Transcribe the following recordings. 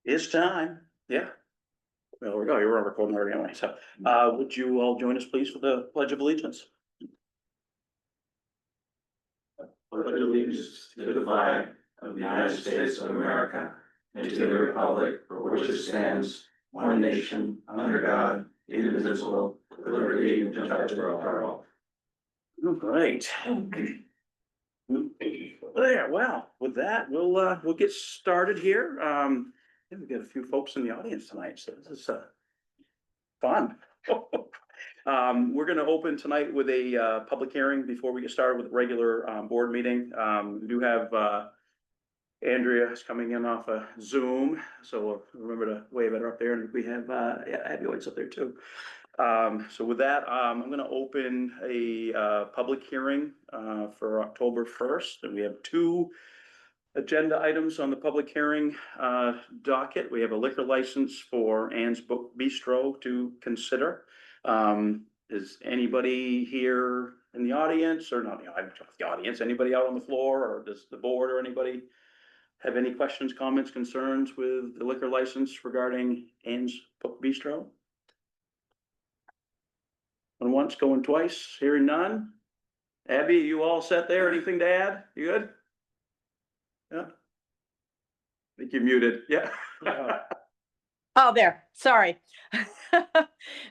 It's time, yeah. Well, there we go, you're recording already anyway, so, would you all join us please for the Pledge of Allegiance? Pledge allegiance to the flag of the United States of America and to the republic for which it stands, one nation, under God, indivisible, with liberty and justice for all. All right. There, well, with that, we'll get started here. Yeah, we've got a few folks in the audience tonight, so this is fun. We're gonna open tonight with a public hearing before we get started with the regular board meeting. We do have Andrea is coming in off a Zoom, so remember to wave at her up there, and we have Abby White's up there too. So with that, I'm gonna open a public hearing for October 1st, and we have two agenda items on the public hearing docket. We have a liquor license for Ann's Book Bistro to consider. Is anybody here in the audience, or not the audience, anybody out on the floor, or does the board or anybody have any questions, comments, concerns with the liquor license regarding Ann's Book Bistro? Going once, going twice, hearing none. Abby, you all set there? Anything to add? You good? Yeah. I think you're muted. Yeah. Oh, there, sorry.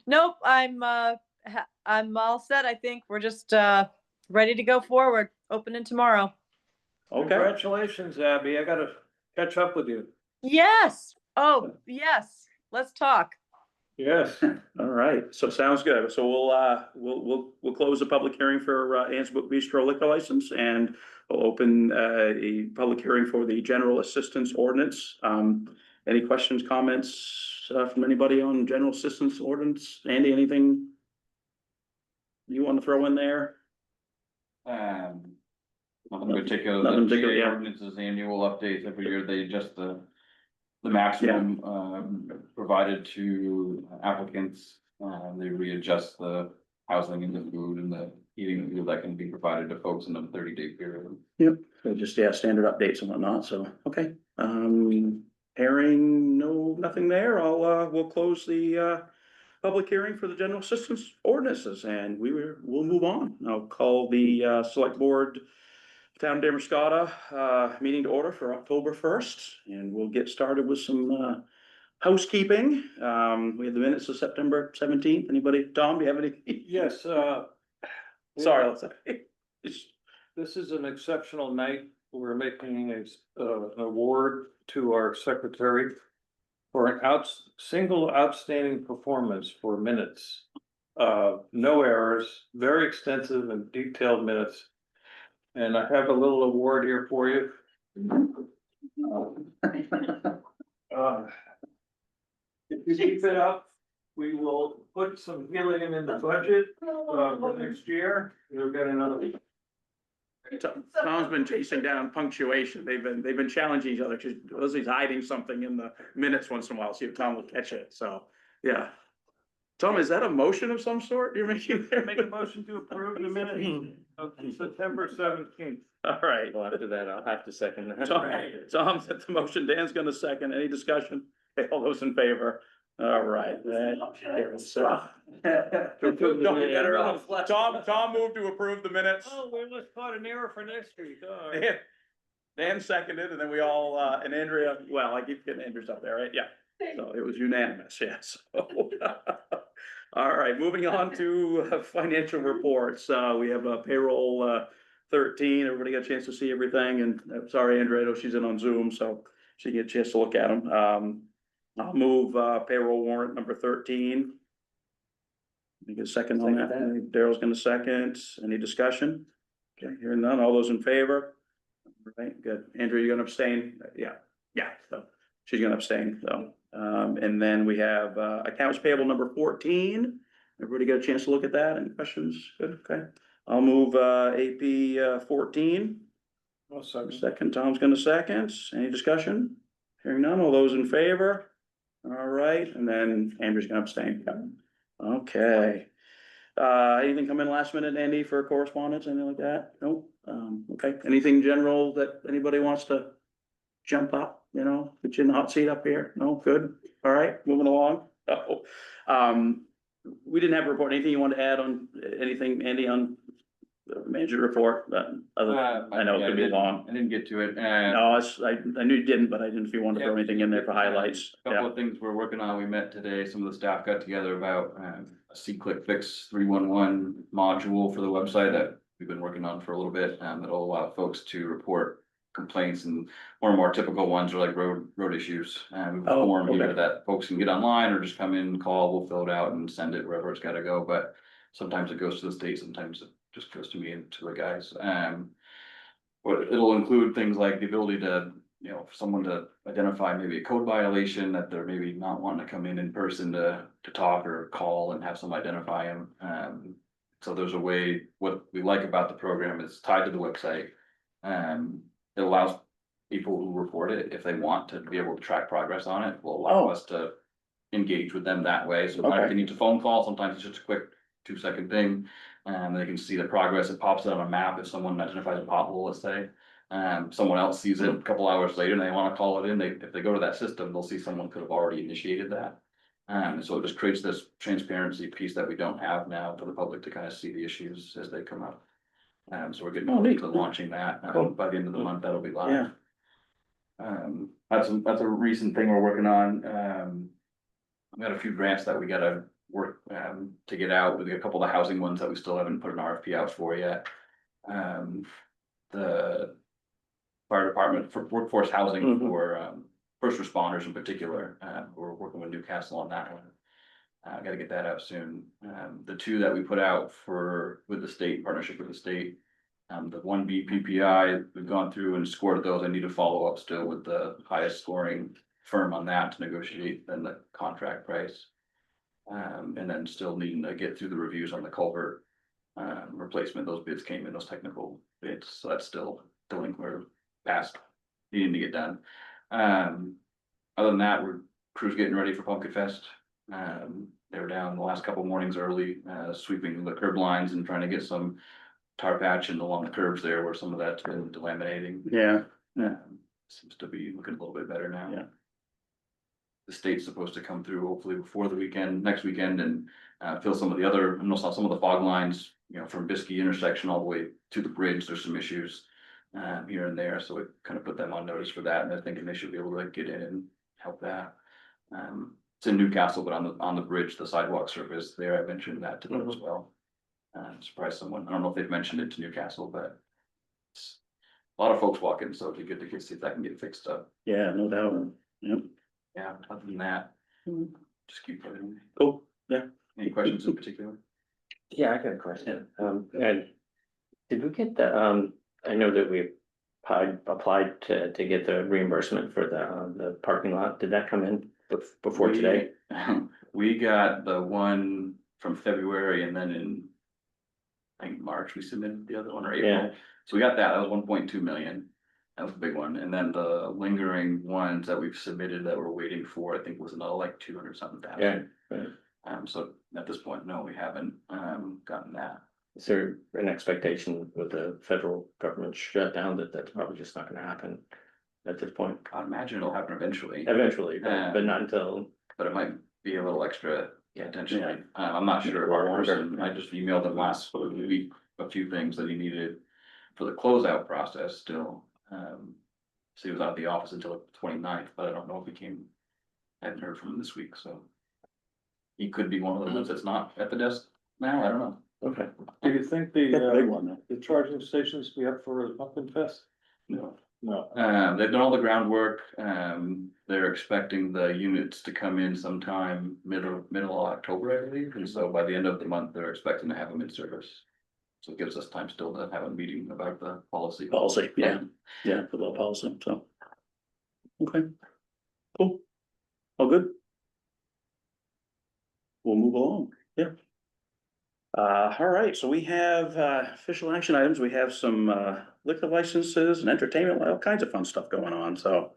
Nope, I'm all set. I think we're just ready to go forward, opening tomorrow. Okay. Congratulations, Abby. I gotta catch up with you. Yes, oh, yes, let's talk. Yes. All right, so sounds good. So we'll close the public hearing for Ann's Book Bistro liquor license, and we'll open a public hearing for the general assistance ordinance. Any questions, comments from anybody on general assistance ordinance? Andy, anything you want to throw in there? Nothing particular. Nothing The particular, GA yeah. ordinances annual updates every year. They adjust the maximum provided to applicants. They readjust the housing and the food and the heating fuel that can be provided to folks in a 30-day period. Yep, so just, yeah, standard updates and whatnot, so, okay. Hearing nothing there, we'll close the public hearing for the general assistance ordinances, and we'll move on. I'll call the select board Town of Damariscotta meeting to order for October 1st, and we'll get started with some housekeeping. We have the minutes of September 17th. Anybody, Tom, do you have any? Yes, Sorry, let's this is an exceptional night. We're making an award to our secretary for an single outstanding performance for minutes. No errors, very extensive and detailed minutes. And I have a little award here for you. If you keep it up, we will put some helium in the budget for next year. You'll get another. Tom's been chasing down punctuation. They've been challenging each other, because Leslie's hiding something in the minutes once in a while, see if Tom will catch it, so, yeah. Tom, is that a motion of some sort you're making there? Make a motion to approve the minutes of September 17th. All right. Well, after that, I'll have to second that. Tom's at the motion, Dan's gonna second, any discussion? Hey, all those in favor? All right. Tom moved to approve the minutes. Oh, well, let's caught an error for next week. All right. Dan seconded, and then we all, and Andrea, well, I keep getting Andrew's up there, right? Yeah. So it was unanimous, yes. All right, moving on to financial reports. We have a payroll 13. Everybody got a chance to see everything, and sorry, Andrea, I know she's in on Zoom, so she can get a chance to look at them. I'll move payroll warrant number 13. You get a second on that? Daryl's gonna second. Any discussion? Okay, hearing none. All those in favor? All right, good. Andrea, you're gonna abstain? Yeah, so she's gonna abstain, so. And then we have accounts payable number 14. Everybody got a chance to look at that? Any questions? Good, okay. I'll move AP 14. Well, Second, Tom's gonna second. Any discussion? Hearing none. All those in favor? All right, and then Andrew's gonna abstain. Okay. Anything come in last minute, Andy, for correspondence, anything like that? Nope. Okay, anything general that anybody wants to jump up? you know, put you in the hot seat up here? No, good, all right, moving along. Oh, we didn't have a report, anything you want to add on, anything, Andy, on the manager report, other, I know it could be long. I didn't get to it, No, I knew you didn't, but I didn't, if you wanted to throw Yeah. anything in there for highlights, Couple yeah. of things we're working on, we met today, some of the staff got together about a C-Click Fix 311 module for the website that we've been working on for a little bit, that'll allow folks to report complaints, and one of more typical ones are like road issues. We have a Oh, form here okay. that folks can get online or just come in, call, we'll fill it out and send it wherever it's gotta go, but sometimes it goes to the state, sometimes it just goes to me and to the guys. But it'll include things like the ability to, you know, for someone to identify maybe a code violation that they're maybe not wanting to come in person to talk or call and have someone identify them. So there's a way, what we like about the program is tied to the website. It allows people who report it, if they want to be able to track progress on it, will allow us to engage with them that way. So if Okay. they need to phone call, sometimes it's just a quick 2-second thing. They can see the progress, it pops it on a map if someone identifies a pothole, let's say. Someone else sees it a couple hours later and they wanna call it in, if they go to that system, they'll see someone could have already initiated that. And so it just creates this transparency piece that we don't have now for the public to kind of see the issues as they come up. So we're getting Oh, neat. to launching that, Cool. by the end of the month, that'll be live. Yeah. That's a recent thing we're working on. We've got a few grants that we gotta work, to get out, with a couple of the housing ones that we still haven't put an RFP out for yet. The fire department for workforce housing Mhm. for, first responders in particular, we're working with Newcastle on that one. Gotta get that out soon. The two that we put out with the state, partnership with the state. The one BPPI, we've gone through and scored those. I need to follow up still with the highest scoring firm on that to negotiate then the contract price. And then still needing to get through the reviews on the culvert replacement. Those bids came in, those technical bids, so that's still delinquent, past, needing to get done. Other than that, crew's getting ready for Pumpkin Fest. They were down the last couple mornings early, sweeping the curb lines and trying to get some tar patching along the curbs there where some of that's been delaminating. Yeah, Seems to be looking a little bit better now. Yeah. The state's supposed to come through hopefully before the weekend, next weekend, and fill some of the other, I know some of the fog lines, you know, from Biskie intersection all the way to the bridge, there's some issues. Here and there, so we kind of put them on notice for that, and they're thinking they should be able to get in and help that. It's in Newcastle, but on the bridge, the sidewalk surface there, I mentioned that to them as well. Surprised someone, I don't know if they've mentioned it to Newcastle, but. It's a lot of folks walking, so it'd be good to see if that can get fixed up. yeah, no doubt, yep. Yeah, other than that, Mhm. just keep putting. Cool, Any questions in particular? Yeah, I got a question. And did we get I know that we applied to get the reimbursement for the parking lot. Did that come in before today? We got the one from February, and then in, I think, March, we submitted the other one, or April. Yeah. So we got that, was 1.2 million. That was a big one, and then the lingering ones that we've submitted that we're waiting for, I think was another like 200 something thousand. Yeah, right. So at this point, no, we haven't gotten that. Is there an expectation with the federal government shutdown that that's probably just not gonna happen at this point? I'd imagine it'll happen eventually, Eventually, but not until. but it might be a little extra Yeah. potentially. I'm not sure of our person, I just emailed him last week, a few things that he needed for the closeout process still. So he was out of the office until the 29th, but I don't know if he came, I haven't heard from him this week, so. He could be one of the ones that's not at the desk now, I don't know. Okay. Do you think That's a big the, one, though. the charging stations be up for the Pumpkin Fest? No. No. They've done all the groundwork, they're expecting the units to come in sometime middle of October, I believe, and so by the end of the month, they're expecting to have them in service. So it gives us time still to have a meeting about the policy. Policy, yeah, for the policy, so. Okay, cool, all good. We'll move along, yeah. All right, so we have official action items, we have some liquor licenses and entertainment, all kinds of fun stuff going on, so.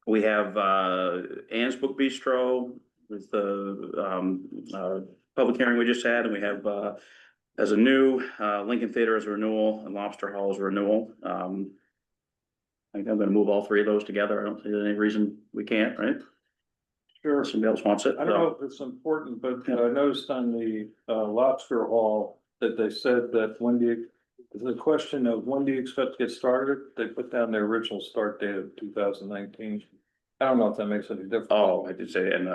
We have Ann's Book Bistro with the public hearing we just had, and we have as a new Lincoln Theater as a renewal and Lobster Hall as a renewal. think I'm gonna move all three of those together. I don't see any reason we can't, right? Sure. If somebody else wants it. I don't know if it's important, but I noticed on the lobster hall that they said that when do you, the question of when do you expect to get started? They put down their original start date of 2019. I don't know if that makes any difference. Oh, I did say in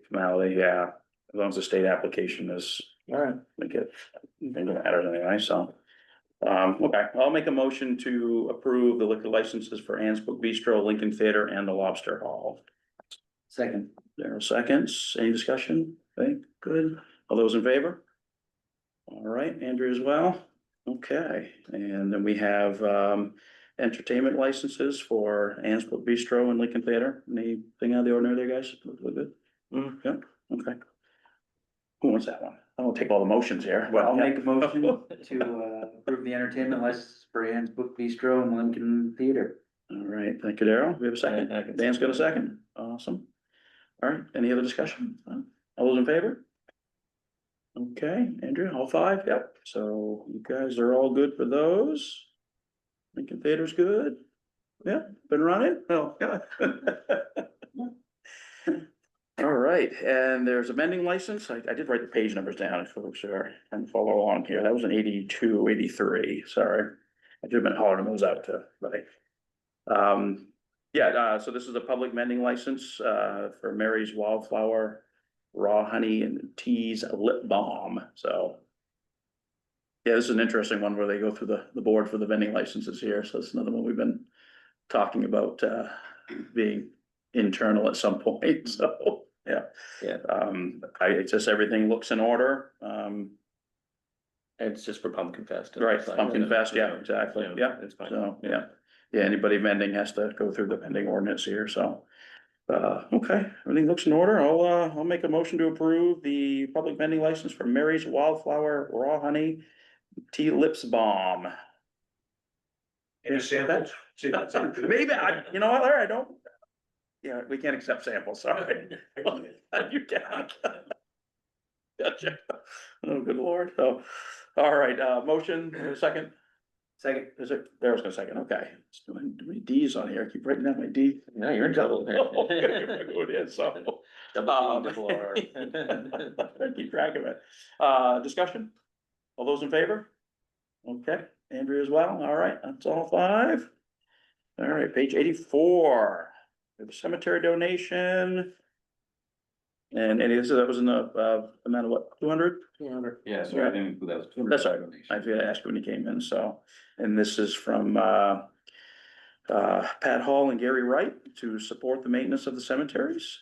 formality, yeah, as long as the state application is, All right. make it matter anyway, so. Okay, I'll make a motion to approve the liquor licenses for Ann's Book Bistro, Lincoln Theater, and the Lobster Hall. Second. There are seconds, any discussion? Okay, good, all those in favor? All right, Andrew as well, okay, and then we have entertainment licenses for Ann's Book Bistro and Lincoln Theater. Anything out of the ordinary there, guys? Look good? Yeah, okay. Who wants that one? I won't take all the motions here. Well, I'll make a motion to approve the entertainment license for Ann's Book Bistro and Lincoln Theater. All right, thank you, Daryl. We have a second. I can Dan's got a second. Awesome. All right, any other discussion? All those in favor? Okay, Andrew, all five? Yep. So you guys are all good for those? Lincoln Theater's good? Yeah, been running? Oh, yeah. All right, and there's a vending license. I did write the page numbers down if folks are and follow along here. That was an 82, 83. Sorry. I should have been hollering those out to, right? So this is a public vending license for Mary's Wildflower Raw Honey and Teas Lip Balm, so. Yeah, this is an interesting one where they go through the board for the vending licenses here, so it's another one we've been talking about being internal at some point, so, yeah. Yeah. It's just everything looks in order, It's just for Pumpkin Fest. right, Pumpkin Fest, yeah, exactly, yeah, It's fine. so, yeah. Yeah, anybody vending has to go through the vending ordinance here, so. Okay, everything looks in order, I'll make a motion to approve the public vending license for Mary's Wildflower Raw Honey Tea Lips Balm. Any samples? Maybe, you know what, Larry, I don't. Yeah, we can't accept samples, sorry. You can't. Gotcha. Oh, good lord, so, all right, motion, second, Second. is it, there was gonna second, okay. It's too many Ds on here, I keep writing down my D. No, you're in trouble there. Oh, okay, who it is, so. Double R. Keep track of it. Discussion? All those in favor? Okay, Andrew as well, all right, that's all five. All right, page 84, we have a cemetery donation. And that was in the amount of what, 200? Yeah, so I didn't include that. as That's all right. donation. I was gonna ask you when you came in, so, and this is from Pat Hall and Gary Wright to support the maintenance of the cemeteries.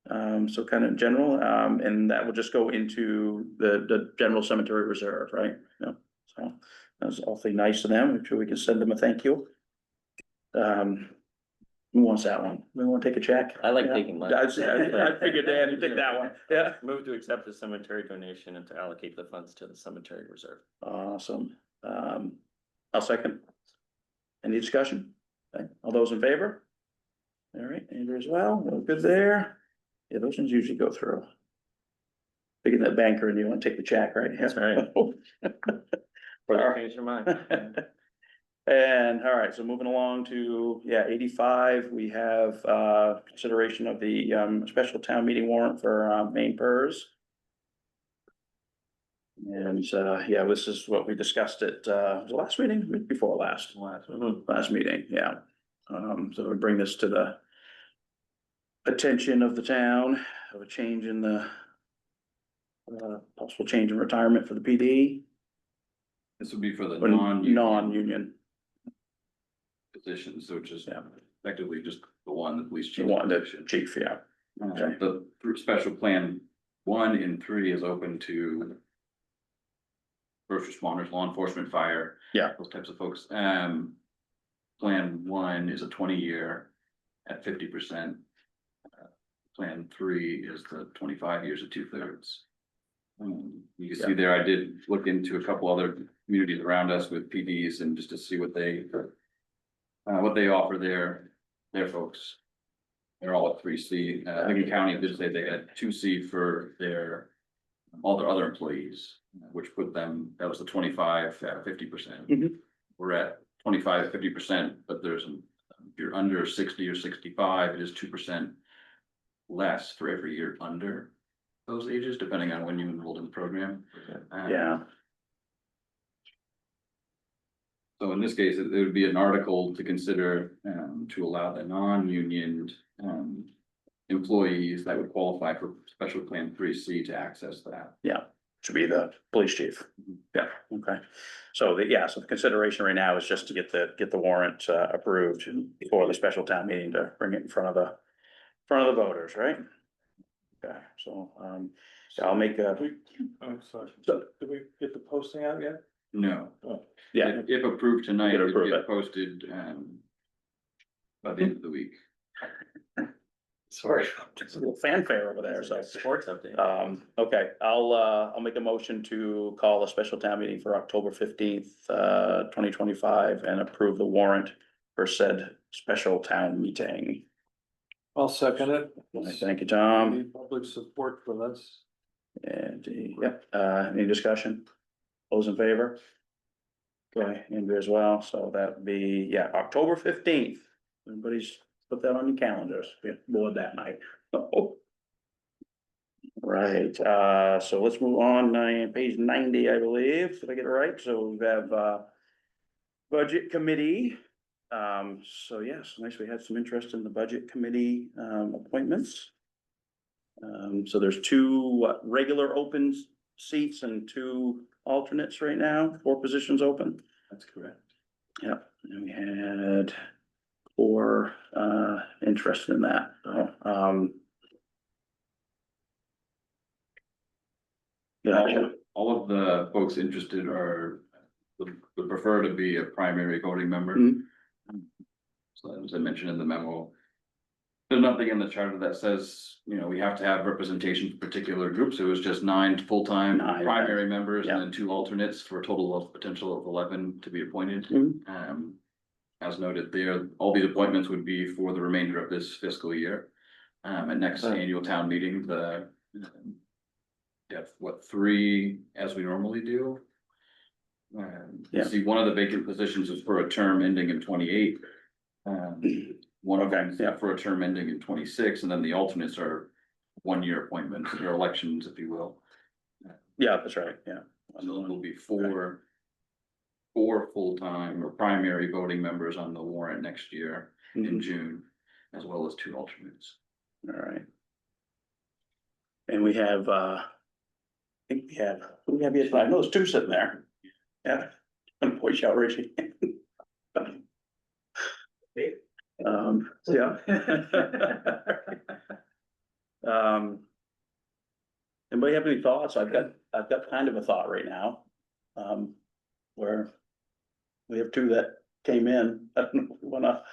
So kind of general, and that will just go into the general cemetery reserve, right? Yeah, so that's awfully nice of them. I'm sure we can send them a thank you. Who wants that one? We want to take a check? I like Yeah. taking mine. I figured Dan, you take that one, yeah. Move to accept the cemetery donation and to allocate the funds to the cemetery reserve. Awesome. I'll second. Any discussion? Okay, all those in favor? All right, Andrew as well, well, good there. Yeah, those ones usually go through. Picking that banker and you want to take the check, right? That's right. All right. Change your mind. And, all right, so moving along to, 85, we have, consideration of the, special town meeting warrant for, Maine PERS. And, this is what we discussed at, the last meeting, Week before last, last meeting, yeah. So we bring this to the attention of the town, of a change in the possible change in retirement for the PD, This would be for the or non-union, positions, which is Yeah. effectively just the one, the police the chief. one, the position. chief, yeah. Okay. The special plan 1 and 3 is open to first responders, law enforcement, fire. Yeah. Those types of folks. Plan 1 is a 20-year at 50%. Plan 3 is the 25 years at 2/3. You can see there, I did look into a couple other communities around us with PDs and just to see what they offer their folks. They're all at 3C. Lincoln County did say they had 2C for all their other employees, which put them, that was the 25 at 50%. Mhm. We're at 25-50%, but if you're under 60 or 65, it is 2% less for every year under those ages, depending on when you enrolled in the program. Yeah, So in this case, it would be an article to consider, to allow the non-union, employees that would qualify for special plan 3C to access that. to be the police chief. Yeah, okay. So so the consideration right now is just to get the warrant approved for the special town meeting to bring it in front of the voters, right? Okay, so, I'll make a, I'm sorry. So- Did we get the posting out yet? No. yeah, If approved tonight, You it gotta would approve get it. posted, by the end of the week. Sorry. just a little fanfare over there, so. Sports update. Okay, I'll make a motion to call a special town meeting for October 15th, 2025 and approve the warrant for said special town meeting. I'll second it. Thank you, Tom. Need public support for this. And, any discussion? Those in favor? Okay, Andrew as well, so that'd be, October 15th. Everybody's put that on your calendars, be bored that night. Right, so let's move on, page 90, I believe, did I get it right? So we have, budget committee. So yes, nice, we had some interest in the budget committee, appointments. So there's two regular open seats and two alternates right now, 4 positions open. That's correct. Yep, and we had 4 interested in that, so, yeah, All of the folks interested would prefer to be a primary voting member. Mhm. So as I mentioned in the memo, there's nothing in the charter that says, we have to have representation for particular groups. It was just 9 full-time 9, primary members and yeah. then 2 alternates for a total of potential of 11 to be appointed. Mhm. As noted there, all these appointments would be for the remainder of this fiscal year. At next Right. annual town meeting, you have 3 as we normally do. Yeah. See, one of the vacant positions is for a term ending in 28. One of them is Okay, yeah. for a term ending in 26, and then the alternates are 1-year appointments, or elections, if you will. Yeah, that's right, yeah. So there will be 4 full-time or primary voting members on the warrant next year in Mhm. June, as well as 2 alternates. All right. And we have, I think who we have here tonight? I know there's 2 sitting there. Yeah, and boy, shout Richie. Yeah. Anybody have any thoughts? I've got kind of a thought right now. Where we have 2 that came in, I don't know if we wanna.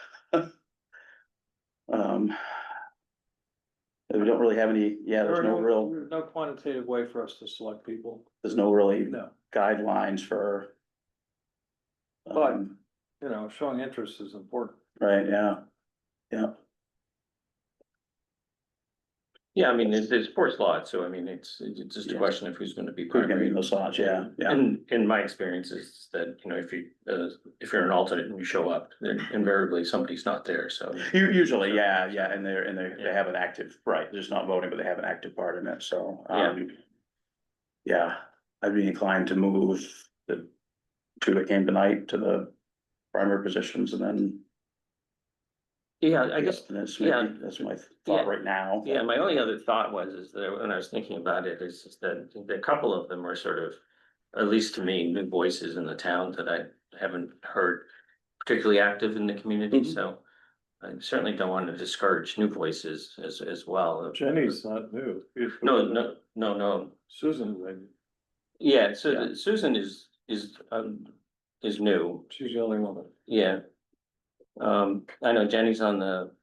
We don't really have any, there's No quantitative way for us to select people. there's no really No. guidelines for. But- Showing interest is important. Right, yeah, Yeah, I mean, there's sports law, so I mean, it's just a Yeah. question of who's gonna be who's gonna be primary. in those slots, yeah. And in my experience is that, if you're an alternate and you show up, then invariably somebody's not there, so. Usually, yeah, and they have an active, right, they're just not voting, but they have an active part in it, so, yeah, I'd be inclined to move the 2 that came tonight to the primary positions and then. Yeah, I guess, That's yeah. that's my thought right now. yeah, my only other thought is that when I was thinking about it, is that a couple of them are sort of, at least to me, new voices in the town that I haven't heard particularly active in the community, Mhm. so. I certainly don't want to discourage new voices as well. Jenny's not new. No. Susan, maybe. Yeah, so Yeah. Susan is new, She's the only one. yeah. I know Jenny's on the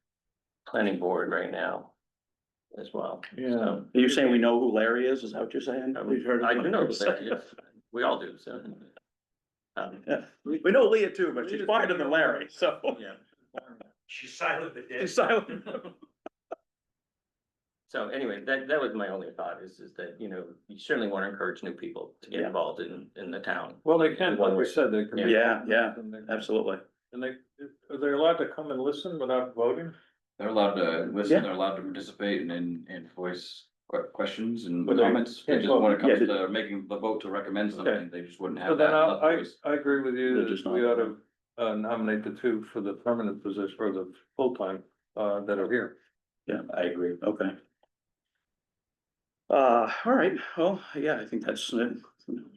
planning board right now as well. Yeah. So, Are you saying we know who Larry is that what you're saying? We've heard of I him. do know that, yes, we all do, so. Yeah, we know Leah too, but she's quieter than Larry, so. Yeah. She's silent but dead. She's silent. So anyway, that was my only thought is that, you know, you certainly want to encourage new people to get Yeah. involved in the town. Well, they can, like we said, they can. Yeah, yeah, absolutely. And are they allowed to come and listen without voting? They're allowed to Yeah. listen, they're allowed to participate and voice questions and But they comments. can't It's just when it vote. comes Yeah, to making the vote to recommend something, they just wouldn't So have then that. I agree with you, They're just that we not- ought to nominate the two for the permanent position or the full-time that are here. Yeah, I agree. Okay. All right, well, yeah, I think that's,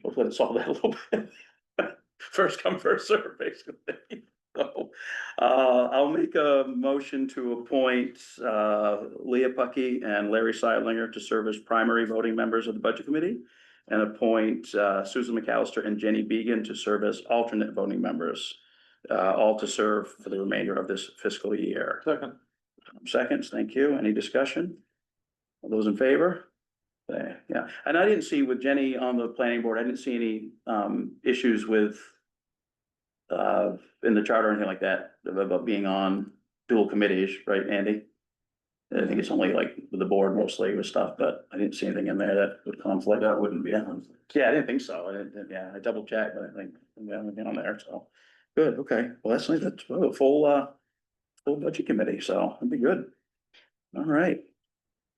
hopefully that's all that a little bit. First come, first serve, basically. So, I'll make a motion to appoint, Leah Puckey and Larry Seidlinger to serve as primary voting members of the Budget Committee. And appoint, Susan McAllister and Jenny Began to serve as alternate voting members, all to serve for the remainder of this fiscal year. Second. Seconds, thank you. Any discussion? All those in favor? Yeah, and I didn't see with Jenny on the planning board, I didn't see any issues with in the charter or anything like that about being on dual committees, right, Andy? I think it's only like with the board mostly with stuff, but I didn't see anything in there that would conflict. That wouldn't be. Yeah. Yeah, I didn't think so. Yeah, I double checked, but I think we haven't been on there, so. Good, okay. Well, that's a full budget committee, so that'd be good. All right.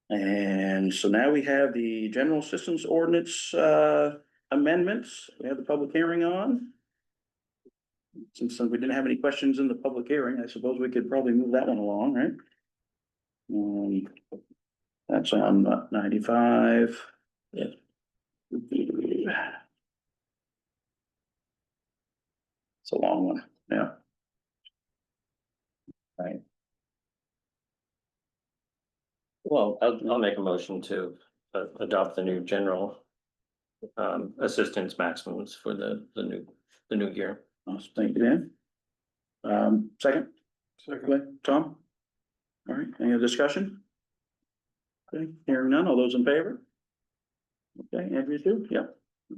And so now we have the general assistance ordinance amendments. We have the public hearing on. Since we didn't have any questions in the public hearing, I suppose we could probably move that one along, right? That's on 95. Yeah. It's a long one, yeah. Right. Well, I'll make a motion to adopt the new general assistance maximums for the new year. Awesome. Thank you, Dan. Second, Second. Tom? All right, any other discussion? Okay, hearing none, all those in favor? Okay, Andrew too, yep.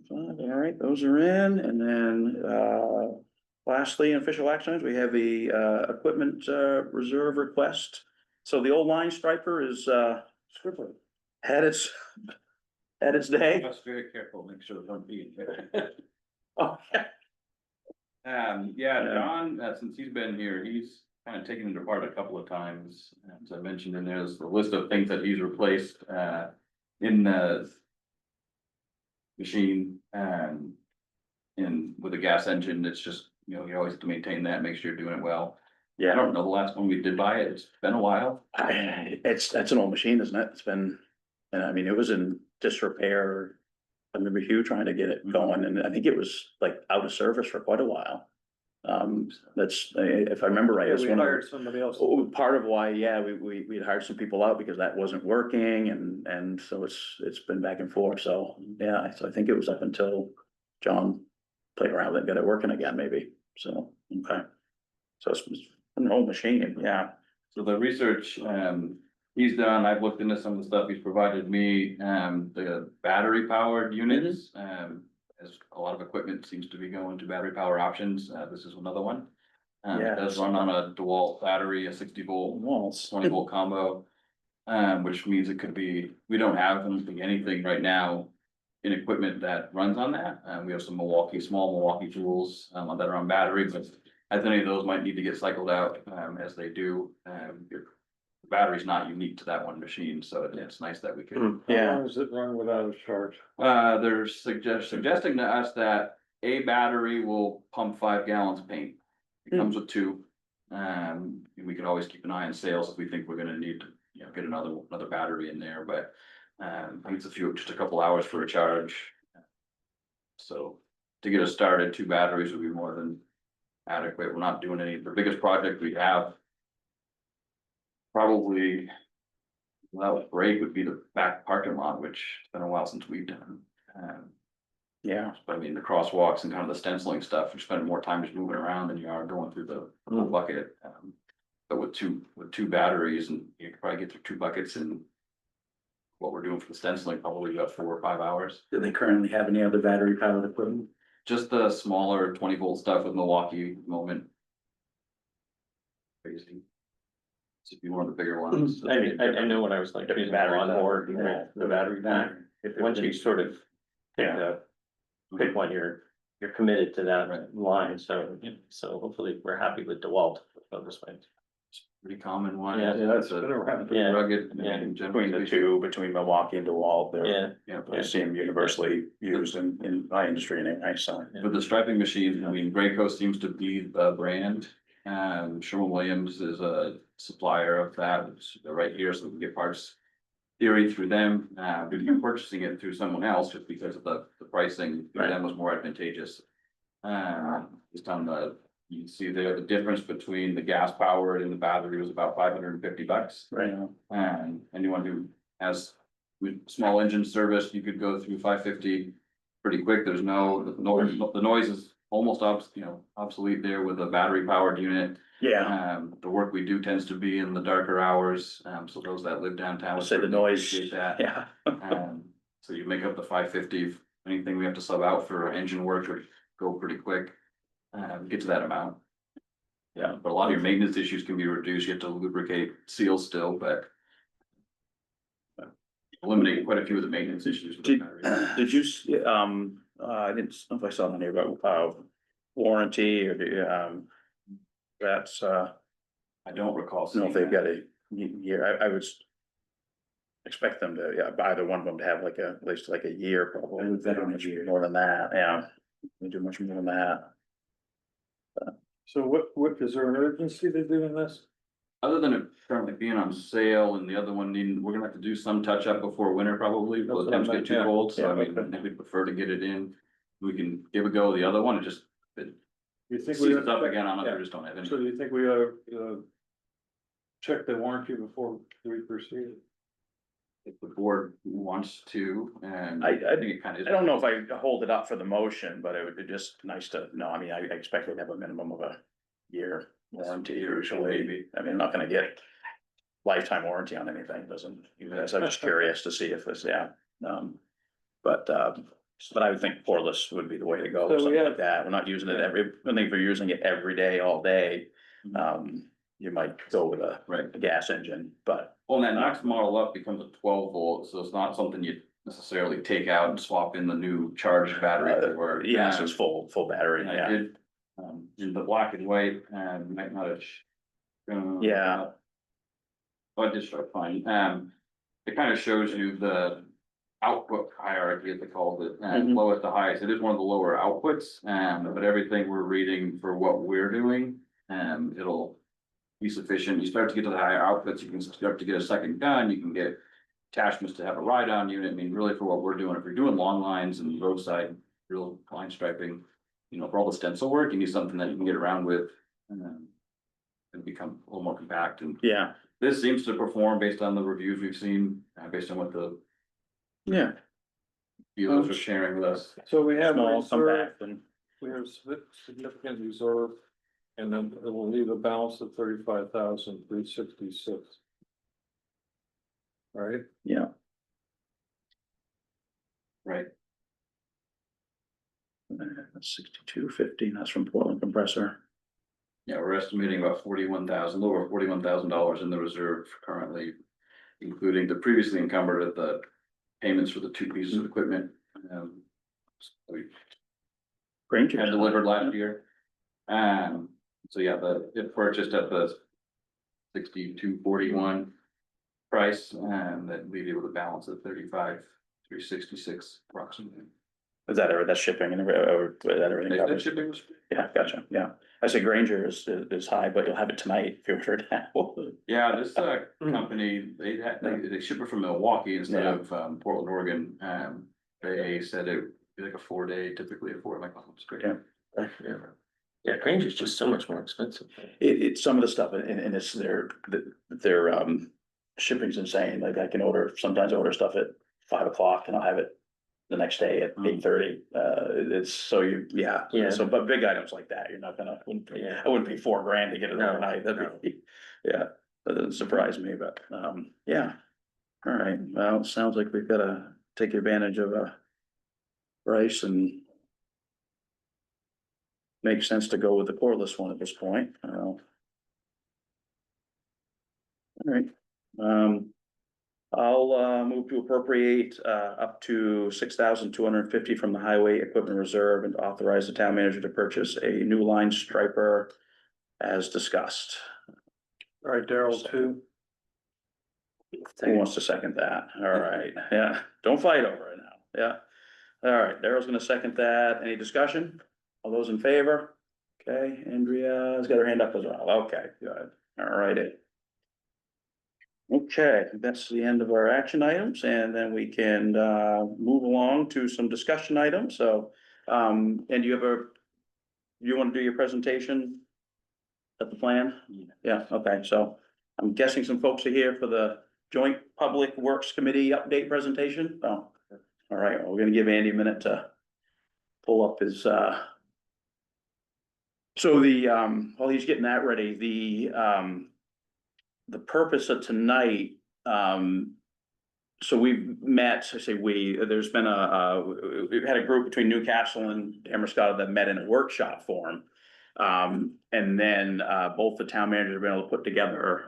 Fine, all right, those are in, and then, lastly, in official action items, we have the, equipment, reserve request. So the old line striper is, had its, had its day. Just very careful, make sure they don't be. Oh, yeah. Yeah, John, since he's been here, he's kind of taken it apart a couple of times. As I mentioned in there's the list of things that he's replaced, in the machine, and with a gas engine, it's just, you know, you always have to maintain that, make sure you're doing it well. I don't know the last one we did buy it, it's been a while. That's an old machine, isn't it? It's been, and I mean, it was in disrepair. I remember Hugh trying to get it going, and I think it was like out of service for quite a while. That's, if I remember right, Yeah, it's we one of, hired somebody else. part of why, yeah, we'd hired some people out because that wasn't working, and so it's been back and forth, so, yeah, so I think it was up until John played around with it, got it working again, maybe, so, okay. So it's an old machine, yeah. So the research, he's done, I've looked into some of the stuff he's provided me, the battery powered units. As a lot of equipment seems to be going to battery power options, this is another one. It does run on a DeWalt battery, a 60-volt, Walls. 20-volt combo. Which means it could be, we don't have anything right now in equipment that runs on that. We have some small Milwaukee tools, that are on battery, but as any of those might need to get cycled out, as they do. Your battery's not unique to that one machine, so it's nice that we could. How Yeah, long does it run without a charge? They're suggesting to us that a battery will pump 5 gallons of paint. It comes with 2. We could always keep an eye on sales if we think we're gonna need to, you know, get another battery in there, but I think it's just a couple hours for a charge. So to get us started, 2 batteries would be more than adequate. We're not doing the biggest project we have. Probably without break would be the back parking lot, which it's been a while since we've done. yeah, But I mean, the crosswalks and kind of the stenciling stuff, you're spending more time just moving around than you are going through the whole bucket. But with two batteries, and you could probably get through 2 buckets in what we're doing for the stenciling, probably about 4 or 5 hours. do they currently have any other battery powered equipment? Just the smaller 20-volt stuff with Milwaukee moment. Crazy. If you want the bigger ones. I know what I was like, using the battery lawnmower, pack. the battery pack. Once you sort of pick one, you're committed to that line, so hopefully we're happy with DeWalt on this one. Pretty common one. Yeah. It's been around. Pretty Yeah. rugged. I Yeah. mean, Between the generally two, between Milwaukee and DeWalt, they're, Yeah, Yeah, I see them universally used in my industry anyway, so. with the striping machine, I mean, Graco seems to be the brand. Sherwin-Williams is a supplier of that, they're right here, so we can get parts theory through them. But you're purchasing it through someone else just because of the pricing, through them was more advantageous. Just on the, you can see there, the difference between the gas powered and the battery was about $550. Right. Anyone who has with small engine service, you could go through 550 pretty quick. There's the noise is almost obsolete there with a battery powered unit. Yeah, The work we do tends to be in the darker hours, so those that live downtown. I would say the certainly noise, appreciate that. yeah. So you make up the 550, anything we have to sub out for engine work would go pretty quick. Get to that amount. Yeah, but a lot of your maintenance issues can be reduced. You have to lubricate seals still, but eliminate quite a few of the maintenance issues. with the battery. Did you, I didn't know if I saw on here about, warranty or that's, I don't recall. know seeing if they've that. got a year, I would expect them to, either one of them to have like at least like a year probably. They don't much more than that, yeah. They do much more than that. So what, is there an urgency to doing this? Other than it currently being on sale and the other one needing, we're gonna have to do some touch up before winter probably, That's before the what I temps get meant, too yeah. cold, so I Yeah, mean, okay. we prefer to get it in. We can give a go, the other one, it just, it You think we seasons up ought again on it, yeah. we just don't have any. So do you think we ought to, check the warranty before we proceed? If the board wants to, and I I think it kind of is. I don't know if I hold it up for the motion, but it would be just nice to know, I mean, I expect we'd have a minimum of a year warranty usually. I mean, I'm not gonna get lifetime warranty on anything, doesn't, even as I'm just curious to see if it's, but I would think poreless would be the way to go, So we something have- like that. We're not using it I think if you're using it every day, all day, you might go with Right. a gas engine, but Well, and that next model up becomes a 12 volt, so it's not something you necessarily take out and swap in the new charged battery for. yes, it's full battery, And I yeah. did, in the black and white, and might not have. Yeah. Oh, I did start fine, it kind of shows you the output hierarchy, as they called it, and Mhm. lowest to highest, it is one of the lower outputs, but everything we're reading for what we're doing, it'll be sufficient. You start to get to the higher outputs, you can start to get a second gun, you can get attachments to have a ride-on unit. I mean, really for what we're doing, if you're doing long lines and roadside, real line striping, for all the stencil work, you need something that you can get around with, and become a little more compact. And Yeah, this seems to perform based on the reviews we've seen, based on what the yeah. dealers are sharing with us. So we have Small, reserve, compact, and we have significant reserve, and then it will leave a balance of 35,366. Right? yeah. Right. 6250, that's from Portland Compressor. Yeah, we're estimating about 41,000, over $41,000 in the reserve currently, including the previously encumbered at the payments for the two pieces of equipment. We Granger. had delivered last year. So yeah, it purchased at the 6241 price, and that leave you with a balance of 35,366 approximately. Is that, that's shipping and that everything That covers? shipping was. Yeah, gotcha, yeah. I say Granger is high, but you'll have it tonight if you order it now. Yeah, this company, they ship it from Milwaukee instead Yeah. of Portland, Oregon. They said it would be like a 4-day, typically a 4, like, oh, it's great. Yeah. Yeah, Granger's just so much more expensive. It's some of the stuff and it's their shipping's insane. Like I can sometimes order stuff at 5 o'clock and I'll have it the next day at 8:30. It's so Yeah. So, but big items like that, you're not gonna, Yeah. I wouldn't pay $4,000 to get it No, overnight. That'd be, yeah, that doesn't surprise me, but, yeah. All right, well, it sounds like we've gotta take advantage of a price and makes sense to go with the cordless one at this point. right. I'll move to appropriate up to $6,250 from the highway equipment reserve and authorize the town manager to purchase a new line striper as discussed. All right, Daryl, two. Who wants to second that? All right, yeah, don't fight over it now, yeah. All right, Daryl's gonna second that. Any discussion? All those in favor? Okay, Andrea's got her hand up as well. Okay, good. All righty. Okay, that's the end of our action items, and then we can move along to some discussion items, so. And you want to do your presentation? At the plan? Yeah, okay, so I'm guessing some folks are here for the Joint Public Works Committee update presentation? Oh, all right, well, we're gonna give Andy a minute to pull up his so while he's getting that ready, the purpose of tonight, so we've met, I say there's been we've had a group between Newcastle and Damariscotta that met in a workshop form. And then, both the town managers have been able to put together,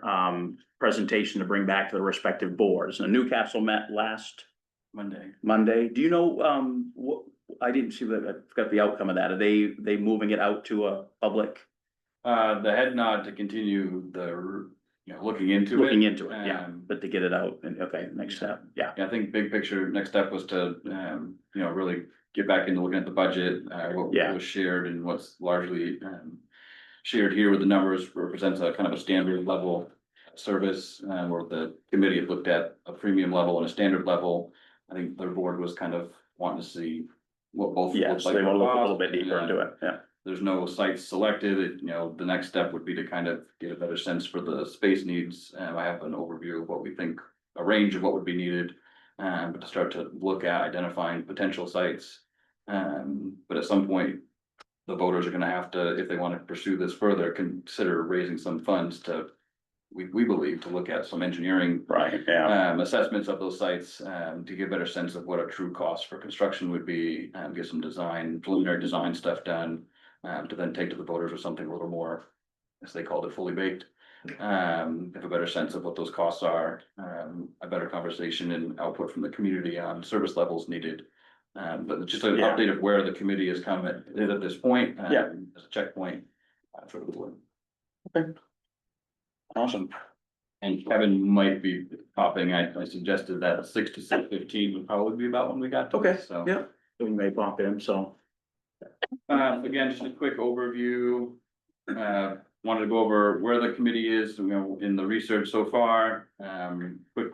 presentation to bring back to the respective boards. And Newcastle met last Monday. Do you know, what, I didn't see that, I forgot the outcome of that. Are they moving it out to a public? The head nod to continue looking into it. Looking into it, yeah, Um, but to get it out, and, okay, next step, yeah. I think big picture, next step was to, really get back into looking at the budget, what Yeah. was shared and what's largely, shared here with the numbers represents a kind of a standard level service, where the committee had looked at a premium level and a standard level. I think their board was kind of wanting to see what both. Yeah, looked so like they wanna look a for little cost, bit deeper and, into it, yeah. There's no sites selected, the next step would be to kind of get a better sense for the space needs. I have an overview of what we think, a range of what would be needed. But to start to look at identifying potential sites. But at some point, the voters are gonna have to, if they want to pursue this further, consider raising some funds to. We believe to look at some engineering. Right, yeah, Assessments of those sites, to get a better sense of what a true cost for construction would be, get some preliminary design stuff done. To then take to the voters with something a little more, as they called it, fully baked. Have a better sense of what those costs are, a better conversation and output from the community on service levels needed. But just an Yeah. update of where the committee is at this point. Yeah. As a checkpoint, for the board. awesome. And Kevin might be popping, I suggested that 6 to 6:15 would probably be about when we got to Okay, this, so. yeah, we may pop in, so. Again, just a quick overview. Wanted to go over where the committee is, in the research so far. Quick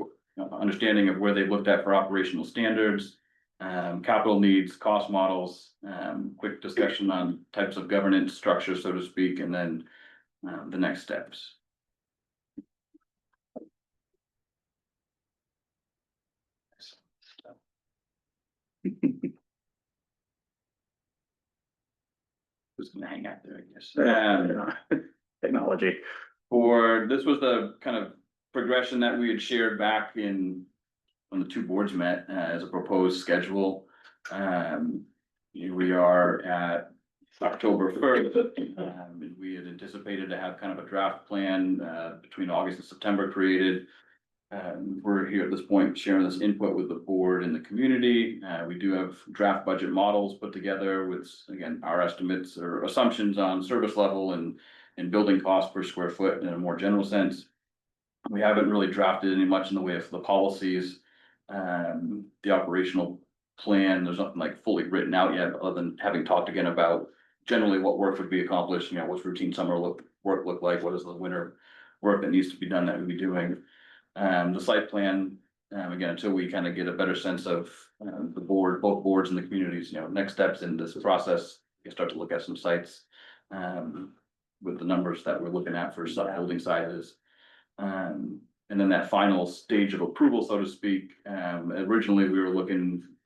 understanding of where they've looked at for operational standards. Capital needs, cost models, quick discussion on types of governance structure, so to speak, and then the next steps. Who's gonna hang out there, I guess. Technology. This was the kind of progression that we had shared back when the two boards met, as a proposed schedule. Here we are at October 1st. And we had anticipated to have kind of a draft plan, between August and September created. We're here at this point sharing this input with the board and the community. We do have draft budget models put together with, again, our estimates or assumptions on service level and building cost per square foot in a more general sense. We haven't really drafted any much in the way of the policies. The operational plan, there's nothing like fully written out yet, other than having talked again about generally what work would be accomplished, what's routine summer work look like, what is the winter work that needs to be done that we'd be doing. The site plan, again, until we kind of get a better sense of both boards and the communities, next steps in this process, you start to look at some sites. With the numbers that we're looking at for sub-building sizes. And then that final stage of approval, so to speak, originally we were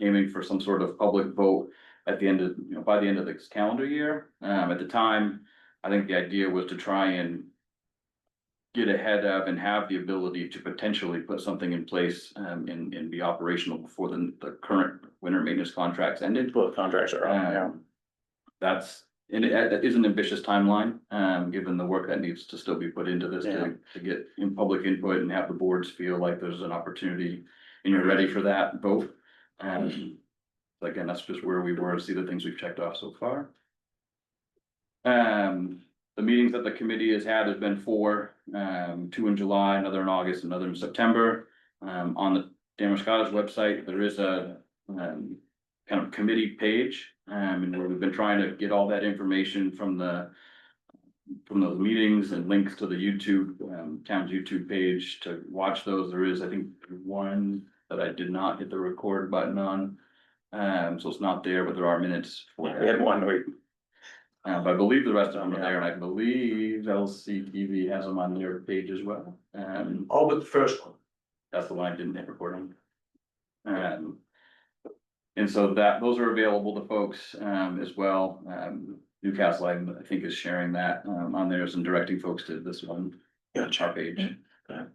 aiming for some sort of public vote at the end of, by the end of this calendar year. At the time, I think the idea was to try and get ahead of and have the ability to potentially put something in place, and be operational before the current winter maintenance contracts ended. Both contracts are on, yeah. That's and it is an ambitious timeline, given the work that needs to still be put into this Yeah. to get in public input and have the boards feel like there's an opportunity and you're ready for that vote. Again, that's just where we were to see the things we've checked off so far. The meetings that the committee has had, there's been 4, 2 in July, another in August, another in September. On the Damariscotta's website, there is a kind of committee page, and where we've been trying to get all that information from those meetings and links to the YouTube, town's YouTube page to watch those. There is, I think, one that I did not hit the record button on. So it's not there, but there are minutes for We had that. one week. But I believe the rest of them are there, and I believe LCTV has them on their page as well. All but the first one. That's the one I didn't hit record on. And so those are available to folks, as well. Newcastle, I think, is sharing that, on theirs and directing folks to this one, our page. Okay.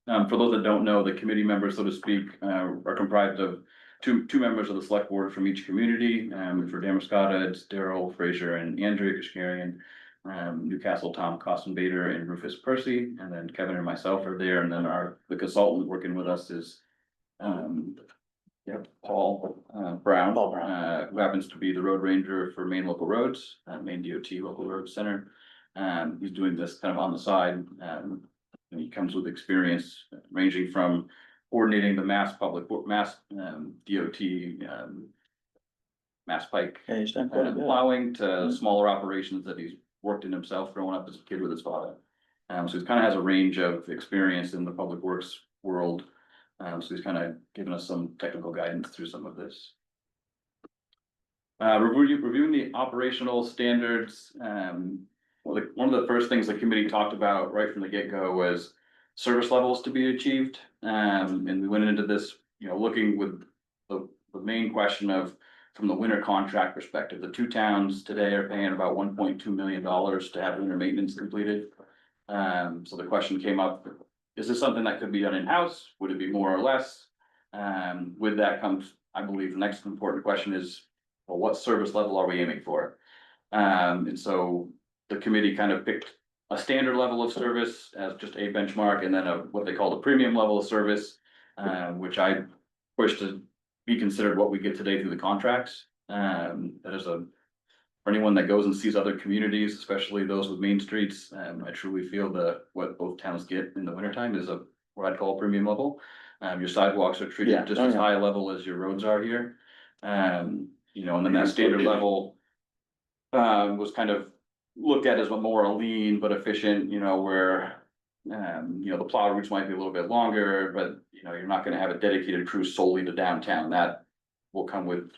For those that don't know, the committee members, so to speak, are comprised of two members of the select board from each community. For Damariscotta, it's Daryl Fraser and Andrea Kashkarian. Newcastle, Tom Kostenbader and Rufus Percy, and then Kevin and myself are there, and then the consultant working with us is Paul Brown. Paul Brown. Who happens to be the road ranger for Maine Local Roads, Maine DOT Local Roads Center. He's doing this kind of on the side, and he comes with experience ranging from coordinating the Mass DOT, Mass Pike Yeah, he's done quite a bit. plowing to smaller operations that he's worked in himself growing up as a kid with his father. So he kind of has a range of experience in the public works world. So he's kind of given us some technical guidance through some of this. Reviewing the operational standards. One of the first things the committee talked about right from the get-go was service levels to be achieved. And we went into this, looking with the main question of, from the winter contract perspective, the 2 towns today are paying about $1.2 million to have winter maintenance completed. So the question came up, is this something that could be done in-house? Would it be more or less? With that comes, I believe, the next important question is, well, what service level are we aiming for? And so the committee kind of picked a standard level of service as just a benchmark, and then what they call a premium level of service, which I push to be considered what we get today through the contracts. That is for anyone that goes and sees other communities, especially those with main streets, I truly feel what both towns get in the wintertime is what I'd call a premium level. Your sidewalks are treated just as high a level as your roads are here. And then that standard level was kind of looked at as a more lean but efficient, where the plow routes might be a little bit longer, but you're not gonna have a dedicated crew solely to downtown. That will come with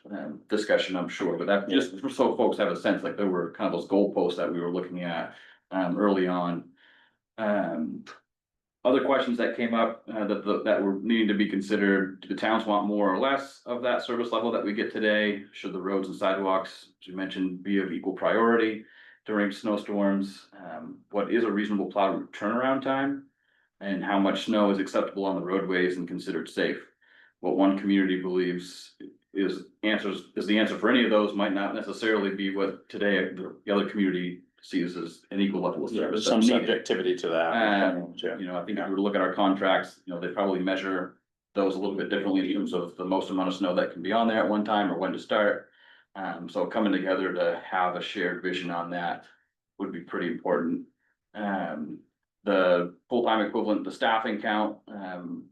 discussion, I'm sure, but that just so folks have a sense, like there were kind of those goalposts that we were looking at early on. Other questions that came up that were needing to be considered: do the towns want more or less of that service level that we get today? Should the roads and sidewalks, as you mentioned, be of equal priority during snowstorms? What is a reasonable plow route turnaround time? And how much snow is acceptable on the roadways and considered safe? What one community believes is the answer for any of those might not necessarily be what today the other community sees as an equal level of service. There's some that's needed. subjectivity to that. I think if we were to look at our contracts, they probably measure those a little bit differently in terms of the most amount of snow that can be on there at one time or when to start. So coming together to have a shared vision on that would be pretty important. The full-time equivalent, the staffing count,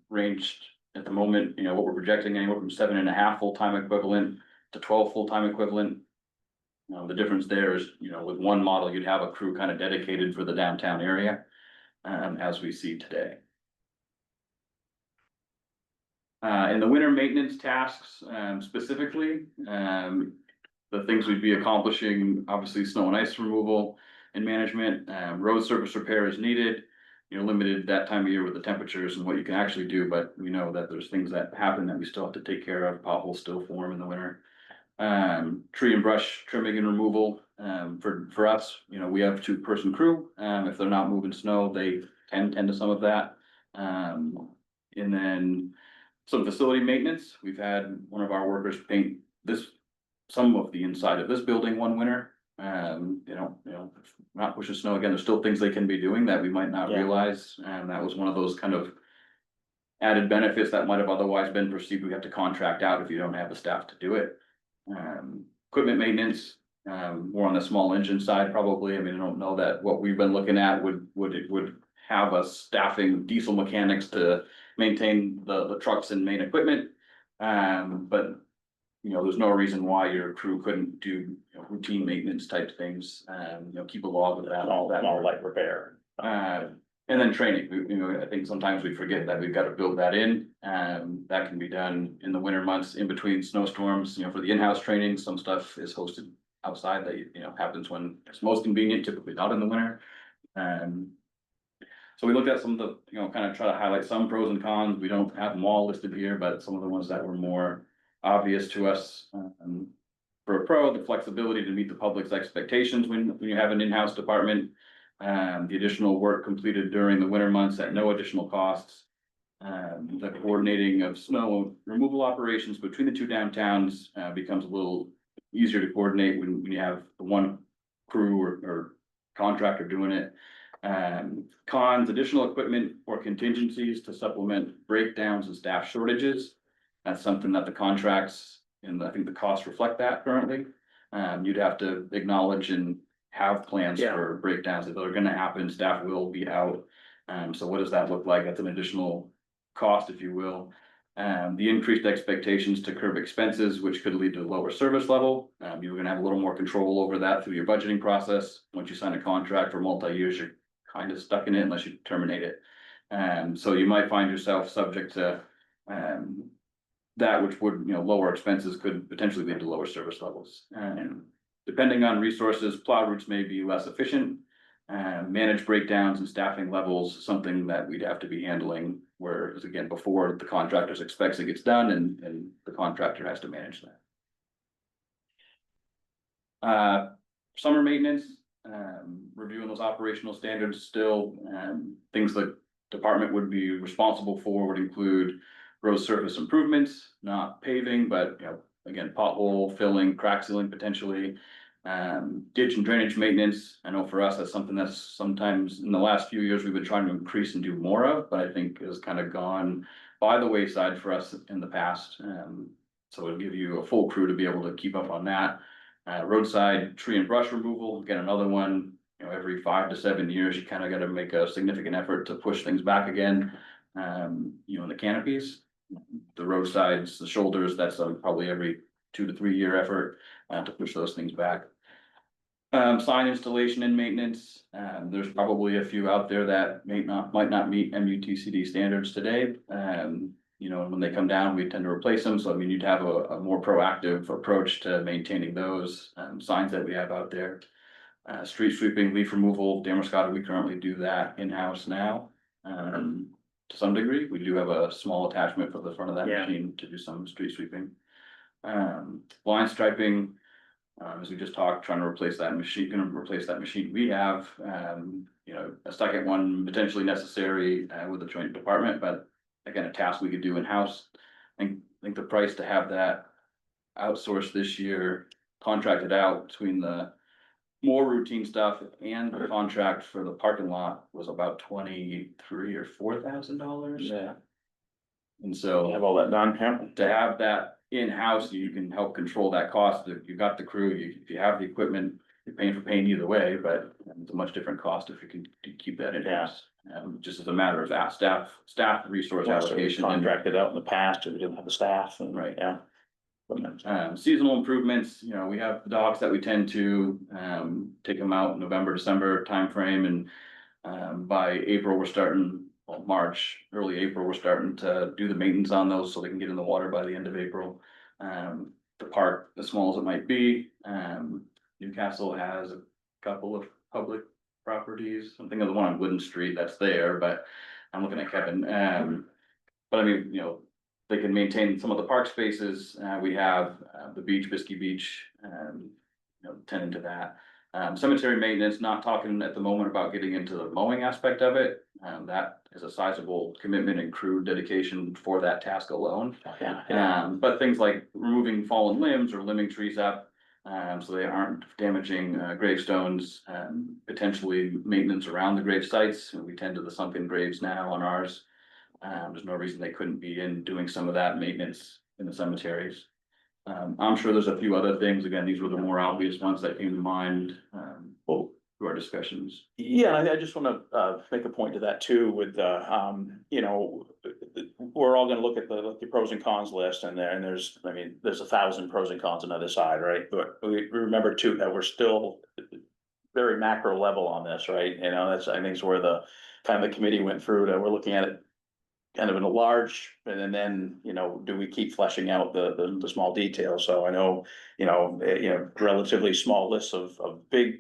ranged at the moment, what we're projecting anywhere from 7.5 full-time equivalent to 12 full-time equivalent. The difference there is, with one model, you'd have a crew kind of dedicated for the downtown area, as we see today. In the winter maintenance tasks, specifically, the things we'd be accomplishing, obviously snow and ice removal and management, road surface repair is needed. You're limited that time of year with the temperatures and what you can actually do, but we know that there's things that happen that we still have to take care of. Potholes still form in the winter. Tree and brush trimming and removal, for us, we have a 2-person crew. If they're not moving snow, they tend to some of that. And then some facility maintenance. We've had one of our workers paint some of the inside of this building one winter. not pushing snow again, there's still things they can be doing that we might not Yeah. realize, and that was one of those kind of added benefits that might have otherwise been perceived, we have to contract out if you don't have the staff to do it. Equipment maintenance, more on the small engine side probably, I mean, I don't know that what we've been looking at would have us staffing diesel mechanics to maintain the trucks and main equipment. But there's no reason why your crew couldn't do, routine maintenance type things, keep a log of that, all that. All light repair. And then training, I think sometimes we forget that we've got to build that in, that can be done in the winter months in between snowstorms, for the in-house training, some stuff is hosted outside that, happens when it's most convenient, typically not in the winter. So we looked at some of the, kind of try to highlight some pros and cons, we don't have them all listed here, but some of the ones that were more obvious to us. For a pro, the flexibility to meet the public's expectations when you have an in-house department. The additional work completed during the winter months at no additional costs. The coordinating of snow removal operations between the two downtowns becomes a little easier to coordinate when you have the one crew or contractor doing it. Cons, additional equipment or contingencies to supplement breakdowns and staff shortages. That's something that the contracts and I think the costs reflect that currently. You'd have to acknowledge and have plans Yeah. for breakdowns that are gonna happen, staff will be out. So what does that look like? That's an additional cost, if you will. The increased expectations to curb expenses, which could lead to lower service level. You're gonna have a little more control over that through your budgeting process. Once you sign a contract for multi-years, you're kind of stuck in it unless you terminate it. So you might find yourself subject to, that which would, lower expenses could potentially lead to lower service levels. Depending on resources, plow routes may be less efficient. Manage breakdowns and staffing levels, something that we'd have to be handling, whereas again, before the contractors expects it gets done and the contractor has to manage that. Summer maintenance, reviewing those operational standards still, things the department would be responsible for would include road surface improvements, not paving, but again, pothole filling, crack sealing potentially. Ditch and drainage maintenance. I know for us, that's something that's sometimes in the last few years, we've been trying to increase and do more of, but I think has kind of gone by the wayside for us in the past. So it'll give you a full crew to be able to keep up on that. Roadside tree and brush removal, again, another one, every 5 to 7 years, you kind of got to make a significant effort to push things back again. In the canopies, the roadsides, the shoulders, that's probably every 2 to 3 year effort to push those things back. Sign installation and maintenance, there's probably a few out there that might not meet MUTCD standards today. When they come down, we tend to replace them, so I mean, you'd have a more proactive approach to maintaining those signs that we have out there. Street sweeping, leaf removal, Damariscotta, we currently do that in-house now. To some degree, we do have a small attachment for the front of that Yeah. machine to do some street sweeping. Line striping, as we just talked, gonna replace that machine we have. A second one potentially necessary with the joint department, but again, a task we could do in-house. I think the price to have that outsourced this year, contracted out between the more routine stuff and the contract for the parking lot was about $23,000 or $4,000. Yeah. And so Have all that done, yeah. to have that in-house, you can help control that cost. If you've got the crew, if you have the equipment, you're paying for paint either way, but it's a much different cost if you can keep that in-house. Just as a matter of staff resource allocation. and- Contracted out in the past, or we didn't have the staff and. Right. Yeah. Seasonal improvements, we have dogs that we tend to, take them out November, December timeframe, and, by April, March, early April, we're starting to do the maintenance on those so they can get in the water by the end of April. The park, as small as it might be, Newcastle has a couple of public properties, something of the one on Wooden Street that's there, but I'm looking at Kevin, but I mean, they can maintain some of the park spaces. We have the beach, Bisky Beach, tending to that. Cemetery maintenance, not talking at the moment about getting into the mowing aspect of it. That is a sizable commitment and crew dedication for that task alone. Yeah. But things like removing fallen limbs or limbing trees up, So they aren't damaging gravestones, potentially maintenance around the grave sites. We tend to the sunken graves now on ours. There's no reason they couldn't be in doing some of that maintenance in the cemeteries. I'm sure there's a few other things. Again, these were the more obvious ones that came to mind, through our discussions. Yeah, and I just wanna make a point to that too with we're all gonna look at the pros and cons list and there's, I mean, there's 1,000 pros and cons on either side, right? But we remember too that we're still very macro level on this, right? That's, I think is where the kind of the committee went through that we're looking at it kind of in a large, and then, do we keep fleshing out the small details? So I know, relatively small lists of big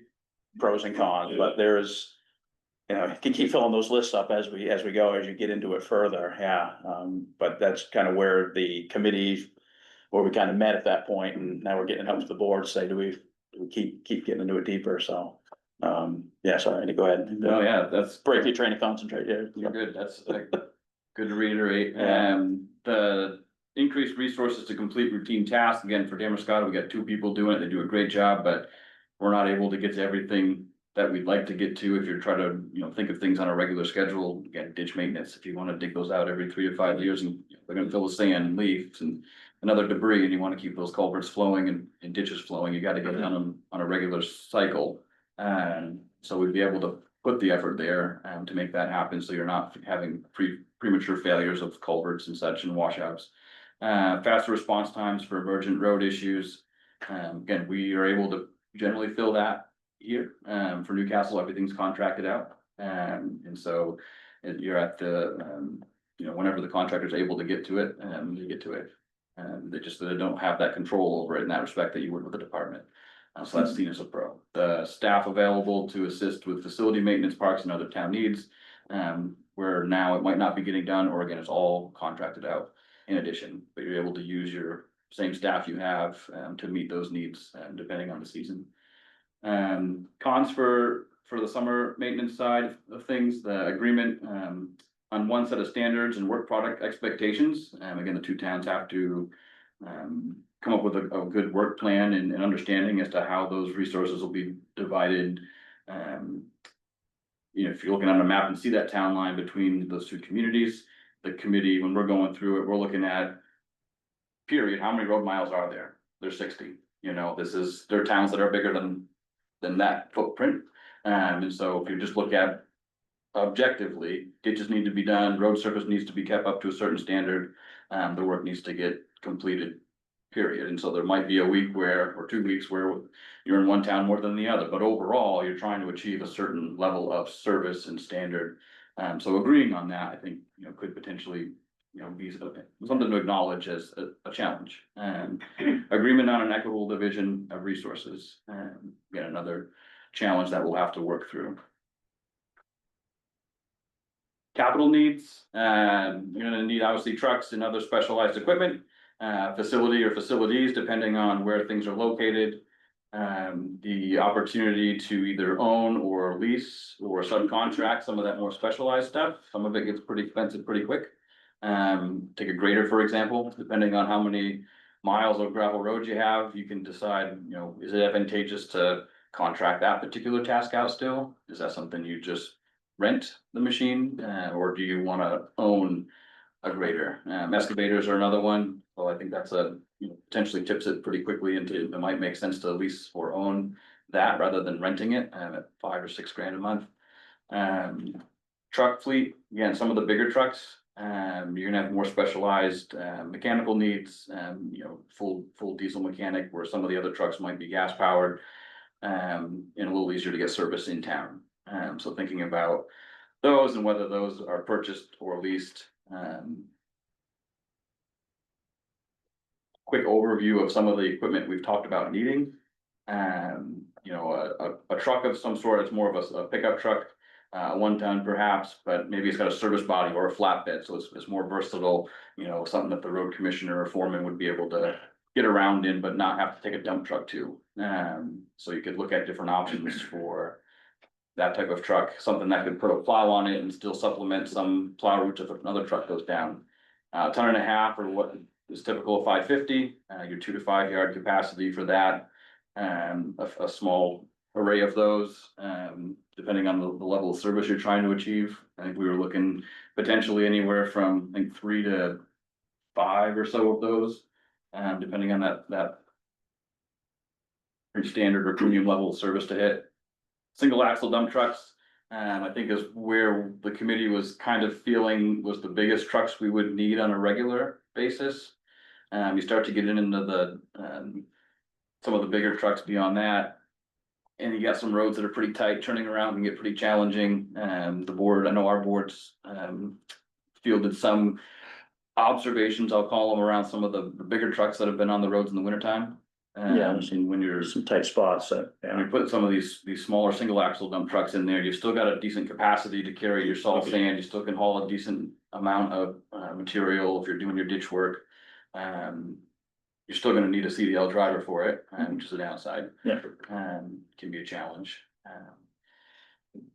pros and cons, but there's, you can keep filling those lists up as we go, as you get into it further, yeah. But that's kind of where the committee, where we kind of met at that point, and now we're getting up to the board, to say, do we keep getting into it deeper, so. Yeah, sorry, Andy, go ahead. No, yeah, that's. Break your train of concentrate here. You're good, that's good to reiterate. The increased resources to complete routine tasks, again, for Damariscotta, we got 2 people doing it, they do a great job, but we're not able to get to everything that we'd like to get to if you're trying to, think of things on a regular schedule. Again, ditch maintenance, if you wanna dig those out every 3 to 5 years and they're gonna fill with sand and leaves and other debris, and you wanna keep those culverts flowing and ditches flowing, you gotta get down them on a regular cycle. So we'd be able to put the effort there, to make that happen, so you're not having premature failures of culverts and such and washouts. Faster response times for emergent road issues. Again, we are able to generally fill that here. For Newcastle, everything's contracted out. And so you're at the, whenever the contractor's able to get to it, you get to it. They don't have that control over it in that respect that you would with the department. So that's seen as a pro. The staff available to assist with facility maintenance, parks and other town needs. Where now it might not be getting done, or again, it's all contracted out in addition, but you're able to use your same staff you have, to meet those needs, depending on the season. Cons for the summer maintenance side of things, the agreement, on one set of standards and work product expectations. Again, the 2 towns have to, come up with a good work plan and understanding as to how those resources will be divided. If you're looking on a map and see that town line between those 2 communities, the committee, when we're going through it, we're looking at period, how many road miles are there? There's 60, there are towns that are bigger than that footprint. And so if you just look at objectively, ditches need to be done, road surface needs to be kept up to a certain standard, the work needs to get completed, period. And so there might be a week or 2 weeks where you're in one town more than the other, but overall, you're trying to achieve a certain level of service and standard. So agreeing on that, I think, could potentially, be something to acknowledge as a challenge. Agreement on an equitable division of resources, again, another challenge that we'll have to work through. Capital needs, you're gonna need obviously trucks and other specialized equipment, facility or facilities, depending on where things are located. The opportunity to either own or lease or subcontract some of that more specialized stuff. Some of it gets pretty expensive pretty quick. Take a grader, for example, depending on how many miles of gravel road you have, you can decide, is it advantageous to contract that particular task out still? Is that something you just rent the machine, or do you wanna own a grader? Excavators are another one, so I think that's potentially tips it pretty quickly into, it might make sense to lease or own that rather than renting it, at $5 or $6 grand a month. Truck fleet, again, some of the bigger trucks, you're gonna have more specialized, mechanical needs, full diesel mechanic, where some of the other trucks might be gas powered. And a little easier to get service in town. So thinking about those and whether those are purchased or leased. Quick overview of some of the equipment we've talked about needing. A truck of some sort, it's more of a pickup truck, 1 ton perhaps, but maybe it's got a service body or a flatbed, so it's more versatile, something that the road commissioner or foreman would be able to get around in, but not have to take a dump truck to. So you could look at different options for that type of truck, something that could put a plow on it and still supplement some plow routes if another truck goes down. 1.5 tons or what is typical of 550, your 2 to 5 yard capacity for that. a small array of those, depending on the level of service you're trying to achieve. I think we were looking potentially anywhere from, I think, 3 to 5 or so of those, depending on that pretty standard or premium level of service to hit. Single axle dump trucks, I think is where the committee was kind of feeling was the biggest trucks we would need on a regular basis. You start to get into the, some of the bigger trucks beyond that. And you got some roads that are pretty tight, turning around can get pretty challenging. The board, I know our boards, fielded some observations, I'll call them, around some of the bigger trucks that have been on the roads in the wintertime. Yeah. And when you're Some tight spots that, when yeah. you put some of these smaller single axle dump trucks in there, you've still got a decent capacity to carry your salt sand, you still can haul a decent amount of material if you're doing your ditch work. You're still gonna need a CDL driver for it, which is a downside. Yeah. Can be a challenge.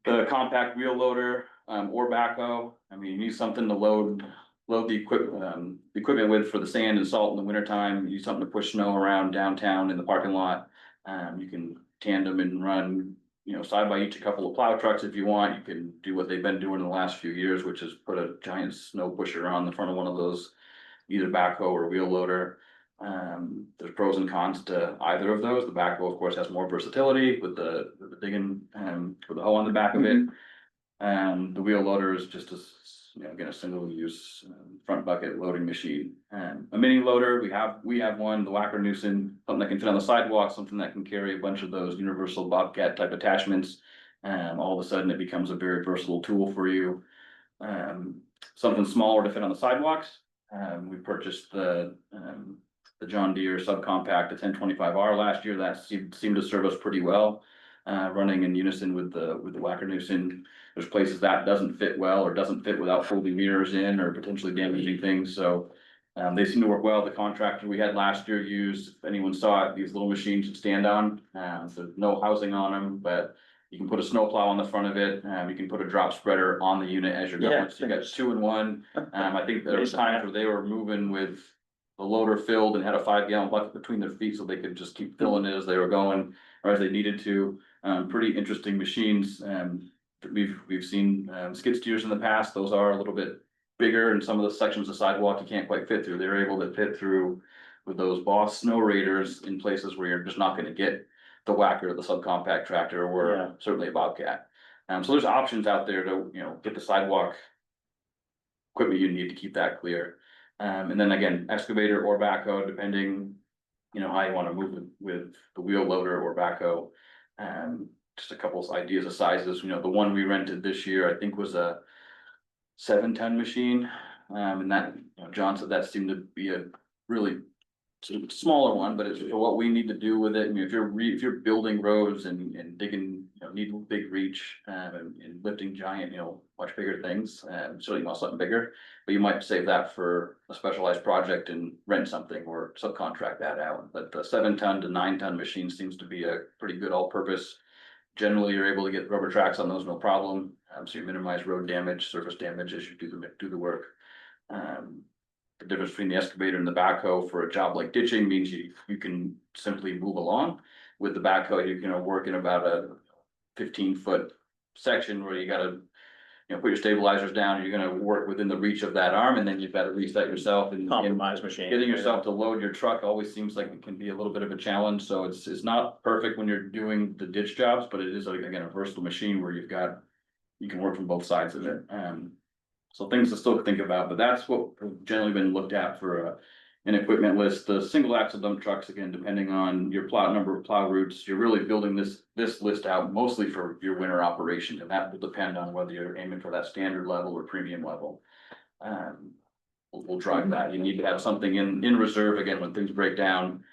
The compact wheel loader, or backhoe, I mean, you need something to load the equipment with for the sand and salt in the wintertime. You need something to push snow around downtown in the parking lot. You can tandem and run, side by each a couple of plow trucks if you want. You can do what they've been doing in the last few years, which is put a giant snow pusher on the front of one of those, either backhoe or wheel loader. There's pros and cons to either of those. The backhoe, of course, has more versatility with the digging, with the hoe on the back of it. The wheel loader is just again, a single use front bucket loading machine. A mini loader, we have one, the Whacker Newson, something that can fit on the sidewalk, something that can carry a bunch of those universal bobcat type attachments. All of a sudden it becomes a very versatile tool for you. Something smaller to fit on the sidewalks. We purchased the John Deere subcompact, the 1025R last year. That seemed to serve us pretty well. Running in unison with the Whacker Newson. There's places that doesn't fit well or doesn't fit without folding mirrors in or potentially damaging things, so. They seem to work well. The contractor we had last year used, if anyone saw it, these little machines to stand on. So no housing on them, but you can put a snowplow on the front of it. You can put a drop spreader on the unit as you're Yeah. going. So you got 2 in 1. I think there was times where they were moving with the loader filled and had a 5-gallon bucket between their feet so they could just keep filling it as they were going or as they needed to. Pretty interesting machines. We've seen skid steers in the past. Those are a little bit bigger, and some of the sections of sidewalk you can't quite fit through. They're able to fit through with those Boss Snow Raiders in places where you're just not gonna get the Whacker, the subcompact tractor, Yeah. or certainly a Bobcat. So there's options out there to, get the sidewalk equipment you need to keep that clear. And then again, excavator or backhoe, depending, how you wanna move with the wheel loader or backhoe. Just a couple of ideas of sizes, the one we rented this year, I think was a 7-ton machine. And that, John said that seemed to be a really smaller one, but it's for what we need to do with it. I mean, if you're building roads and digging, need big reach, and lifting giant, much bigger things, so you want something bigger. But you might save that for a specialized project and rent something or subcontract that out. But the 7-ton to 9-ton machine seems to be a pretty good all-purpose. Generally, you're able to get rubber tracks on those, no problem. So you minimize road damage, surface damage as you do the work. The difference between the excavator and the backhoe for a job like ditching means you can simply move along. With the backhoe, you can work in about a 15-foot section where you gotta, put your stabilizers down, you're gonna work within the reach of that arm, and then you've got to reset yourself and Compromise machine. getting yourself to load your truck always seems like it can be a little bit of a challenge, so it's not perfect when you're doing the ditch jobs, but it is again a versatile machine where you can work from both sides of it. So things to still think about, but that's what have generally been looked at for an equipment list. The single axle dump trucks, again, depending on your number of plow routes, you're really building this list out mostly for your winter operation, and that will depend on whether you're aiming for that standard level or premium level. We'll drive that. You need to have something in reserve again when things break down.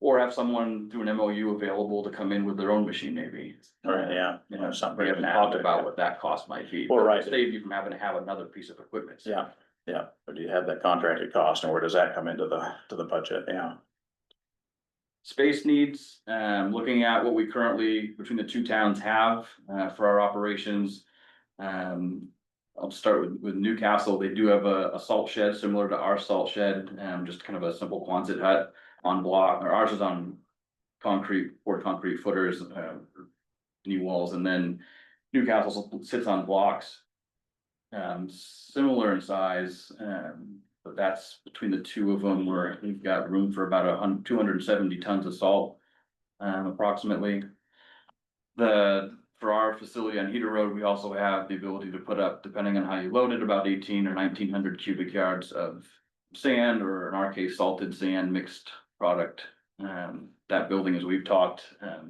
Or have someone through an MOU available to come in with their own machine, maybe. Right, yeah. Something We haven't talked about what that cost might be. Well, right. Save you from having to have another piece of equipment. Yeah, but do you have that contracted cost, and where does that come into the budget? Yeah. Space needs, looking at what we currently, between the 2 towns have, for our operations. I'll start with Newcastle. They do have a salt shed similar to our salt shed, just kind of a simple Quonset hut on block, or ours is on poured concrete footers, knee walls, and then Newcastle sits on blocks. Similar in size, but that's between the two of them where we've got room for about 270 tons of salt, approximately. For our facility on Heater Road, we also have the ability to put up, depending on how you load it, about 18 or 1900 cubic yards of sand, or in our case, salted sand mixed product. That building, as we've talked,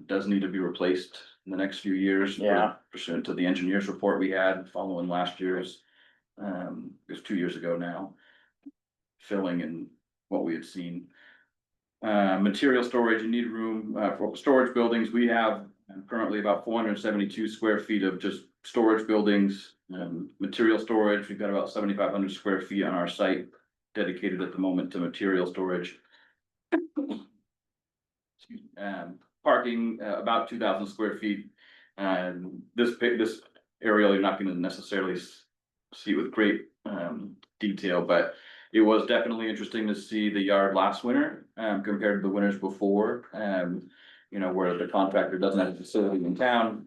does need to be replaced in the next few years. Yeah. Pursuant to the engineer's report we had following last year's, it was 2 years ago now, filling in what we had seen. Material storage, you need room, for storage buildings. We have currently about 472 square feet of just storage buildings. Material storage, we've got about 7,500 square feet on our site dedicated at the moment to material storage. Excuse me. Parking, about 2,000 square feet. And this area, you're not gonna necessarily see with great, detail, but it was definitely interesting to see the yard last winter, compared to the winters before. You know, where the contractor doesn't have a facility in town,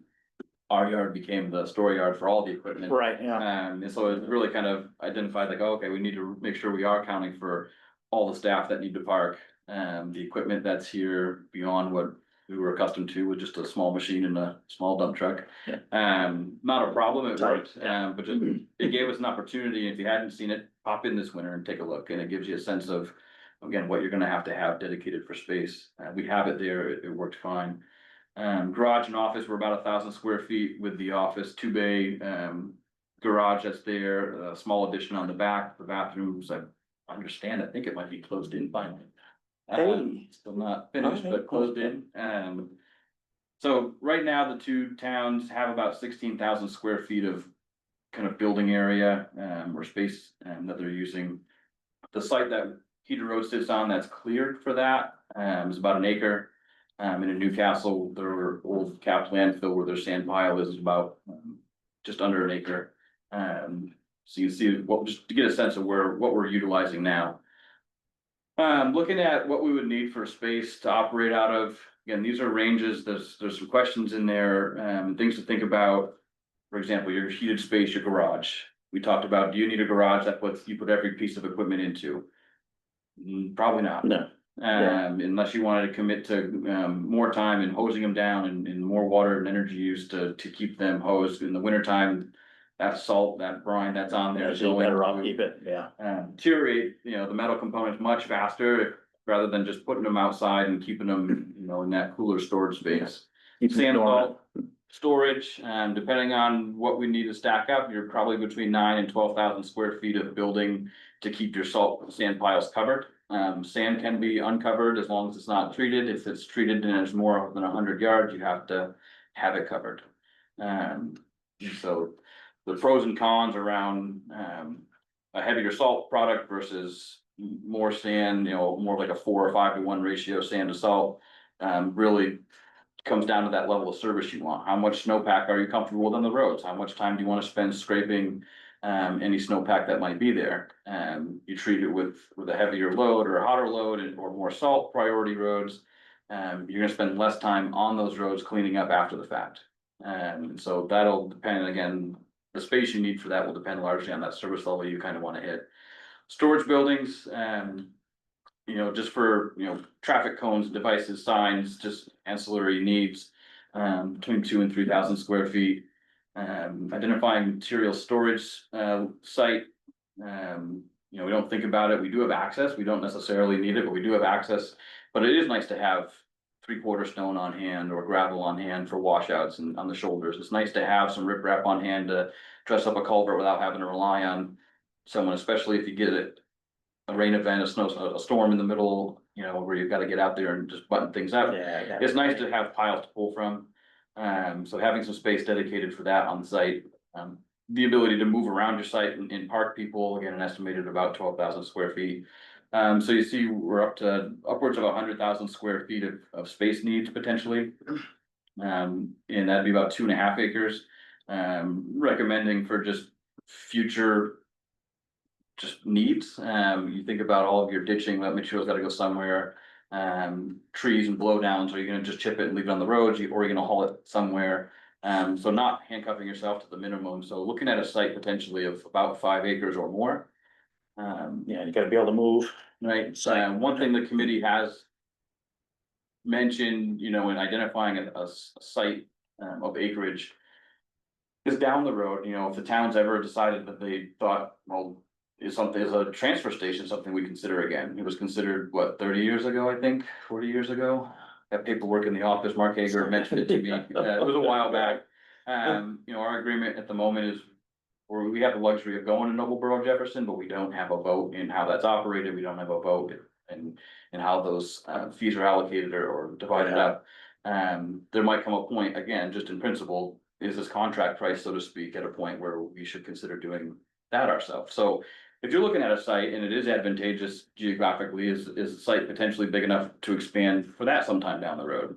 our yard became the store yard for all the equipment. Right, yeah. And so it really kind of identified like, oh, okay, we need to make sure we are accounting for all the staff that need to park. The equipment that's here beyond what we were accustomed to with just a small machine and a small dump truck. Yeah. Not a problem, it worked, Yeah. but just, it gave us an opportunity. If you hadn't seen it, pop in this winter and take a look, and it gives you a sense of, again, what you're gonna have to have dedicated for space. We have it there, it worked fine. Garage and office were about 1,000 square feet with the office, 2-bay, garage that's there, a small addition on the back, the bathrooms, I understand, I think it might be closed in finally. Hey. Still not finished, Okay. but closed in. So right now, the two towns have about 16,000 square feet of kind of building area, or space, that they're using. The site that Heater Road sits on that's cleared for that, is about an acre. And in Newcastle, their old capped landfill where their sand pile is about, just under an acre. So you see, just to get a sense of what we're utilizing now. Looking at what we would need for space to operate out of, again, these are ranges, there's some questions in there, things to think about. For example, your heated space, your garage. We talked about, do you need a garage that you put every piece of equipment into? Probably not. No. Unless you wanted to commit to, more time in hosing them down and more water and energy use to keep them hosed in the wintertime. That salt, that brine that's on there is So you going better off to, keep it, yeah. deteriorate, the metal components much faster, rather than just putting them outside and keeping them, in that cooler storage space. Keep it Sand dormant. salt storage, depending on what we need to stack up, you're probably between 9,000 and 12,000 square feet of building to keep your sand piles covered. Sand can be uncovered as long as it's not treated. If it's treated and it's more than 100 yards, you have to have it covered. So the pros and cons around, a heavier salt product versus more sand, more like a 4 or 5 to 1 ratio sand to salt, really comes down to that level of service you want. How much snowpack are you comfortable with on the roads? How much time do you want to spend scraping any snowpack that might be there? You treat it with a heavier load or a hotter load or more salt priority roads. You're gonna spend less time on those roads cleaning up after the fact. So that'll depend, again, the space you need for that will depend largely on that service level you kind of want to hit. Storage buildings, just for, traffic cones, devices, signs, just ancillary needs, between 2,000 and 3,000 square feet. Identifying material storage, site, we don't think about it, we do have access, we don't necessarily need it, but we do have access. But it is nice to have 3/4 stone on hand or gravel on hand for washouts and on the shoulders. It's nice to have some riprap on hand to dress up a culvert without having to rely on someone, especially if you get a rain event, a storm in the middle, where you've got to get out there and just button things up. Yeah. It's nice to have piles to pull from. So having some space dedicated for that on site, the ability to move around your site and park people, again, an estimated about 12,000 square feet. So you see, we're up to upwards of 100,000 square feet of space needs potentially. And that'd be about 2.5 acres. Recommending for just future needs. You think about all of your ditching, that material's gotta go somewhere. trees and blowdowns, are you gonna just chip it and leave it on the roads, or are you gonna haul it somewhere? So not handcuffing yourself to the minimum, so looking at a site potentially of about 5 acres or more. Yeah, you gotta be able to move. Right, so one thing the committee has mentioned, you know, in identifying a site of acreage is down the road, you know, if the town's ever decided that they thought, well, is a transfer station something we consider again? It was considered, what, 30 years ago, I think, 40 years ago? That paperwork in the office, Mark Hager mentioned it to me, it was a while back. You know, our agreement at the moment is, or we have the luxury of going to Noblesboro Jefferson, but we don't have a vote in how that's operated, we don't have a vote in how those fees are allocated or divided up. There might come a point, again, just in principle, is this contract price, so to speak, at a point where we should consider doing that ourselves? So if you're looking at a site and it is advantageous geographically, is the site potentially big enough to expand for that sometime down the road?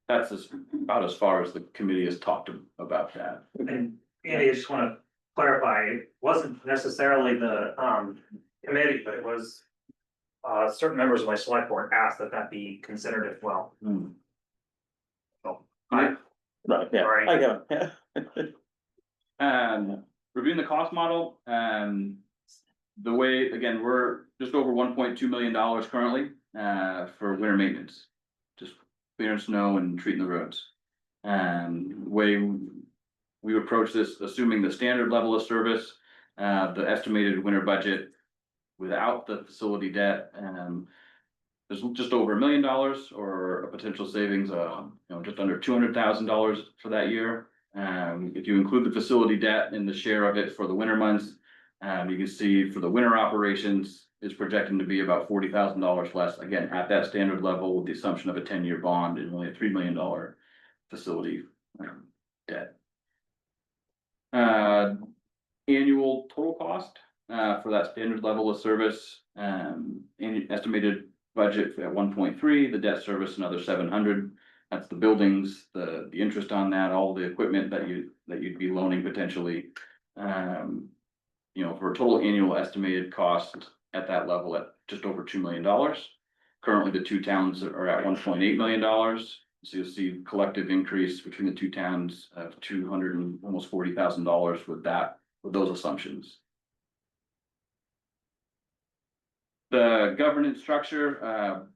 That's about as far as the committee has talked about that. And Andy, I just wanna clarify, it wasn't necessarily the committee, but it was. Certain members of my select board asked that that be considered as well. Hmm. So, Right, yeah, Sorry. I get it, yeah. Reviewing the cost model, the way, again, we're just over $1.2 million currently, for winter maintenance. Just clearing snow and treating the roads. Way we approach this, assuming the standard level of service, the estimated winter budget without the facility debt, there's just over $1 million, or a potential savings of, you know, just under $200,000 for that year. If you include the facility debt and the share of it for the winter months, you can see for the winter operations is projecting to be about $40,000 less, again, at that standard level with the assumption of a 10-year bond and only a $3 million facility debt. Annual total cost for that standard level of service, estimated budget at 1.3, the debt service another 700. That's the buildings, the interest on that, all the equipment that you'd be loaning potentially. You know, for a total annual estimated cost at that level at just over $2 million. Currently, the two towns are at $1.8 million. So you'll see collective increase between the two towns of $200 and almost $40,000 with those assumptions. The governance structure,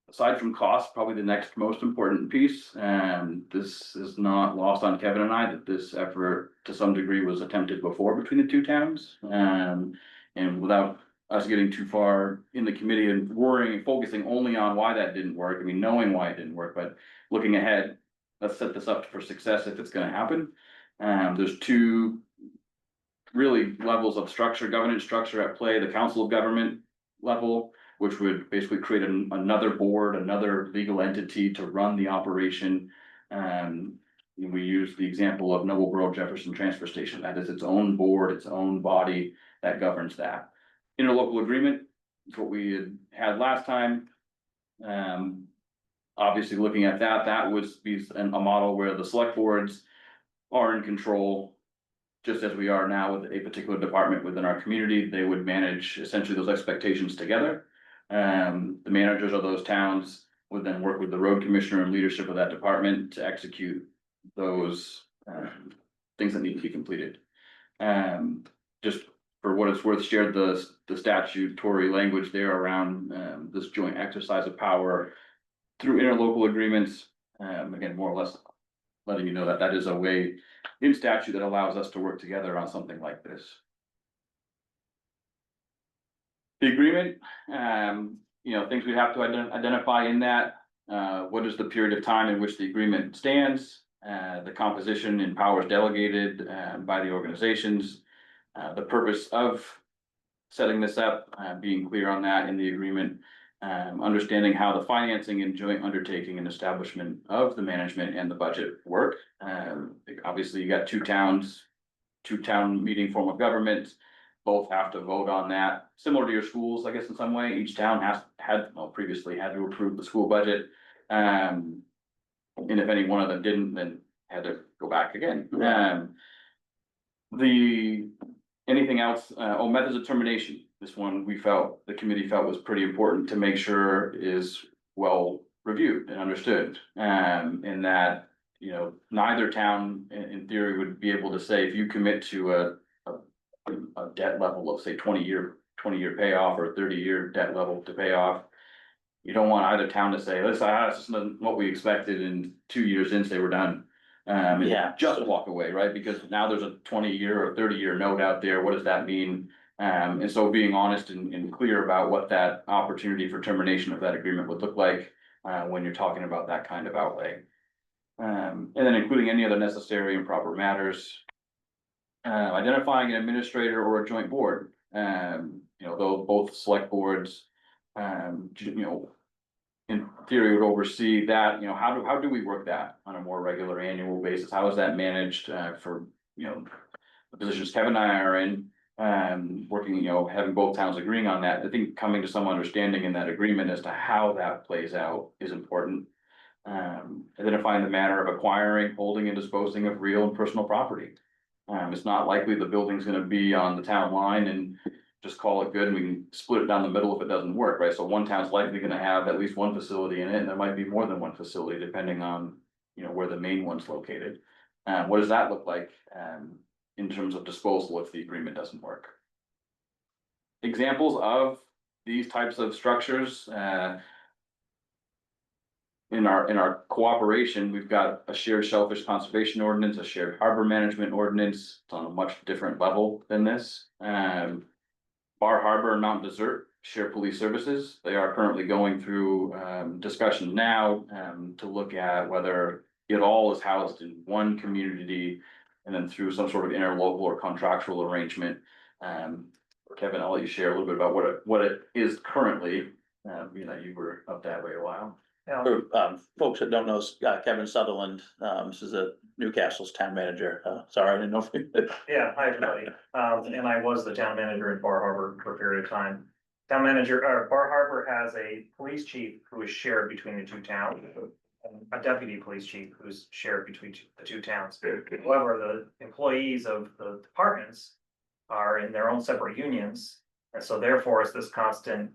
aside from cost, probably the next most important piece, and this is not lost on Kevin and I, that this effort to some degree was attempted before between the two towns. And without us getting too far in the committee and worrying and focusing only on why that didn't work, I mean, knowing why it didn't work, but looking ahead, let's set this up for success if it's gonna happen. There's two really levels of structure, governance structure at play, the council of government level, which would basically create another board, another legal entity to run the operation. We use the example of Noblesboro Jefferson Transfer Station. That is its own board, its own body that governs that. Interlocal agreement is what we had last time. Obviously, looking at that would be a model where the select boards are in control, just as we are now with a particular department within our community. They would manage essentially those expectations together. The managers of those towns would then work with the road commissioner and leadership of that department to execute those things that need to be completed. Just for what it's worth, shared the statutory language there around this joint exercise of power through interlocal agreements. Again, more or less letting you know that that is a way in statute that allows us to work together on something like this. The agreement, you know, things we have to identify in that, what is the period of time in which the agreement stands, the composition and powers delegated by the organizations, the purpose of setting this up, being clear on that in the agreement, understanding how the financing and joint undertaking and establishment of the management and the budget work. Obviously, you got two town meeting form of government. Both have to vote on that, similar to your schools, I guess, in some way. Each town previously had to approve the school budget. And if any one of them didn't, then had to go back again. Anything else, methods of termination. this one the committee felt was pretty important to make sure is well reviewed and understood. In that, neither town in theory would be able to say, if you commit to a debt level of say 20-year payoff or a 30-year debt level to pay off. You don't want either town to say, listen, this isn't what we expected, and 2 years in say we're done. And Yeah. just walk away, right? Because now there's a 20-year or 30-year note out there. What does that mean? And so being honest and clear about what that opportunity for termination of that agreement would look like when you're talking about that kind of outlay. And then including any other necessary and proper matters. Identifying an administrator or a joint board, though both select boards, in theory would oversee that, how do we work that on a more regular annual basis? How is that managed, for, the positions Kevin and I are in, working, having both towns agreeing on that. I think coming to some understanding in that agreement as to how that plays out is important. Identifying the manner of acquiring, holding and disposing of real and personal property. It's not likely the building's gonna be on the town line and just call it good and we can split it down the middle if it doesn't work, right? So one town's likely gonna have at least one facility in it, and there might be more than one facility depending on, where the main one's located. What does that look like, in terms of disposal if the agreement doesn't work? Examples of these types of structures, in our cooperation, we've got a shared shellfish conservation ordinance, a shared harbor management ordinance. It's on a much different level than this. Bar Harbor and Mount Desert share police services. They are currently going through discussion now to look at whether it all is housed in one community and then through some sort of interlocal or contractual arrangement. Kevin, I'll let you share a little bit about what it is currently. You were up that way a while. For folks that don't know, Kevin Sutherland, this is a Newcastle's town manager. Sorry, I didn't know if you. Yeah, hi, everybody. And I was the town manager at Bar Harbor for a period of time. Town manager, Bar Harbor has a police chief who is shared between the two towns. And a deputy police chief who's shared between the two towns. However, the employees of the departments are in their own separate unions. And so therefore, it's this constant,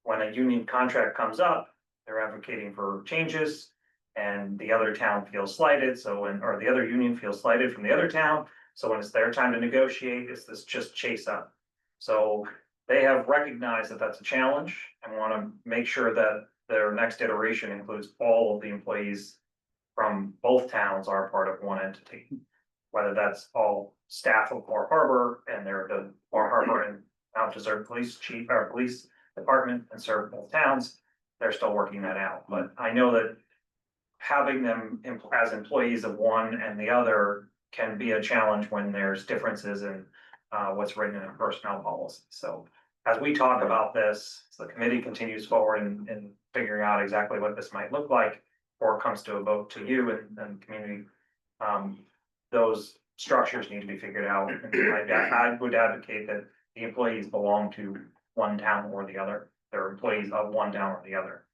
when a union contract comes up, they're advocating for changes and the other town feels slighted. Or the other union feels slighted from the other town. So when it's their time to negotiate, it's this just chase up. So they have recognized that that's a challenge and want to make sure that their next iteration includes all of the employees from both towns are part of one entity. Whether that's all staff of Bar Harbor and they're the Bar Harbor and Mount Desert police chief or police department and serve both towns. They're still working that out, but I know that having them as employees of one and the other can be a challenge when there's differences in what's written in a personnel policy. So as we talk about this, the committee continues forward in figuring out exactly what this might look like, or it comes to a vote to you and community. Those structures need to be figured out. And I would advocate that the employees belong to one town or the other. They're employees of one town or the other.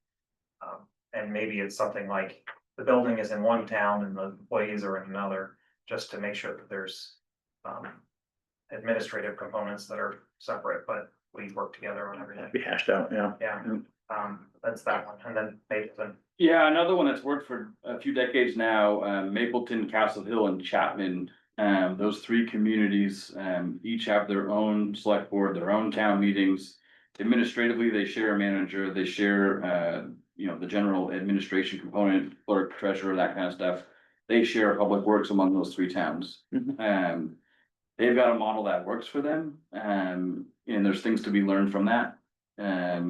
And maybe it's something like the building is in one town and the employees are in another, just to make sure that there's administrative components that are separate, but we work together on everything. Be hashed out, yeah. Yeah, that's that one. And then Mapleton. Yeah, another one that's worked for a few decades now, Mapleton, Castle Hill and Chapman. Those three communities, each have their own select board, their own town meetings. Administratively, they share a manager, they share, the general administration component, clerk, treasurer, that kind of stuff. They share public works among those three towns. They've got a model that works for them, and there's things to be learned from that. I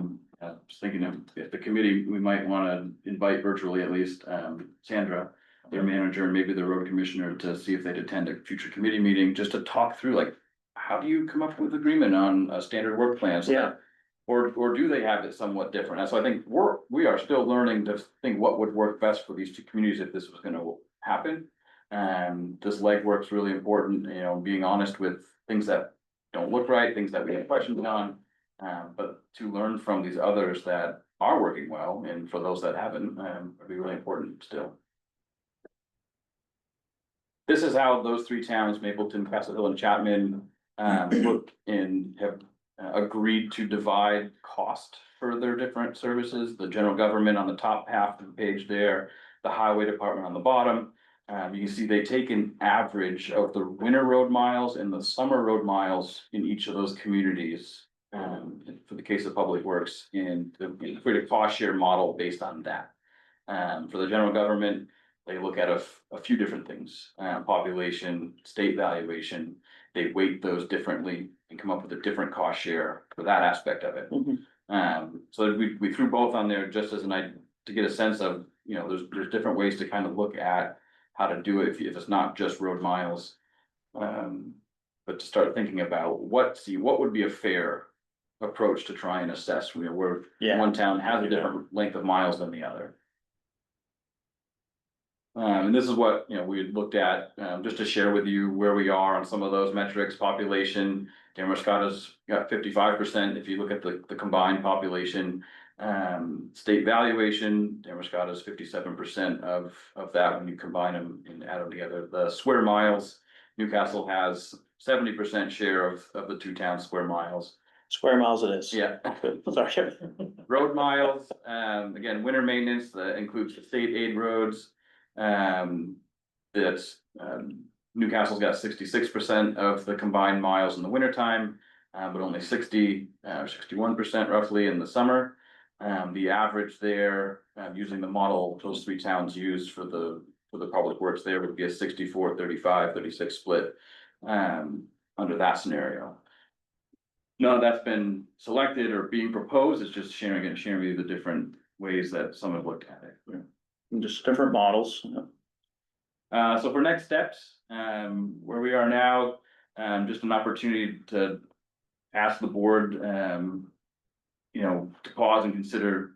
was thinking if the committee, we might wanna invite virtually at least, Sandra, their manager, and maybe the road commissioner to see if they'd attend a future committee meeting, just to talk through, like, how do you come up with agreement on a standard work plan? Yeah. Or do they have it somewhat different? And so I think we are still learning to think what would work best for these two communities if this was gonna happen. This legwork's really important, being honest with things that don't look right, things that we have questions on. But to learn from these others that are working well, and for those that haven't, would be really important still. This is how those three towns, Mapleton, Castle Hill and Chapman, look and have agreed to divide cost for their different services. The general government on the top half of the page there, the highway department on the bottom. You can see they take an average of the winter road miles and the summer road miles in each of those communities. For the case of public works, and create a cost share model based on that. For the general government, they look at a few different things, population, state valuation. They weight those differently and come up with a different cost share for that aspect of it. So we threw both on there just as to get a sense of, there's different ways to kind of look at how to do it if it's not just road miles. But to start thinking about what would be a fair approach to try and assess where one town has a different length of miles than the other. And this is what, we had looked at, just to share with you where we are on some of those metrics. Population, Damariscotta's got 55%. If you look at the combined population, state valuation, Damariscotta's 57% of that when you combine them and add them together. The square miles, Newcastle has 70% share of the two towns' square miles. Square miles it is. Yeah. Sorry. Road miles, again, winter maintenance, that includes the state aid roads. That's, Newcastle's got 66% of the combined miles in the wintertime, but only 61% roughly in the summer. The average there, using the model those three towns used for the public works there would be a 64, 35, 36 split, under that scenario. None of that's been selected or being proposed, it's just sharing with you the different ways that some have looked at it. Just different models. So for next steps, where we are now, just an opportunity to ask the board, to pause and consider.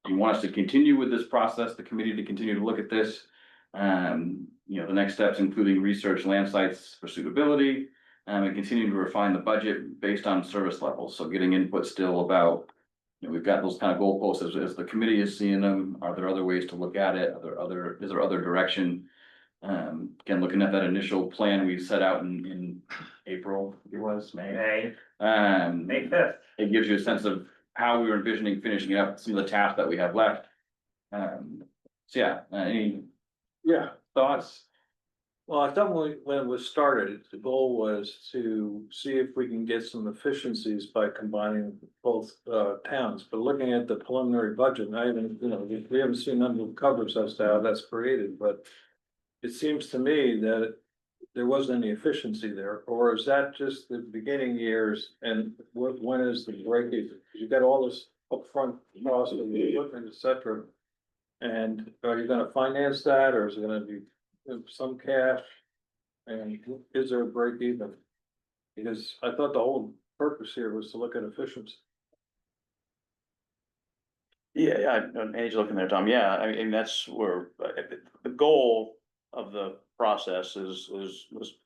Do you want us to continue with this process, the committee to continue to look at this? The next steps including research land sites for suitability, and continue to refine the budget based on service levels. So getting input still about, we've got those kind of goalposts as the committee is seeing them. Are there other ways to look at it? Is there other direction? Again, looking at that initial plan we set out in April, it was May. May 5th. It gives you a sense of how we were envisioning finishing up some of the tasks that we have left. Any thoughts? Well, I thought when it was started, the goal was to see if we can get some efficiencies by combining both towns. But looking at the preliminary budget, and I haven't, we haven't seen under the covers as to how that's created, but it seems to me that there wasn't any efficiency there, or is that just the beginning years and when is the break even? You've got all this upfront cost of the equipment, et cetera. And are you gonna finance that, or is it gonna be some cash? And is there a break even? Because I thought the whole purpose here was to look at efficiency. Yeah, Andy's looking there, Tom. Yeah, I mean, that's where the goal of the process is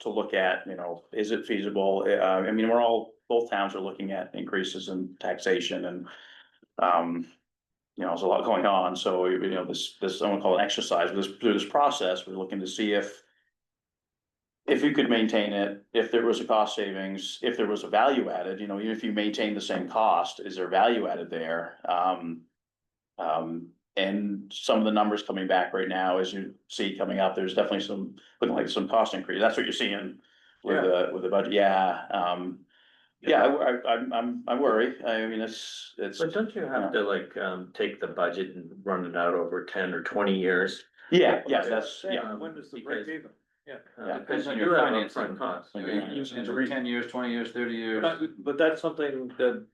to look at, is it feasible? I mean, both towns are looking at increases in taxation and, there's a lot going on. So, this, I won't call it exercise, but through this process, we're looking to see if we could maintain it, if there was a cost savings, if there was a value added, even if you maintain the same cost, is there value added there? And some of the numbers coming back right now, as you see coming up, there's definitely looking like some cost increase. That's what you're seeing with the budget. Yeah. I worry. I mean, it's. But don't you have to take the budget and run it out over 10 or 20 years? Yeah, When does the break even? Depends on You your have financing upfront costs. Like, for 10 years, 20 years, 30 years. But that's something that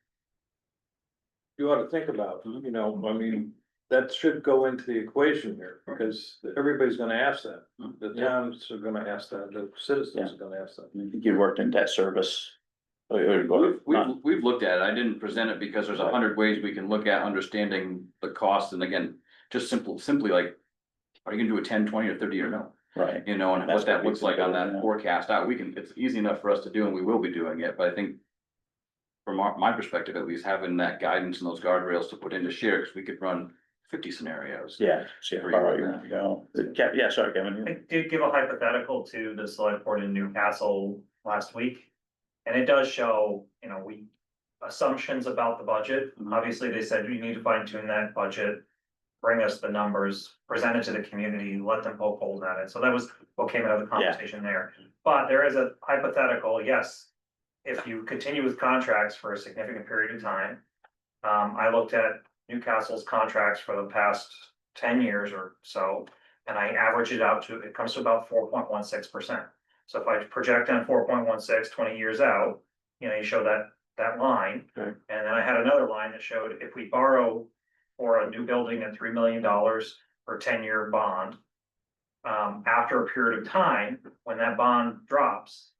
you ought to think about, I mean, that should go into the equation here, because everybody's gonna ask that. The towns are gonna ask that, the citizens are gonna ask that. I think you worked in debt service. We've looked at it. I didn't present it because there's 100 ways we can look at understanding the cost. And again, just simply like, are you gonna do a 10, 20 or 30 year no? Right. And what that looks like on that forecast out, it's easy enough for us to do and we will be doing it. But I think from my perspective, at least having that guidance and those guardrails to put into share, because we could run 50 scenarios. Yeah. Yeah, sorry, Kevin. I did give a hypothetical to the select board in Newcastle last week. And it does show, assumptions about the budget. Mhm. Obviously, they said you need to fine tune that budget. Bring us the numbers, present it to the community, let them poke holes at it. So that was what came out of the conversation there. But there is a hypothetical, yes. If you continue with contracts for a significant period of time. I looked at Newcastle's contracts for the past 10 years or so. And I average it out to, it comes to about 4.16%. So if I project on 4.16, 20 years out, you show that line. Okay. And then I had another line that showed if we borrow for a new building at $3 million for a 10-year bond. After a period of time, when that bond drops.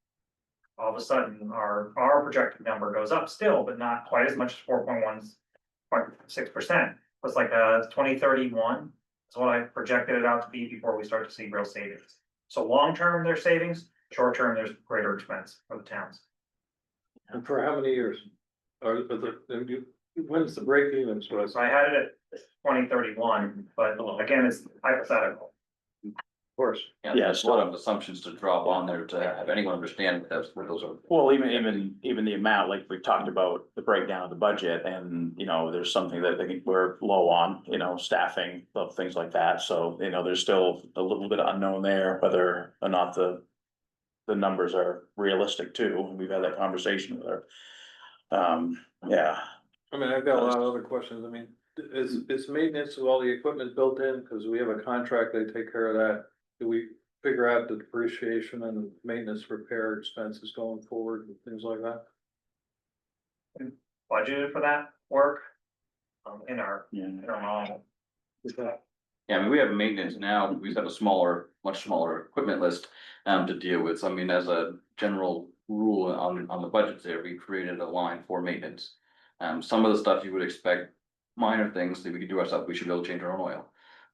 All of a sudden, our projected number goes up still, but not quite as much as 4.6%. It's like 2031 is what I projected it out to be before we start to see real savings. So long-term, there's savings, short-term, there's greater expense for the towns. And for how many years? When's the break even? So So I had it at 2031, but again, it's hypothetical. of course. Yeah, Yeah, there's a lot of assumptions to drop on there to have anyone understand what those are. Well, even the amount, like we talked about the breakdown of the budget and, there's something that I think we're low on, staffing, things like that. So, there's still a little bit unknown there, whether or not the numbers are realistic too. We've had that conversation with her. Yeah, I mean, I've got a lot of other questions. I mean, is maintenance of all the equipment built in? Cause we have a contract, they take care of that. Do we figure out the depreciation and maintenance repair expenses going forward and things like that? Budgeted for that work. In our yeah. model. Yeah, I mean, we have maintenance now, we just have a much smaller equipment list to deal with. So I mean, as a general rule on the budgets there, we created a line for maintenance. Some of the stuff you would expect, minor things that we could do ourselves, we should be able to change our own oil.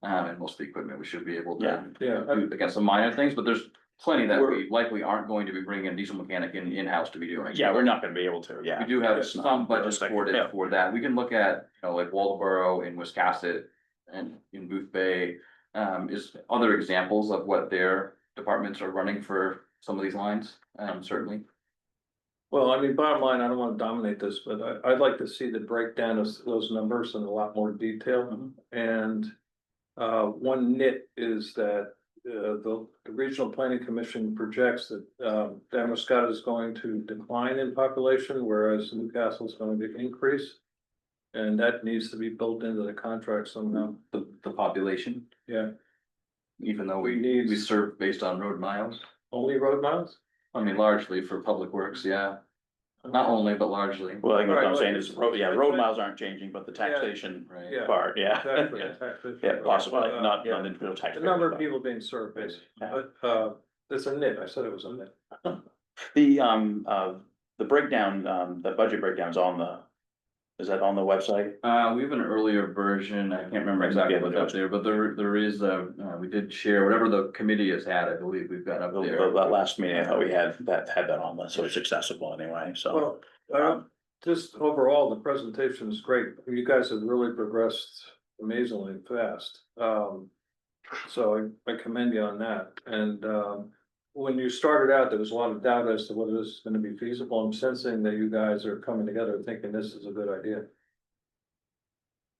And most of the equipment, we should be able to Yeah. do against some minor things, but there's plenty that we likely aren't going to be bringing a diesel mechanic in-house to be doing. Yeah, we're not gonna be able to, yeah. We do have It's not some budget realistic. for Yeah. it for that. We can look at, like Waldeboro in Wiscasset and in Booth Bay. Is other examples of what their departments are running for some of these lines, certainly. Well, I mean, bottom line, I don't wanna dominate this, but I'd like to see the breakdown of those numbers in a lot more detail. And one nit is that the Regional Planning Commission projects that Damariscotta is going to decline in population, whereas Newcastle is going to increase. And that needs to be built into the contract somehow. The population, Yeah, even though we Needs- serve based on road miles. only road miles? I mean, largely for public works, yeah. Not only, but largely. Well, I think what Right, I'm saying like- is, road miles aren't changing, but the taxation Right. Yeah. part, yeah. Exactly. Yeah. Taxation. Yeah, possibly, But, not yeah. individual The taxpayers. number of but- people being served, basically, Yeah. but it's a nit, I said it was a nit. The breakdown, the budget breakdown's is that on the website? We have an earlier version, I can't remember exactly what's up there, but there is we did share whatever the committee has had, I believe we've got up there. That last meeting, I thought we had that on the, so it's accessible anyway, so. Well, just overall, the presentation is great. You guys have really progressed amazingly fast. So I commend you on that. And when you started out, there was a lot of doubt as to whether this is gonna be feasible. I'm sensing that you guys are coming together thinking this is a good idea.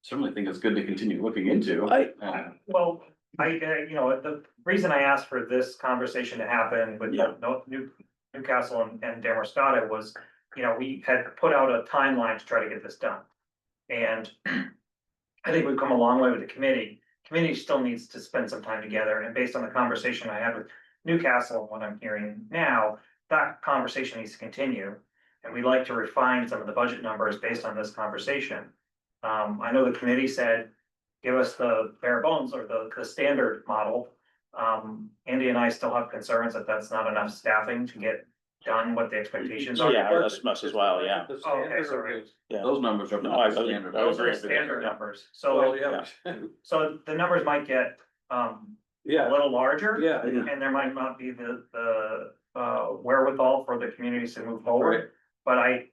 Certainly think it's good to continue looking into. Well, the reason I asked for this conversation to happen with Yeah. Newcastle and Damariscotta was, we had put out a timeline to try to get this done. And I think we've come a long way with the committee. Committee still needs to spend some time together, and based on the conversation I had with Newcastle, and what I'm hearing now, that conversation needs to continue. And we'd like to refine some of the budget numbers based on this conversation. I know the committee said, give us the bare bones or the standard model. Andy and I still have concerns that that's not enough staffing to get done what the expectations are. Yeah, us as well, yeah. The Oh, okay, standard sorry. is- Yeah. Those numbers are No, not I- the standard. I Those are agree. standard numbers, Well, so, yeah, so the numbers might get, a yeah, little larger. yeah. And there might not be the wherewithal for the communities to move forward. But I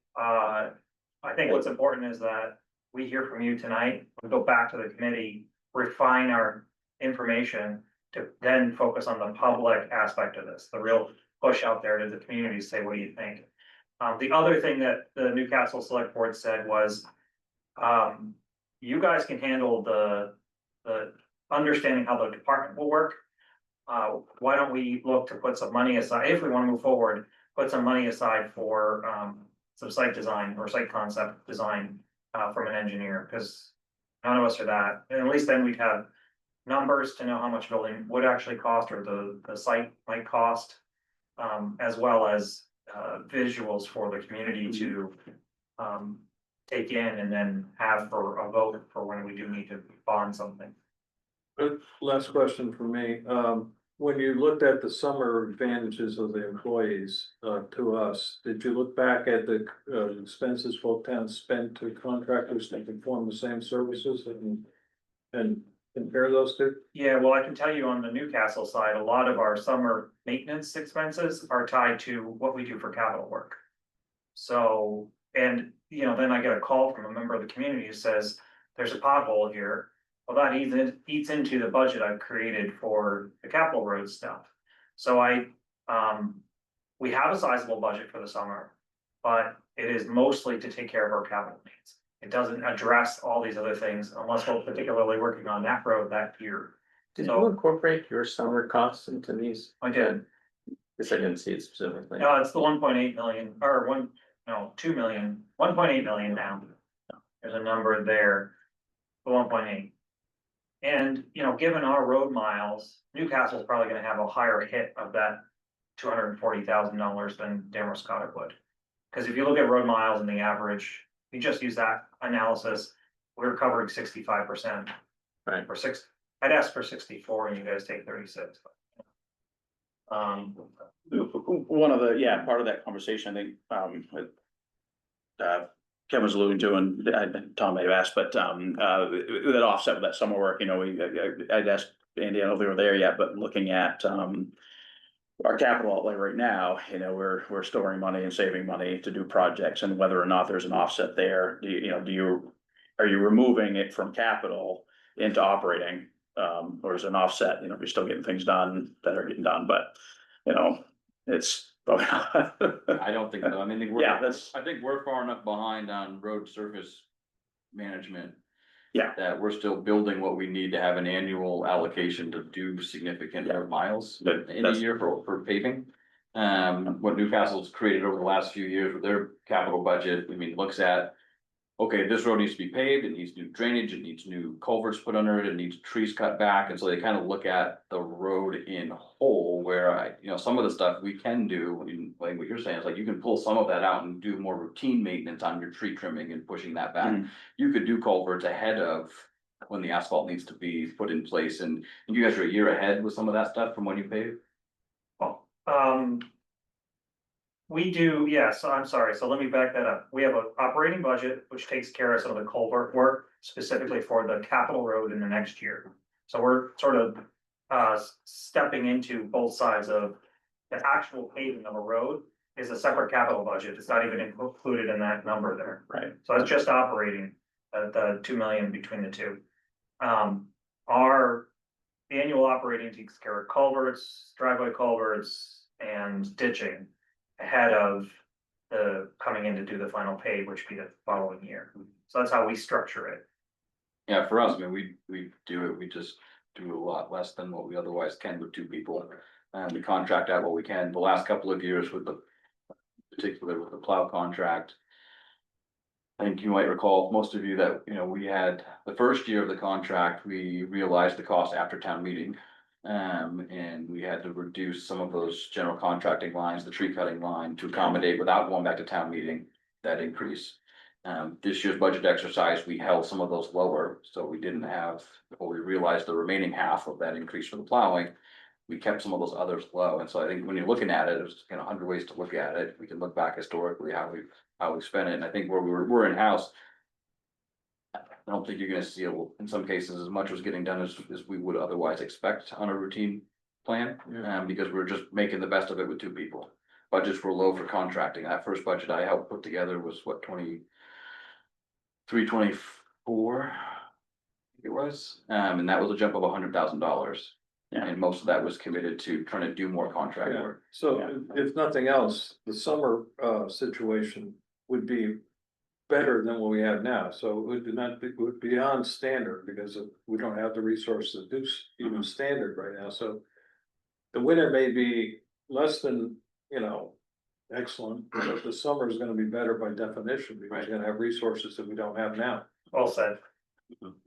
think what's important is that we hear from you tonight, we go back to the committee, refine our information to then focus on the public aspect of this, the real push out there to the community, say, what do you think? The other thing that the Newcastle Select Board said was, you guys can handle the understanding how the department will work. Why don't we look to put some money aside, if we want to move forward, put some money aside for, some site design or site concept design, from an engineer, because none of us are that, and at least then we'd have numbers to know how much building would actually cost, or the site might cost, as well as, visuals for the community to, take in and then have for a vote for when we do need to bond something. Last question for me. When you looked at the summer advantages of the employees, to us, did you look back at the, expenses both towns spent to contractors that perform the same services and compare those two? Yeah, well, I can tell you on the Newcastle side, a lot of our summer maintenance expenses are tied to what we do for capital work. So, and, then I get a call from a member of the community who says, there's a pothole here. Well, that eats into the budget I've created for the capital road stuff. So we have a sizable budget for the summer, but it is mostly to take care of our capital needs. It doesn't address all these other things unless we're particularly working on that road that year. Did So- you incorporate your summer costs into these? I did. Because I didn't see it specifically. No, it's the 1.8 million, or 2 million, 1.8 million now. There's a number there, the 1.8. And, given our road miles, Newcastle's probably gonna have a higher hit of that $240,000 than Damariscotta would. Cause if you look at road miles and the average, you just use that analysis, we're covering 65%. Right. Or I'd ask for 64 and you guys take 36. One of the, part of that conversation, I think, Kevin was alluding to, and Tom may have asked, but, that offset with that summer work, I'd asked Andy, I don't know if they were there yet, but looking at, our capital outlay right now, we're storing money and saving money to do projects, and whether or not there's an offset there, are you removing it from capital into operating? Or is it an offset, you're still getting things done that are getting done, but, it's. I don't think so. I mean, Yeah, that's- I think we're far enough behind on road surface management. Yeah. That we're still building what we need to have an annual allocation to do significant road miles in a That's- year for paving. What Newcastle's created over the last few years with their capital budget, looks at, okay, this road needs to be paved, it needs new drainage, it needs new culverts put under it, it needs trees cut back, and so they kind of look at the road in whole, where some of the stuff we can do, like what you're saying, is like you can pull some of that out and do more routine maintenance on your tree trimming and pushing that back. Mhm. You could do culverts ahead of when the asphalt needs to be put in place, and you guys are a year ahead with some of that stuff from when you pave. We do, yes, I'm sorry, so let me back that up. We have an operating budget, which takes care of some of the culvert work specifically for the capital road in the next year. So we're sort of stepping into both sides of the actual paving of a road is a separate capital budget. It's not even included in that number there. Right. So it's just operating at the 2 million between the two. Our annual operating takes care of culverts, driveway culverts, and ditching ahead of the coming in to do the final pay, which would be the following year. So that's how we structure it. Yeah, for us, we do it, we just do a lot less than what we otherwise can with two people. And we contract out what we can. The last couple of years with particularly with the plow contract. I think you might recall, most of you, that, we had the first year of the contract, we realized the cost after town meeting. And we had to reduce some of those general contracting lines, the tree cutting line, to accommodate without going back to town meeting, that increase. This year's budget exercise, we held some of those lower, so we didn't have, or we realized the remaining half of that increase for the plowing. We kept some of those others low, and so I think when you're looking at it, there's 100 ways to look at it. We can look back historically how we've spent it, and I think where we're in-house. I don't think you're gonna see, in some cases, as much was getting done as we would otherwise expect on a routine plan. Because we're just making the best of it with two people. Budgets were low for contracting. That first budget I helped put together was what, 24 it was, and that was a jump of $100,000. Yeah. And most of that was committed to trying to do more contract Yeah, work. so Yeah. if nothing else, the summer situation would be better than what we have now, so it would not be, would be beyond standard, because we don't have the resources to do even standard right now, so. The winter may be less than, you know, excellent, but the summer is gonna be better by definition, because you're gonna have resources that we don't have now. Well said.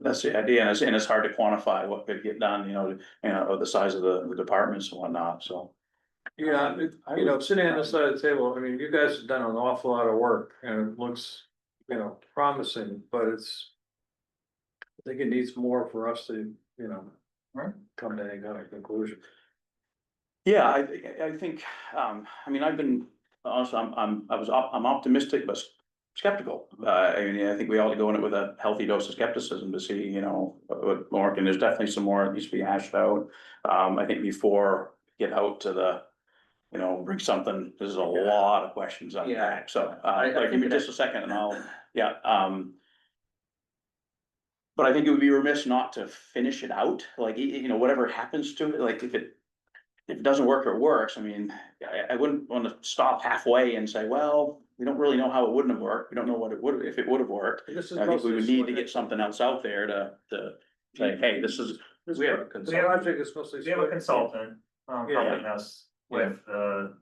That's the idea, and it's hard to quantify what could get done, or the size of the departments and whatnot, so. Yeah, you know, sitting on the side of the table, I mean, you guys have done an awful lot of work, and it looks, you know, promising, but it's. I think it needs more for us to, you know, come to any kind of conclusion. Yeah, I think, I mean, I've been, honestly, I'm optimistic, but skeptical. I mean, I think we ought to go in it with a healthy dose of skepticism to see, what more, and there's definitely some more that needs to be hashed out. I think before we get out to the, bring something, there's a lot of questions on that, so, give me just a second and I'll, yeah, but I think it would be remiss not to finish it out, like, whatever happens to it, like, if it doesn't work or it works, I mean, I wouldn't wanna stop halfway and say, well, we don't really know how it wouldn't have worked, we don't know what it would, if it would have worked. This is I think we would mostly need to get something else out there to say, hey, this is, We have a The consultant, project is mostly. we have a consultant, Yeah. helping us with, and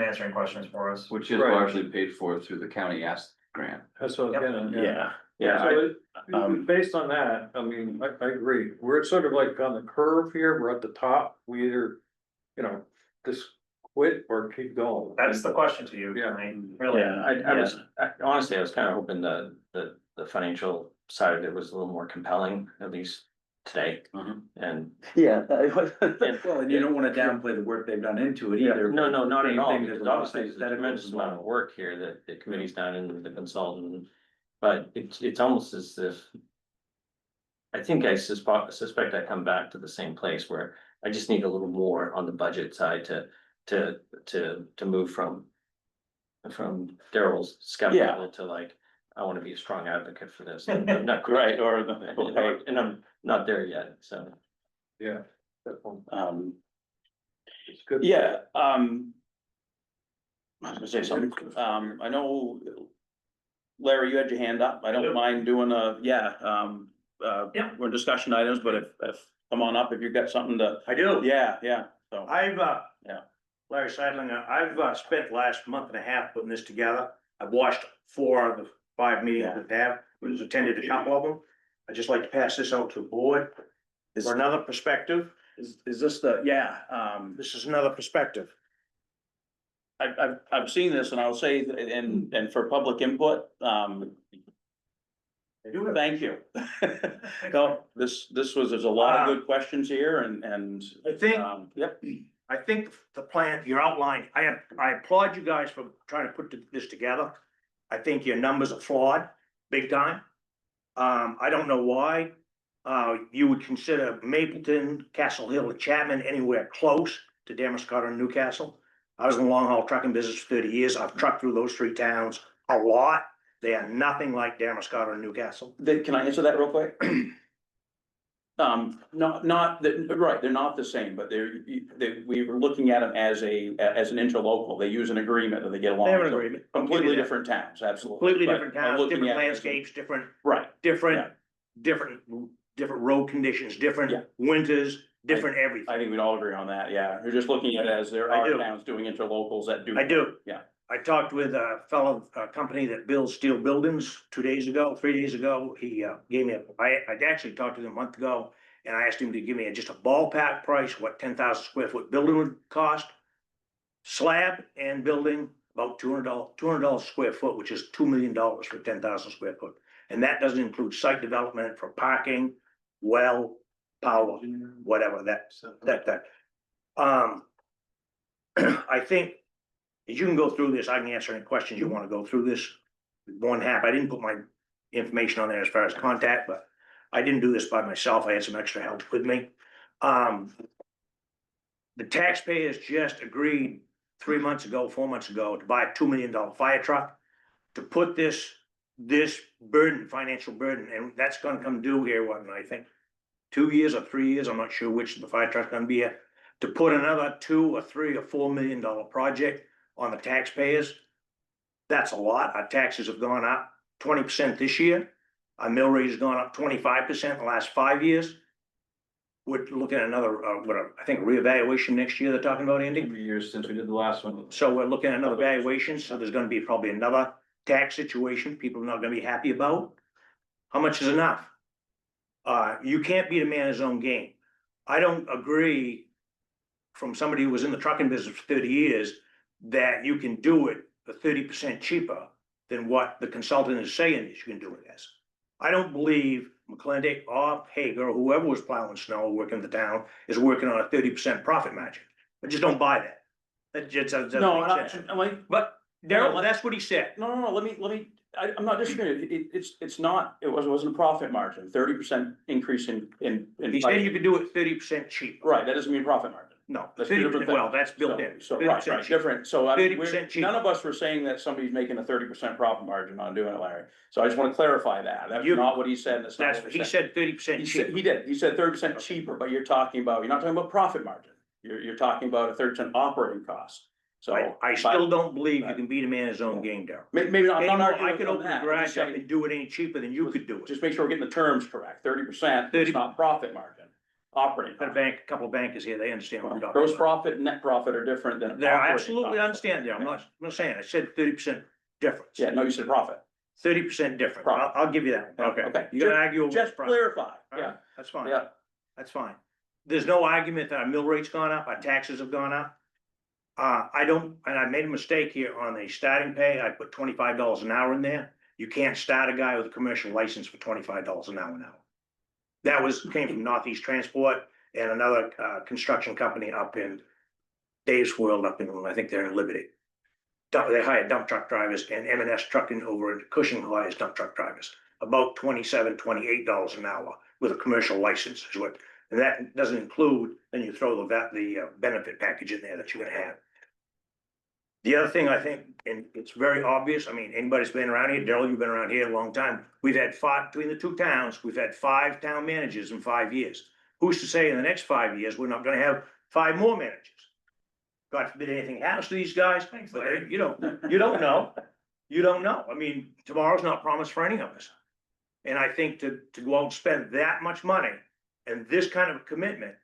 answering questions for us. Which is Right. largely paid for through the county ask grant. That's what, Yep. yeah, So um, based on that, I mean, I agree, we're sort of like on the curve here, we're at the top, we either, you know, just quit or keep going. That's the question to you, Yeah. tonight, really. Honestly, I was kind of hoping the financial side of it was a little more compelling, at least today. Mhm. And yeah. Well, and you don't wanna downplay the work they've done into it either. no, not at Same all, thing, because there's a lot obviously there's a that tremendous goes amount of work here that the committee's done and the consultant. But it's almost as if. I think I suspect I come back to the same place where I just need a little more on the budget side to move from. From Daryl's skeptical to like, I wanna be a strong advocate for this, and I'm not Right, or and I'm not there yet, so. Yeah. Definitely. It's good. yeah, I was gonna say something, I know. Larry, you had your hand up, I don't mind doing Yeah. we're discussion items, but if, come on up if you've got something to, I do. yeah, so. I've, Yeah. Larry Seidlinger, I've spent the last month and a half putting this together. I've watched 4 of the 5 meetings we've had, was attended a couple of them. I'd just like to pass this out to the board for another perspective. Is this the, This is another perspective. I've seen this and I'll say, and for public input, thank you. No, there's a lot of good questions here and, I think, yep, I think the plan you outlined, I applaud you guys for trying to put this together. I think your numbers are flawed, big time. I don't know why, you would consider Mapleton, Castle Hill, and Chapman anywhere close to Damariscotta and Newcastle. I was in the long haul trucking business for 30 years. I've trucked through those 3 towns a lot. They are nothing like Damariscotta and Newcastle. can I answer that real quick? Right, they're not the same, but we were looking at them as an interlocal, they use an agreement that they get along. They have an So agreement. Completely different towns, absolutely. Completely But different I'm towns, looking different at it as a- landscapes, Right, different road conditions, Yeah. different winters, different everything. I think we'd all agree on that, yeah, we're just looking at it as there I are do. towns doing interlocals that do. I do. Yeah. I talked with a fellow, company that builds steel buildings 3 days ago. He, gave me I actually talked to him a month ago. And I asked him to give me just a ballpark price, what 10,000 square foot building would cost. Slab and building, about $200 square foot, which is $2 million for 10,000 square foot. And that doesn't include site development for parking, well, power, whatever, that. I think, as you can go through this, I can answer any questions you wanna go through this. 1/2, I didn't put my information on there as far as contact, but I didn't do this by myself, I had some extra help with me. The taxpayers just agreed 3 months ago, 4 months ago, to buy a $2 million fire truck. To put this burden, financial burden, and that's gonna come due here, what, in, I think, 2 years or 3 years, I'm not sure which the fire truck's gonna be here, to put another $2 or $3 or $4 million project on the taxpayers. That's a lot. Our taxes have gone up 20% this year. Our mill rate has gone up 25% in the last 5 years. We're looking at another, I think reevaluation next year they're talking about, Andy. 2 years since we did the last one. So we're looking at another valuation, so there's gonna be probably another tax situation people are not gonna be happy about. How much is enough? You can't beat a man his own game. I don't agree from somebody who was in the trucking business for 30 years that you can do it for 30% cheaper than what the consultant is saying that you can do it as. I don't believe McClintock or Hager or whoever was plowing snow working the town is working on a 30% profit margin. I just don't buy that. That just doesn't No, make sense. I'm like, But Daryl, that's what he said. no, let me, I'm not disagreeing, it's not, it wasn't a profit margin, 30% increase in. He said you could do it 30% cheaper. Right, that doesn't mean profit margin. No, That's two different well, things. that's built in. So, right, 30% cheaper. different, so I mean, 30% cheaper. none of us were saying that somebody's making a 30% profit margin on doing it, Larry. So I just wanna clarify that, that's You- not what he said, and that's not That's, what we're he saying. said 30% cheaper. He said 30% cheaper, but you're talking about, you're not talking about profit margin, you're talking about a 30% operating cost, so. I still don't believe you can beat a man his own game, Daryl. Maybe not, I'm not arguing I with could you on open the that, I'm garage just up saying, and do it any cheaper than you could do it. just make sure we're getting the terms correct, 30%, 30 it's not profit margin, operating. Got cost. a couple of bankers here, they understand what I'm talking Gross about. profit and net profit are different than. They operating absolutely costs. understand there, I'm not saying, I said 30% difference. Yeah, no, you said profit. 30% difference, Profit. I'll give you that, Yeah, okay. okay. You gotta argue over Just this profit. clarify, All yeah, right, that's fine, yeah. that's fine. There's no argument that our mill rate's gone up, our taxes have gone up. I don't, and I made a mistake here on the starting pay, I put $25 an hour in there. You can't start a guy with a commercial license for $25 an hour now. That came from Northeast Transport and another, construction company up in Dave's World up in, I think they're in Liberty. They hire dump truck drivers, and M&S Trucking over in Cushing hires dump truck drivers, about $27, $28 an hour with a commercial license is what, and that doesn't include, then you throw the benefit package in there that you're gonna have. The other thing I think, and it's very obvious, I mean, anybody's been around here, Daryl, you've been around here a long time, we've had between the two towns, we've had 5 town managers in 5 years. Who's to say in the next 5 years, we're not gonna have 5 more managers? God forbid anything happens to these guys, but you don't know. You don't know. I mean, tomorrow's not promised for any of us. And I think to go out and spend that much money and this kind of commitment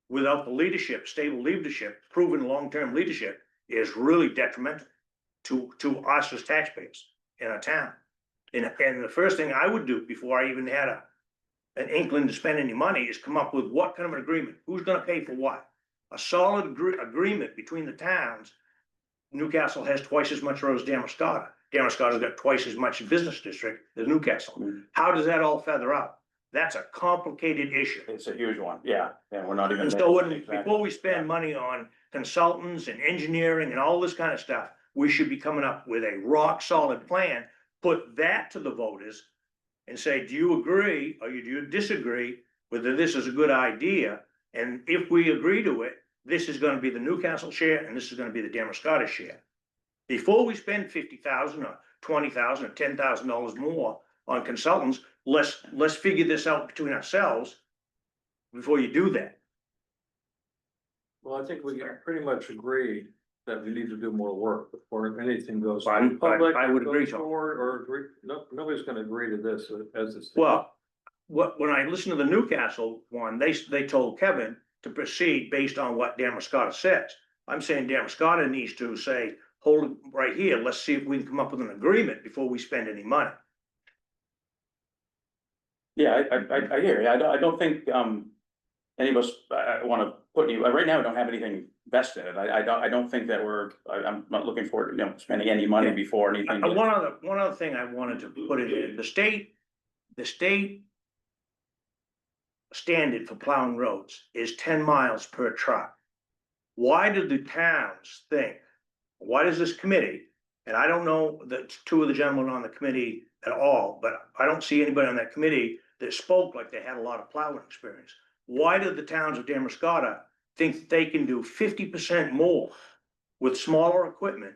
without the leadership, stable leadership, proven long-term leadership is really detrimental to us as taxpayers in our town. And the first thing I would do before I even had an inkling to spend any money is come up with what kind of an agreement, who's gonna pay for what? A solid agreement between the towns. Newcastle has twice as much road as Damariscotta. Damariscotta's got twice as much business district as Newcastle. How does that all feather out? That's a complicated issue. It's a huge one, yeah, and we're not even. And so before we spend money on consultants and engineering and all this kind of stuff, we should be coming up with a rock solid plan, put that to the voters and say, do you agree or do you disagree whether this is a good idea? And if we agree to it, this is gonna be the Newcastle share and this is gonna be the Damariscotta share. Before we spend $50,000 or $20,000 or $10,000 more on consultants, let's figure this out between ourselves before you do that. Well, I think we pretty much agree that we need to do more work before anything goes. I would agree, goes Tom. forward or agree, nobody's gonna agree to this as it's. Well, when I listened to the Newcastle one, they told Kevin to proceed based on what Damariscotta says. I'm saying Damariscotta needs to say, hold it right here, let's see if we can come up with an agreement before we spend any money. Yeah, I hear you, I don't think, any of us, wanna put any, right now, we don't have anything vested, I don't think that I'm not looking forward to, spending any money before anything. One other thing I wanted to put in, the state standard for plowing roads is 10 miles per truck. Why do the towns think, why does this committee, and I don't know the 2 of the gentlemen on the committee at all, but I don't see anybody on that committee that spoke like they had a lot of plowing experience. Why do the towns of Damariscotta think that they can do 50% more with smaller equipment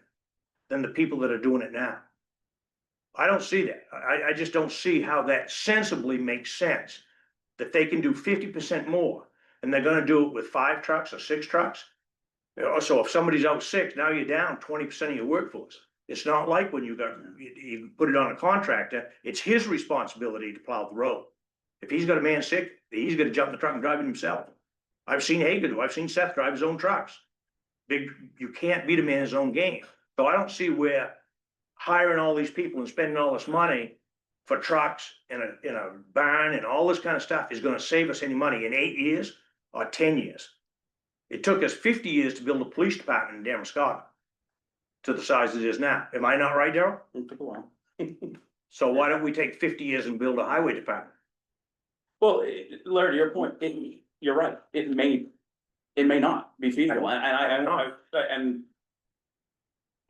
than the people that are doing it now? I don't see that. I just don't see how that sensibly makes sense that they can do 50% more, and they're gonna do it with 5 trucks or 6 trucks. So if somebody's out sick, now you're down 20% of your workforce. It's not like when you put it on a contractor, it's his responsibility to plow the road. If he's got a man sick, he's gonna jump in the truck and drive it himself. I've seen Hagan do, I've seen Seth drive his own trucks. You can't beat a man in his own game. So I don't see where hiring all these people and spending all this money for trucks in a barn and all this kind of stuff is gonna save us any money in 8 years or 10 years. It took us 50 years to build a police department in Damariscotta to the size it is now. Am I not right, Darryl? It took a while. So why don't we take 50 years and build a highway department? Well, Larry, to your point, you're right, it may not be feasible, and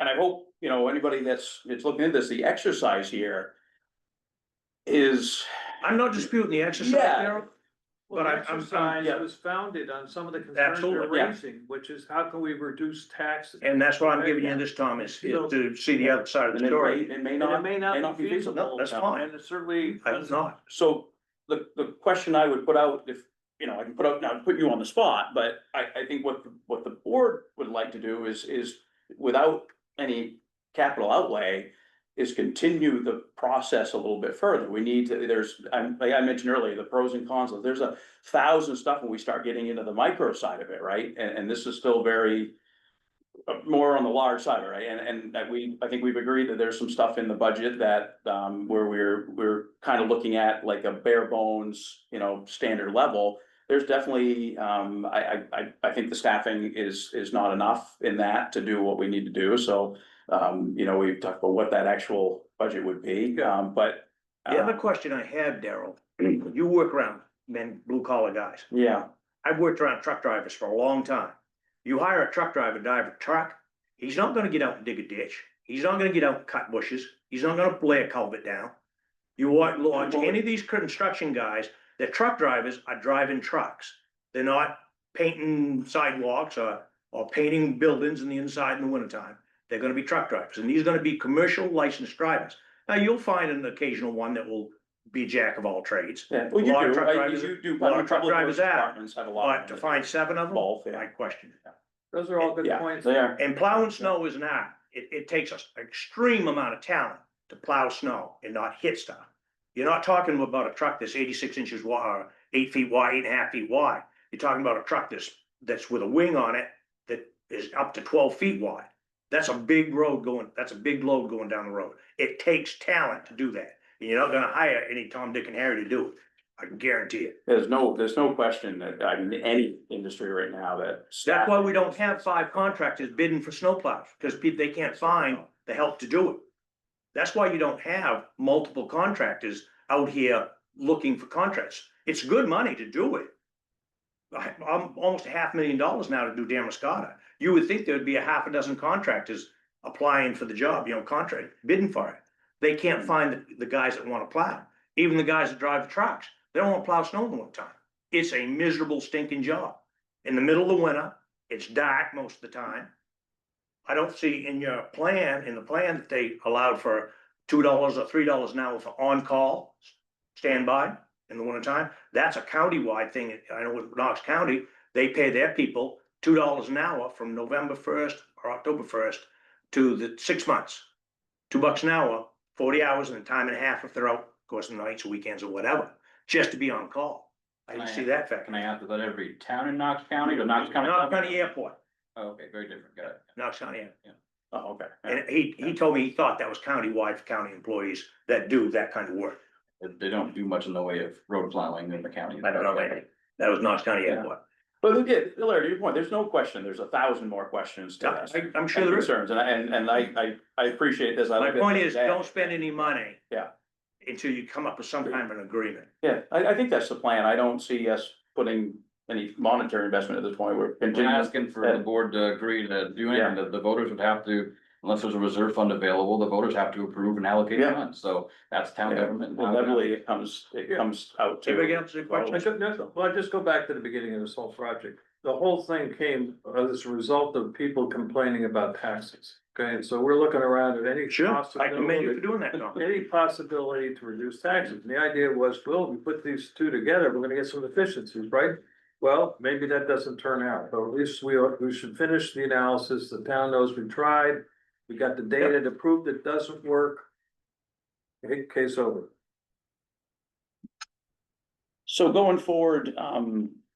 I hope, you know, anybody that's looking at this, the exercise here is, I'm not disputing the exercise, Yeah. Darryl. Well, But the I'm- exercise yeah. was founded on some of the concerns you're Absolutely, yeah. raising, which is how can we reduce tax? And that's why I'm giving you this, Thomas, is to see the other side of and the story. it may And it not, may not be feasible. No, that's fine. And it certainly. It's not. So the question I would put out, if, you know, I can put you on the spot, but I think what the board would like to do is without any capital outlay, is continue the process a little bit further. We need to, like I mentioned earlier, the pros and cons, there's 1,000 stuff when we start getting into the micro side of it, right? And this is still very more on the large side, right? And I think we've agreed that there's some stuff in the budget that where we're kind of looking at like a bare bones, you know, standard level. There's definitely I think the staffing is not enough in that to do what we need to do. So you know, we've talked about what that actual budget would be, but. The other question I have, Darryl, you work around men, blue collar guys. Yeah, I've worked around truck drivers for a long time. You hire a truck driver to drive a truck, he's not gonna get out and dig a ditch. He's not gonna get out and cut bushes. He's not gonna lay a culvert down. You watch any of these construction guys, they're truck drivers are driving trucks. They're not painting sidewalks or painting buildings in the inside in the wintertime. They're gonna be truck drivers, and these are gonna be commercial licensed drivers. Now, you'll find an occasional one that will be jack of all trades. yeah, well, A lot of you truck do, drivers- you do. a lot of truck public drivers works are, departments have a lot. But to find 7 of them, Both, yeah. I question it. Those are all good Yeah, points. they are. And plowing snow is an art. It takes an extreme amount of talent to plow snow and not hit stuff. You're not talking about a truck that's 86 inches wide, or 8 feet wide, 8.5 feet wide. You're talking about a truck that's with a wing on it that is up to 12 feet wide. That's a big load going down the road. It takes talent to do that. And you're not gonna hire any Tom, Dick and Harry to do it. I can guarantee it. There's no question that, I mean, any industry right now that. That's why we don't have 5 contractors bidding for snowplows, because they can't find the help to do it. That's why you don't have multiple contractors out here looking for contracts. It's good money to do it. I'm almost $500,000 now to do Damariscotta. You would think there would be a half a dozen contractors applying for the job, you know, contract, bidding for it. They can't find the guys that wanna plow. Even the guys that drive the trucks, they don't wanna plow snow in the wintertime. It's a miserable stinking job. In the middle of the winter, it's dark most of the time. I don't see in the plan that they allowed for $2 or $3 an hour for on-call standby in the wintertime. That's a county-wide thing. I know with Knox County, they pay their people $2 an hour from November 1st or October 1st to the 6 months. $2 an hour, 40 hours and a time and a half if they're out, of course, nights or weekends or whatever, just to be on call. I didn't see that fact. Can I ask, is that every town in Knox County or Knox County? Knox County Airport, Oh, okay, very different, got it. Knox County Airport. Oh, okay. And he told me he thought that was countywide for county employees that do that kind of work. They don't do much in the way of road plowing in the county. I don't know anything. That was Knox County Airport. But again, Larry, to your point, there's no question, there's 1,000 more questions to Yeah, this. I'm sure there is. Concerns, and I appreciate this. I My look at point this is, today. don't spend any money. Yeah. Until you come up with some kind of an agreement. Yeah, I think that's the plan. I don't see us putting any monetary investment at this point. We're I'm continuing. asking for the board to agree to do anything, the voters would have to, unless there's a reserve fund available, the voters have to approve and allocate Yeah. funds, so that's town Yeah, government. well, inevitably, it comes out to. Anybody else have a question? Well, I just go back to the beginning of this whole project. the whole thing came as a result of people complaining about taxes. Okay, and so we're looking around at any Sure, I commend you for possibility, doing that, Tom. any possibility to reduce taxes. And the idea was, well, we put these two together, we're gonna get some efficiencies, right? Well, maybe that doesn't turn out, but at least we should finish the analysis. The town knows we tried. We got the data to prove it doesn't work. Okay, case over. So going forward,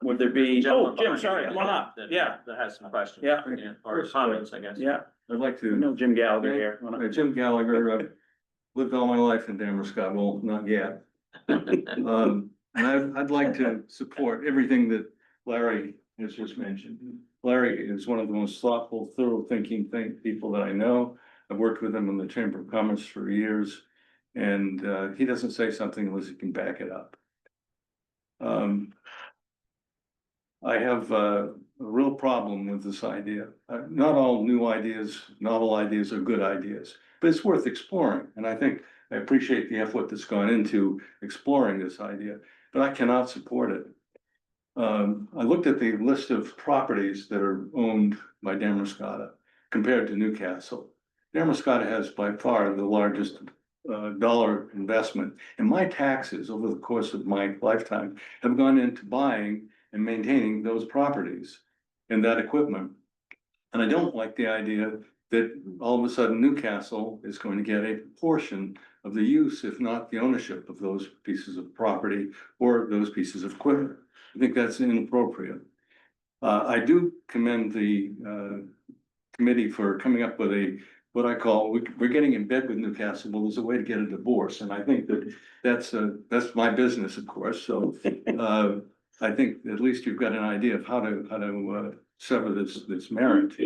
would there be, oh, Gentleman Jim, behind you, sorry, come on up, that- yeah, That has some questions. Yeah. Or comments, I guess. yeah, I'd like we to, know Jim Gallagher here. Jim Gallagher, I've lived all my life in Damariscotta, well, not yet. And I'd like to support everything that Larry has just mentioned. Larry is one of the most thoughtful, thorough thinking people that I know. I've worked with him in the Chamber of Commerce for years. And he doesn't say something unless he can back it up. I have a real problem with this idea. Not all new ideas, novel ideas are good ideas, but it's worth exploring. And I think I appreciate the effort that's gone into exploring this idea, but I cannot support it. I looked at the list of properties that are owned by Damariscotta compared to Newcastle. Damariscotta has by far the largest dollar investment, and my taxes over the course of my lifetime have gone into buying and maintaining those properties and that equipment. And I don't like the idea that all of a sudden Newcastle is going to get a portion of the use, if not the ownership of those pieces of property or those pieces of equipment. I think that's inappropriate. I do commend the committee for coming up with what I call, we're getting in bed with Newcastle, well, there's a way to get a divorce, and I think that's my business, of course, so I think at least you've got an idea of how to sever this marriage.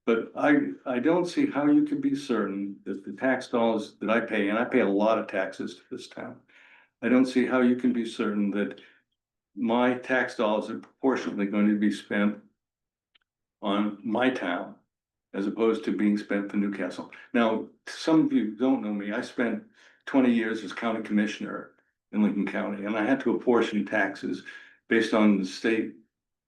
But I don't see how you can be certain that the tax dollars that I pay, and I pay a lot of taxes to this town, I don't see how you can be certain that my tax dollars are proportionately going to be spent on my town as opposed to being spent for Newcastle. Now, some of you don't know me, I spent 20 years as county commissioner in Lincoln County, and I had to apportion taxes based on the state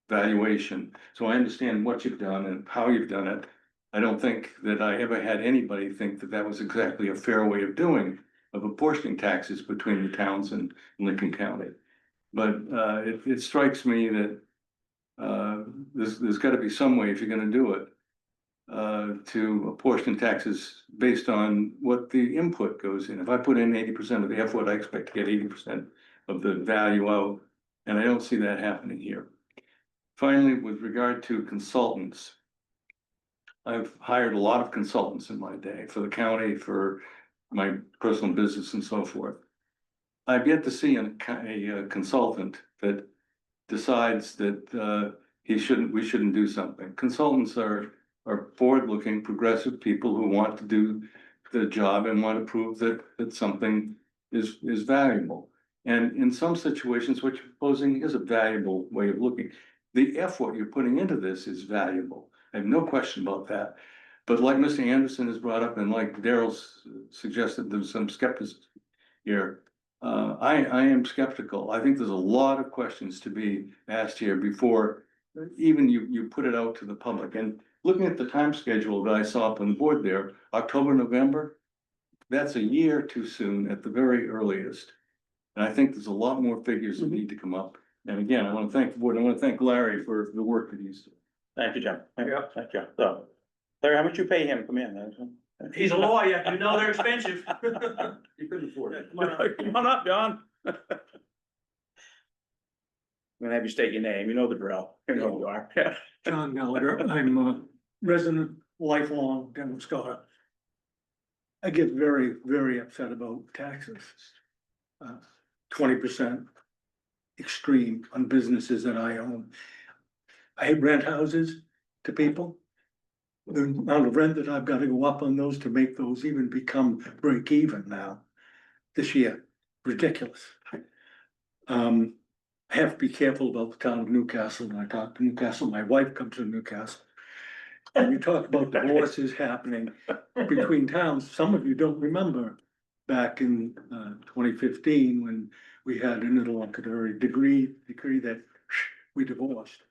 valuation. So I understand what you've done and how you've done it. I don't think that I ever had anybody think that that was exactly a fair way of apportioning taxes between the towns in Lincoln County. But it strikes me that there's got to be some way, if you're going to do it, to apportion taxes based on what the input goes in. If I put in 80% of the effort, I expect to get 80% of the value out, and I don't see that happening here. Finally, with regard to consultants, I've hired a lot of consultants in my day for the county, for my personal business and so forth. I've yet to see a consultant that decides that we shouldn't do something. Consultants are forward-looking, progressive people who want to do the job and want to prove that something is valuable. And in some situations, what you're proposing is a valuable way of looking. The effort you're putting into this is valuable. I have no question about that. But like Mr. Anderson has brought up, and like Daryl's suggested, there's some skepticism here. I am skeptical. I think there's a lot of questions to be asked here before even you put it out to the public. And looking at the time schedule that I saw up on the board there, October, November, that's a year too soon at the very earliest. And I think there's a lot more figures that need to come up. And again, I want to thank the board. I want to thank Larry for the work that he's doing. Thank you, Jim. Thank you. So, Larry, how much you pay him to come in? He's a lawyer, you know they're expensive. You couldn't afford it. Come on up, John. I'm gonna have you state your name, you know the drill, you know who you are, yeah. John Gallagher, I'm a resident lifelong Damariscotta. I get very, very upset about taxes. 20% extreme on businesses that I own. I rent houses to people. The amount of rent that I've got to go up on those to make those even become break even now this year, ridiculous. I have to be careful about the town of Newcastle. When I talk to Newcastle, my wife comes from Newcastle. And you talk about divorces happening between towns. Some of you don't remember back in 2015 when we had an interlocutory decree that we divorced.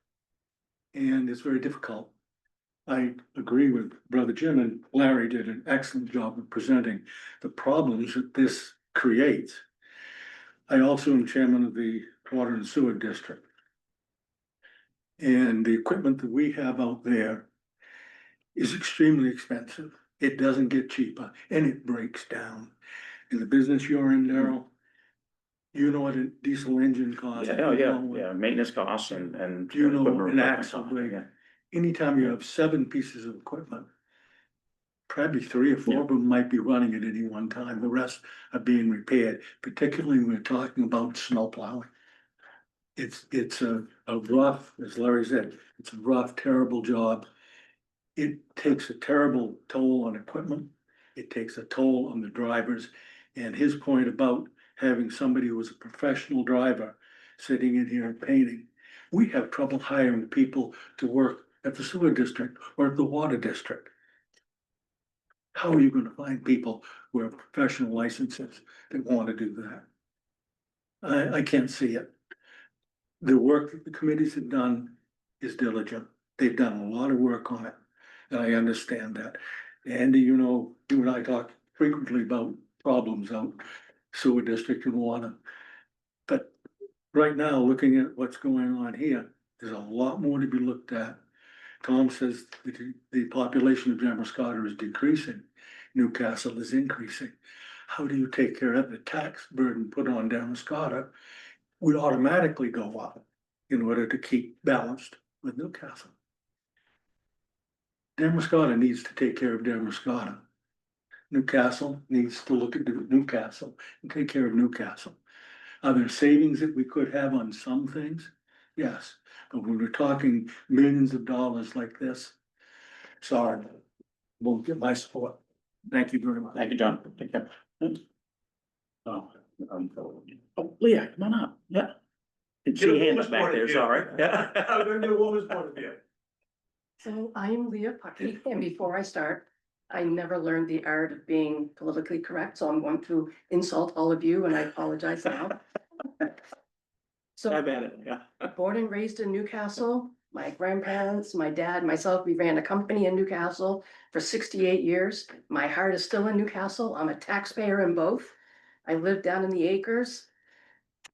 And it's very difficult. I agree with Brother Jim, and Larry did an excellent job of presenting the problems that this creates. I also am chairman of the Water and Sewer District. And the equipment that we have out there is extremely expensive. It doesn't get cheaper and it breaks down. In the business you're in, Daryl, you know what a diesel engine costs. Yeah, oh, you yeah, know what- yeah, maintenance costs and. You know, equipment an replacement axle costs, brake. yeah. Anytime you have 7 pieces of equipment, probably 3 or 4 Yeah. of them might be running at any one time. The rest are being repaired, particularly when we're talking about snow plowing. It's a rough, as Larry said, it's a rough, terrible job. It takes a terrible toll on equipment. It takes a toll on the drivers. And his point about having somebody who was a professional driver sitting in here and painting. We have trouble hiring people to work at the sewer district or at the water district. How are you gonna find people who have professional licenses that wanna do that? I can't see it. The work that the committees have done is diligent. They've done a lot of work on it, and I understand that. Andy, you know, you and I talk frequently about problems out sewer district and water. But right now, looking at what's going on here, there's a lot more to be looked at. Tom says that the population of Damariscotta is decreasing. Newcastle is increasing. How do you take care of the tax burden put on Damariscotta? Would automatically go up in order to keep balanced with Newcastle. Damariscotta needs to take care of Damariscotta. Newcastle needs to look at Newcastle and take care of Newcastle. Are there savings that we could have on some things? Yes, but when we're talking millions of dollars like this, sorry, won't get my support. Thank you very much. Thank you, John. Take care. Oh, Leah, come on up, yeah. Didn't see Get a your hand woman's up back point of there, view. sorry. Yeah. I'm gonna do a woman's point of view. So I'm Leah Puckey, and before I start, I never learned the art of being politically correct, so I'm going to insult all of you, and I apologize now. So, I've had it, yeah. born and raised in Newcastle, my grandparents, my dad, myself, we ran a company in Newcastle for 68 years. My heart is still in Newcastle. I'm a taxpayer in both. I live down in the acres.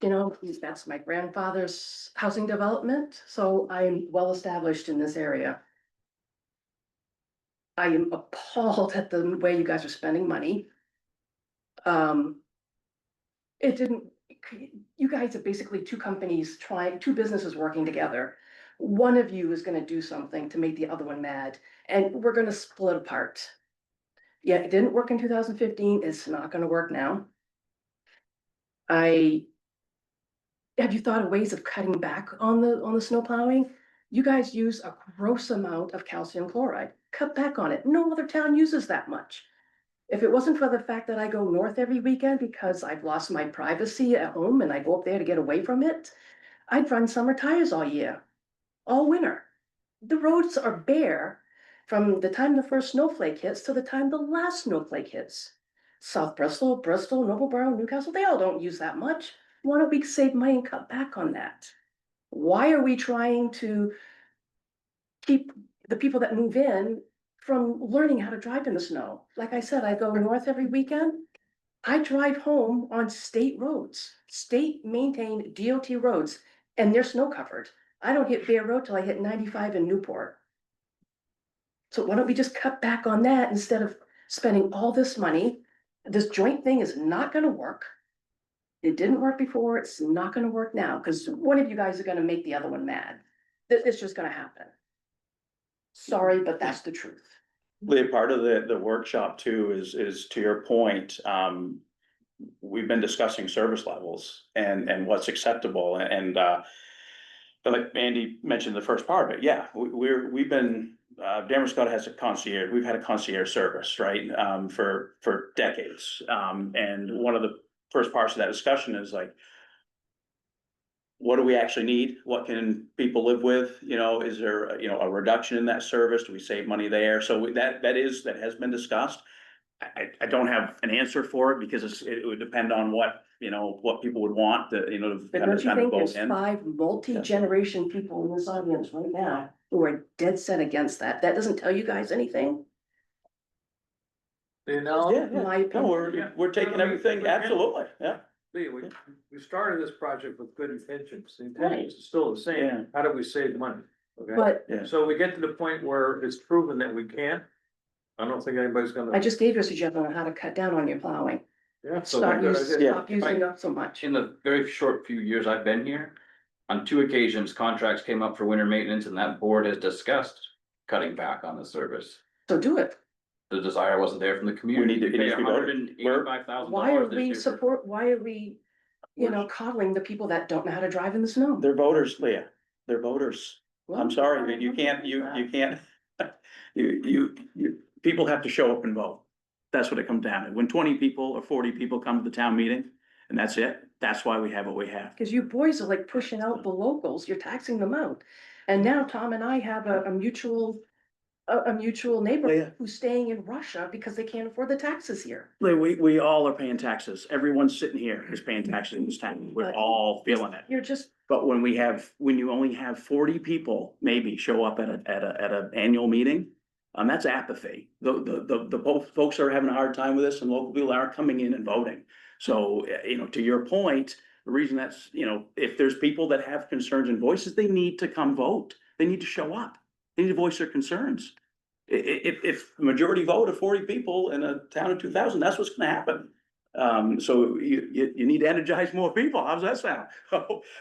You know, that's my grandfather's housing development, so I'm well established in this area. I am appalled at the way you guys are spending money. It didn't, you guys are basically two companies two businesses working together. One of you is gonna do something to make the other one mad, and we're gonna split apart. Yeah, it didn't work in 2015, it's not gonna work now. Have you thought of ways of cutting back on the snow plowing? You guys use a gross amount of calcium chloride. Cut back on it. No other town uses that much. If it wasn't for the fact that I go north every weekend because I've lost my privacy at home and I go up there to get away from it, I'd run summer tires all year, all winter. The roads are bare from the time the first snowflake hits to the time the last snowflake hits. South Bristol, Noblesboro, Newcastle, they all don't use that much. Why don't we save money and cut back on that? Why are we trying to keep the people that move in from learning how to drive in the snow? Like I said, I go north every weekend. I drive home on state roads, state maintained DOT roads, and they're snow covered. I don't hit Bear Road till I hit 95 in Newport. So why don't we just cut back on that instead of spending all this money? This joint thing is not gonna work. It didn't work before, it's not gonna work now, because one of you guys are gonna make the other one mad. It's just gonna happen. Sorry, but that's the truth. Leah, part of the workshop too is to your point, we've been discussing service levels and what's acceptable and, but like Andy mentioned the first part of it, yeah, we've been, Damariscotta has a concierge, we've had a concierge service, right? For decades. And one of the first parts of that discussion is like, what do we actually need? What can people live with? You know, is there, you know, a reduction in that service? Do we save money there? So that has been discussed. I don't have an answer for it because it would depend on what, you know, what people would want to, you know, to But kind don't of you think vote there's in. 5 multi-generation people in this audience right now who are dead set against that. That doesn't tell you guys anything? You know? Yeah, My yeah, no, opinion. we're taking everything, absolutely, yeah. Lee, we started this project with good intentions. The Right. intentions are still the Yeah. same. How do we save money? Okay, But Yeah. so we get to the point where it's proven that we can't. I don't think anybody's gonna. I just gave you a suggestion on how to cut down on your plowing. Yeah, so Stop good using, idea. stop using up so much. In the very short few years I've been here, on 2 occasions, contracts came up for winter maintenance and that board has discussed cutting back on the service. So do it. The desire wasn't there from the community. need to- it needs to be voted. $185,000. Why are this we year for- why are we, coddling the people that don't know how to drive in the snow? They're voters, Leah, they're voters. Well, I'm sorry, but you can't, you can't, people have to show up and vote. That's what it comes down to. When 20 people or 40 people come to the town meeting, and that's it, that's why we have what we have. Cause you boys are like pushing out the locals, you're taxing them out. And now Tom and I have a mutual neighbor Leah. who's staying in Russia because they can't afford the taxes here. Leah, we all are paying taxes. Everyone sitting here is paying taxes in this town. We're all feeling it. You're just, But when you only have 40 people maybe show up at an annual meeting, that's apathy. The folks are having a hard time with this and local people aren't coming in and voting. So, to your point, the reason that's, if there's people that have concerns and voices, they need to come vote. They need to show up. They need to voice their concerns. If the majority vote of 40 people in a town of 2,000, that's what's gonna happen. So you need to energize more people. How's that sound?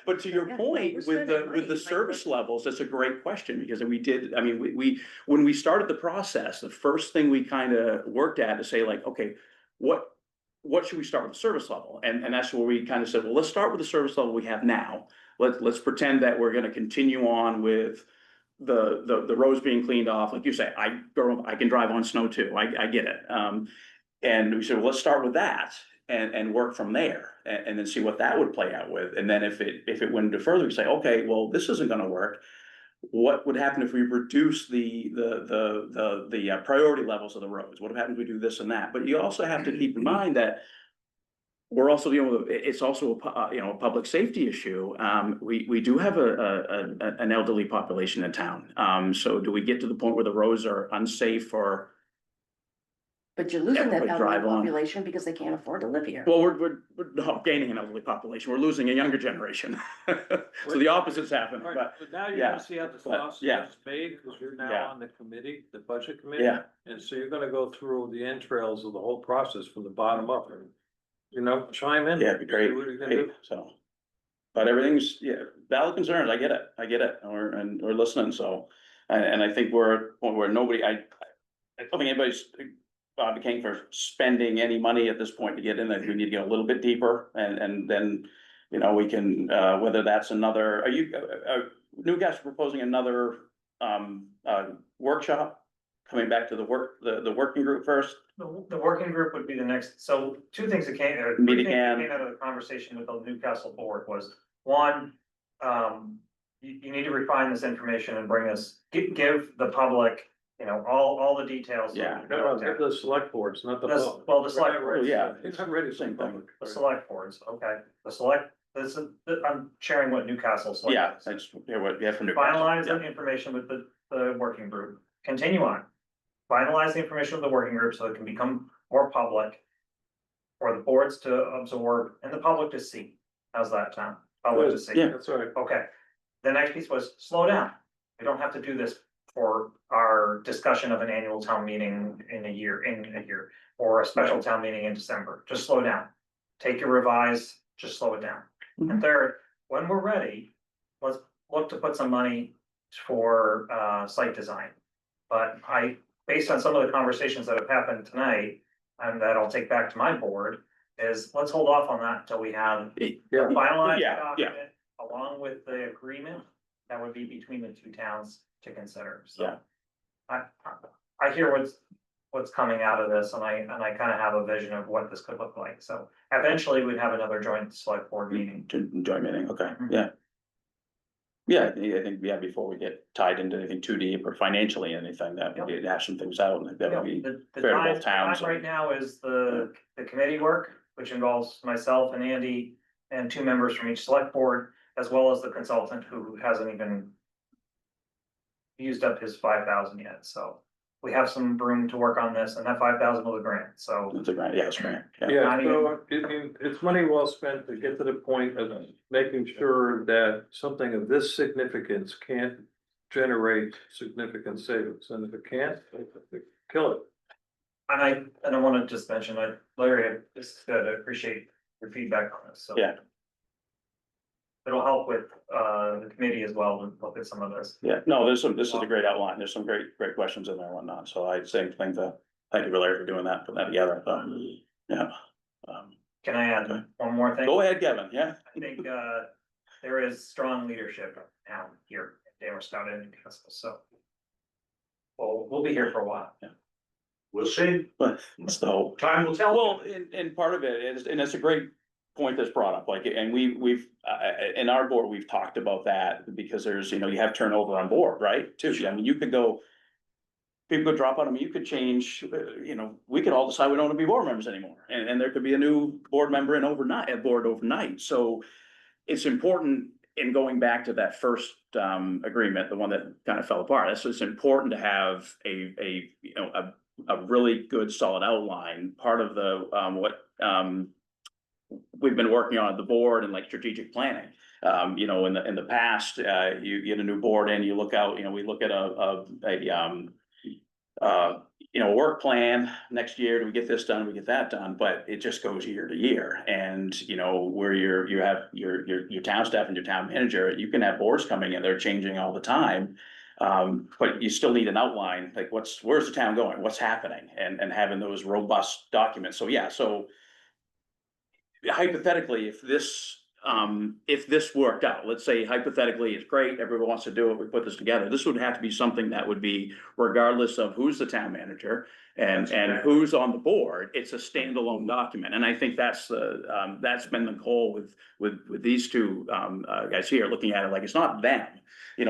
But to your Yeah, point, we're with spending the money. service levels, that's a great question, because when we started the process, the first thing we kind of worked at to say like, okay, what should we start with the service level? And that's where we kind of said, well, let's start with the service level we have now. Let's pretend that we're gonna continue on with the roads being cleaned off. Like you say, I can drive on snow too. I get it. And we said, well, let's start with that and work from there and then see what that would play out with. And then if it went into further, we say, okay, well, this isn't gonna work. What would happen if we reduce the priority levels of the roads? What happens if we do this and that? But you also have to keep in mind that we're also dealing with, it's also a public safety issue. We do have an elderly population in town. So do we get to the point where the roads are unsafe or? but you're losing that Everybody elderly drive on. population because they can't afford to live here. Well, we're not gaining an elderly population. We're losing a younger generation. So the opposite's happening, All right, but but now you're yeah, gonna see how the but, sausage yeah. is made, because you're Yeah. now on the committee, the budget committee. yeah, And so you're gonna go through the entrails of the whole process from the bottom up and, chime in. yeah, it'd be great. See what you can do. Great, so. But everything's, valid concerns. I get it. We're listening, so. And I think we're at a point where nobody, I don't think anybody's advocating for spending any money at this point to get in. I think we need to get a little bit deeper and then, we can, whether that's another, Newcastle proposing another, workshop? Coming back to the working group first? The working group would be the next, so two things that came, or Meet three things that again. came out of the conversation with the Newcastle board was, one, you need to refine this information and bring us, give the public, all the details. Yeah. No, give the select boards, not the. That's- public. well, the select We're not ready. boards, yeah. It's not ready for Same the thing. public. The select boards, okay, I'm sharing what Newcastle. select Yeah, boards. I just, from Newcastle. Finalize Yeah. the information with the working group, continue on. Finalize the information with the working group so it can become more public. For the boards to absorb and the public to see, how's that sound? Public to see. Yeah. That's all right. Okay, the next piece was slow down. We don't have to do this for our discussion of an annual town meeting in a year, or a special town meeting in December. Just slow down. Take your revise, just slow it down. Mhm. And third, when we're ready, let's look to put some money for site design. But based on some of the conversations that have happened tonight, and that I'll take back to my board, is let's hold off on that until we have a finalized Yeah, document along with the agreement that would be between the two towns to consider, so. Yeah. I hear what's coming out of this, and I kind of have a vision of what this could look like, so eventually we'd have another joint select board meeting. Joint meeting, okay, Mhm. yeah. Yeah, I think, before we get tied into anything too deep or financially anything, that would be hashing things out, and that would be. The fair to time, both towns. time right now is the committee work, which involves myself and Andy and two members from each select board, as well as the consultant who hasn't even used up his 5,000 yet, so. We have some room to work on this, and that 5,000 was a grant, so. That's a grant, yeah, it's a grant, yeah. Yeah, Not so it's money well spent to get to the point of making sure that something of this significance can't generate significant savings, and if it can't, kill it. And I wanna just mention, Larry, this is good, I appreciate your feedback on this, so. Yeah. It'll help with, the committee as well, to look at some of this. Yeah, no, this is a great outline. There's some great questions in there and whatnot. So I'd say thank you, Larry, for doing that, putting that together. Yeah. Can I add Okay. one more thing? Go ahead, Kevin. Yeah. I think, there is strong leadership now here at Damariscotta and Newcastle, so. We'll be here for a while. We'll see. But so, Time will tell. well, and part of it is, and it's a great point that's brought up, like, and we've, in our board, we've talked about that because there's, you have turnover on board, right? Too. I mean, you could go. People could drop out. I mean, you could change, we could all decide we don't want to be board members anymore. And there could be a new board member overnight. So it's important in going back to that first agreement, the one that kind of fell apart. It's important to have a really good solid outline. Part of the what we've been working on at the board and like strategic planning. In the past, you get a new board in, you look out, we look at a work plan next year. Do we get this done? We get that done, but it just goes year to year. And where you have your town staff and your town manager, you can have boards coming in, they're changing all the time. But you still need an outline, like where's the town going? What's happening? And having those robust documents. So yeah, so hypothetically, if this worked out, let's say hypothetically, it's great, everyone wants to do it, we put this together, this would have to be something that would be regardless of who's the town manager and who's on the board, it's a standalone document. And I think that's been the goal with these two guys here, looking at it like it's not them,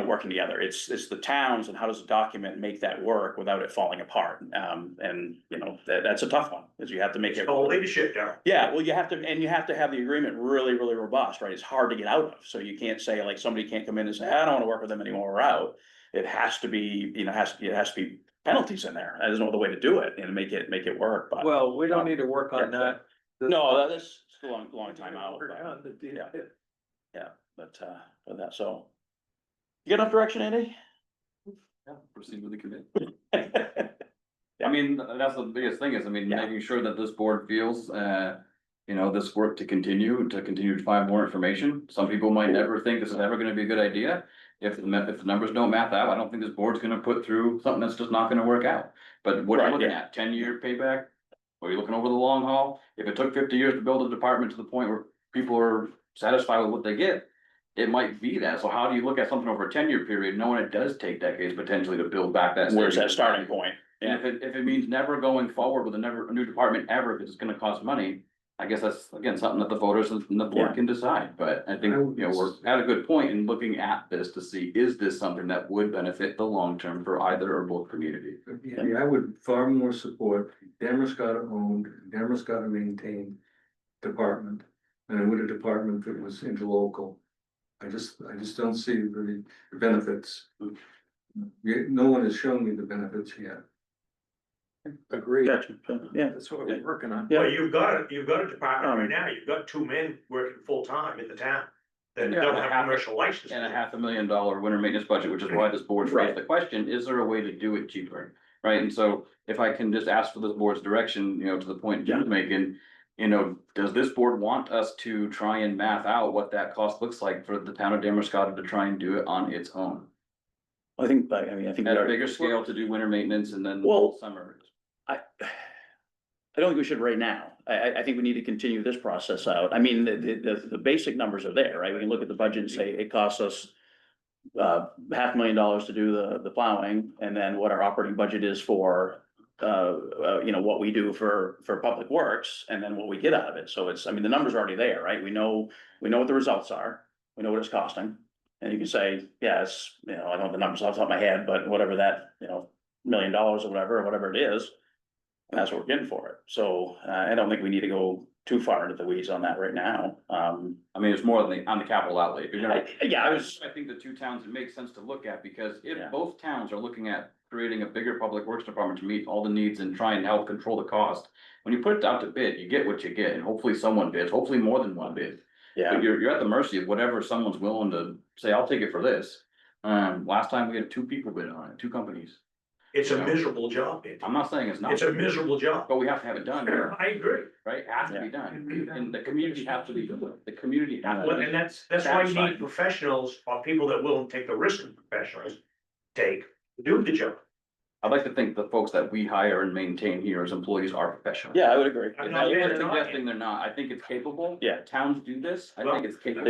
working together. It's the towns, and how does a document make that work without it falling apart? That's a tough one, because you have to make it. All leadership, Darryl. Yeah, well, you have to have the agreement really, really robust, right? It's hard to get out of. So you can't say, like, somebody can't come in and say, I don't want to work with them anymore, we're out. It has to be, it has to be penalties in there. There's no other way to do it and make it work, but. Well, we don't need to work on that. No, that's a long time out. We're down to Yeah. But for that, so. You get enough direction, Andy? Yeah, proceed with the committee. I mean, that's the biggest thing is, Yeah. making sure that this board feels, this work to continue to find more information. Some people might never think this is ever gonna be a good idea. If the numbers don't math out, I don't think this board's gonna put through something that's just not gonna work out. But what are you Right, looking yeah. at? 10-year payback? Or are you looking over the long haul? If it took 50 years to build a department to the point where people are satisfied with what they get, it might be that. So how do you look at something over a 10-year period, knowing it does take decades potentially to build back that? Where's that starting point? And if it means never going forward with a new department ever, because it's gonna cost money, I guess that's, again, something that the voters and the board Yeah. can decide. But I think, we're at a good point in looking at this to see, is this something that would benefit the long term for either or both communities? Yeah, I would far more support Damariscotta owned, Damariscotta maintained department than I would a department that was interlocal. I just don't see the benefits. No one has shown me the benefits yet. Agreed. Gotcha, yeah. That's what we're working on. Yeah. Well, you've got a department right now, you've got 2 men working full-time in the town. That Yeah. don't have commercial license. And a $500,000 winter maintenance budget, which is why this board raised the question, is there a way to do it cheaper? Right, and so if I can just ask for this board's direction, to the point Jim's making, does this board want us to try and math out what that cost looks like for the town of Damariscotta to try and do it on its own? I think. At a bigger scale to do winter maintenance and then Well, summer. I don't think we should right now. I think we need to continue this process out. I mean, the basic numbers are there, right? We can look at the budget and say it costs us $500,000 to do the plowing, and then what our operating budget is for what we do for public works, and then what we get out of it. So the numbers are already there, right? We know what the results are. We know what it's costing. And you can say, yeah, I don't have the numbers off the top of my head, but whatever that, $1 million or whatever it is. And that's what we're getting for it. So I don't think we need to go too far into the weeds on that right now. I mean, it's more than on the capital outlay. If you're gonna- I think the two towns, it makes sense to look at, because if Yeah. both towns are looking at creating a bigger public works department to meet all the needs and try and help control the cost. When you put it out to bid, you get what you get, and hopefully someone bids, hopefully more than one bid. yeah, But you're at the mercy of whatever someone's willing to say, I'll take it for this. Last time we had 2 people bid on it, 2 companies. It's a miserable job, Andy. I'm not saying it's not. It's a miserable job. But we have to have it done, I agree. right? It has to be done, and the community has to be, the community has to Well, be. and that's why you satisfied. need professionals, or people that will take the risk of professionals take to do the job. I'd like to think the folks that we hire and maintain here as employees are professional. yeah, I would agree. I'm I'm not not saying they're not. suggesting they're not, I think it's capable. Yeah. Towns do this, I think it's capable.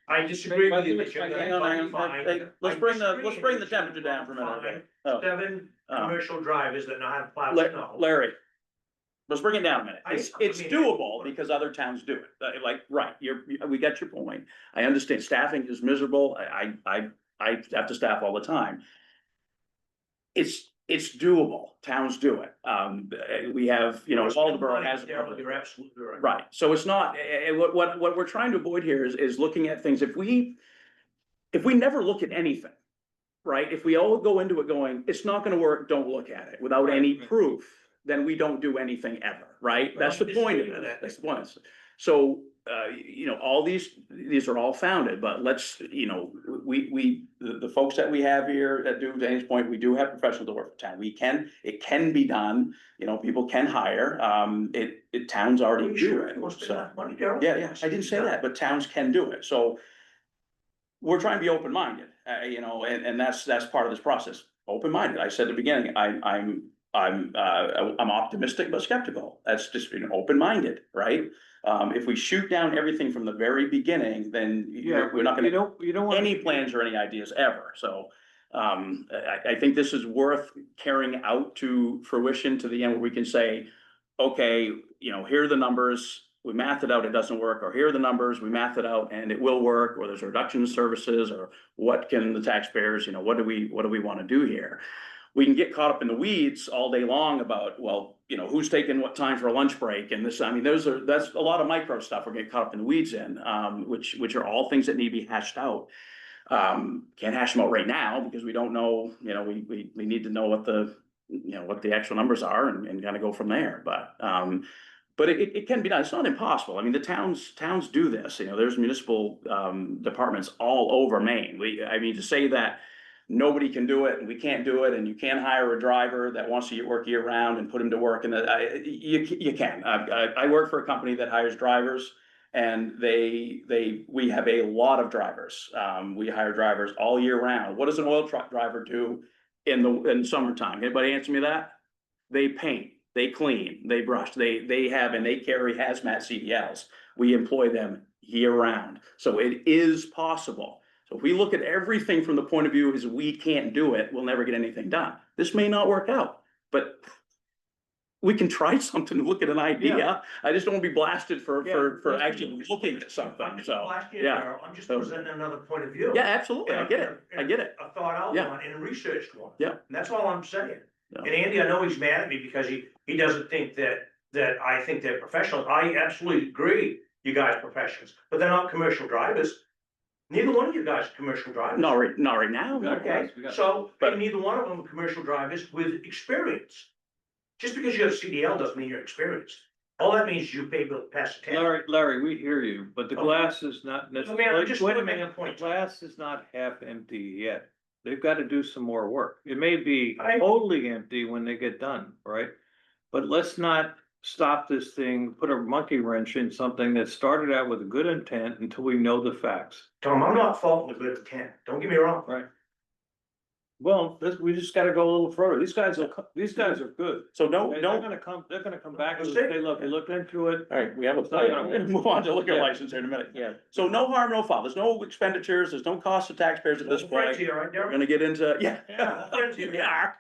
I disagree with you. Hang on, hey, let's bring the temperature down for a minute. Oh. 7 commercial drivers that know how to plow La- snow. Larry, let's bring it down a minute. It's I mean- doable because other towns do it. Like, right, we got your point. I understand staffing is miserable. I have to staff all the time. It's doable. Towns do it. We have, Waldeboro has. Darryl, you're absolutely right. Right, so it's not, what we're trying to avoid here is looking at things, if we never look at anything. Right, if we all go into it going, it's not gonna work, don't look at it, without any proof, then we don't do anything ever, right? That's the point of it, that's the point. So, all these are all founded, but let's, the folks that we have here that do, to Andy's point, we do have professionals that work for town. It can be done, people can hire, towns already You do sure it, you want to spend so. that money, Darryl? Yeah, I didn't say that, but towns can do it, so. We're trying to be open-minded, and that's part of this process, open-minded, I said at the beginning, I'm optimistic but skeptical, that's just being open-minded, right? If we shoot down everything from the very beginning, then we're not gonna. You don't want. Any plans or any ideas ever, so. I think this is worth carrying out to fruition to the end where we can say, okay, here are the numbers, we math it out, it doesn't work, or here are the numbers, we math it out and it will work, or there's a reduction in services, or what can the taxpayers, what do we want to do here? We can get caught up in the weeds all day long about, well, who's taking what time for a lunch break and this, that's a lot of micro stuff we're getting caught up in the weeds in, which are all things that need to be hashed out. Can't hash them out right now because we don't know, we need to know what the actual numbers are and kind of go from there, but it can be done. It's not impossible. I mean, the towns do this, there's municipal, departments all over Maine. To say that nobody can do it and we can't do it and you can't hire a driver that wants to work year round and put him to work, and you can. I work for a company that hires drivers. And we have a lot of drivers. We hire drivers all year round. What does an oil truck driver do in summertime? Anybody answer me that? They paint, they clean, they brush, they have, and they carry hazmat CDLs. We employ them year round. So it is possible. So if we look at everything from the point of view is we can't do it, we'll never get anything done. This may not work out, but we can try something, look at an idea. I just don't want to be blasted for actually looking at something, so, yeah. I'm just presenting another point of view. Yeah, absolutely, I get it, A thought out Yeah. one and a researched one. Yeah. And that's all I'm saying. Yeah. And Andy, I know he's mad at me because he doesn't think that I think they're professionals. I absolutely agree, you guys are professionals, but they're not commercial drivers. Neither one of you guys are commercial drivers. Not right now. Okay, so, but neither one of them are commercial drivers with experience. Just because you have CDL doesn't mean you're experienced. All that means you pay to pass the test. Larry, we hear you, but the Okay. glass is not I necessarily. mean, I'm just Wait a making a minute, the point. glass is not half empty yet. They've got to do some more work. It may be I- totally empty when they get done, right? But let's not stop this thing, put a monkey wrench in something that started out with a good intent until we know the facts. Tom, I'm not faulting the good intent. Don't get me wrong. Right. Well, we just gotta go a little further. These guys are good. So They're gonna come back and say, look, we looked into it. All right, we have a It's not plan, gonna we're gonna move on to liquor Yeah. license here in a minute. Yeah. So no harm, no foul, there's no expenditures, there's no cost to taxpayers at this Friends point. here, right, We're Darryl? gonna get into, yeah. Yeah, friends here. We are.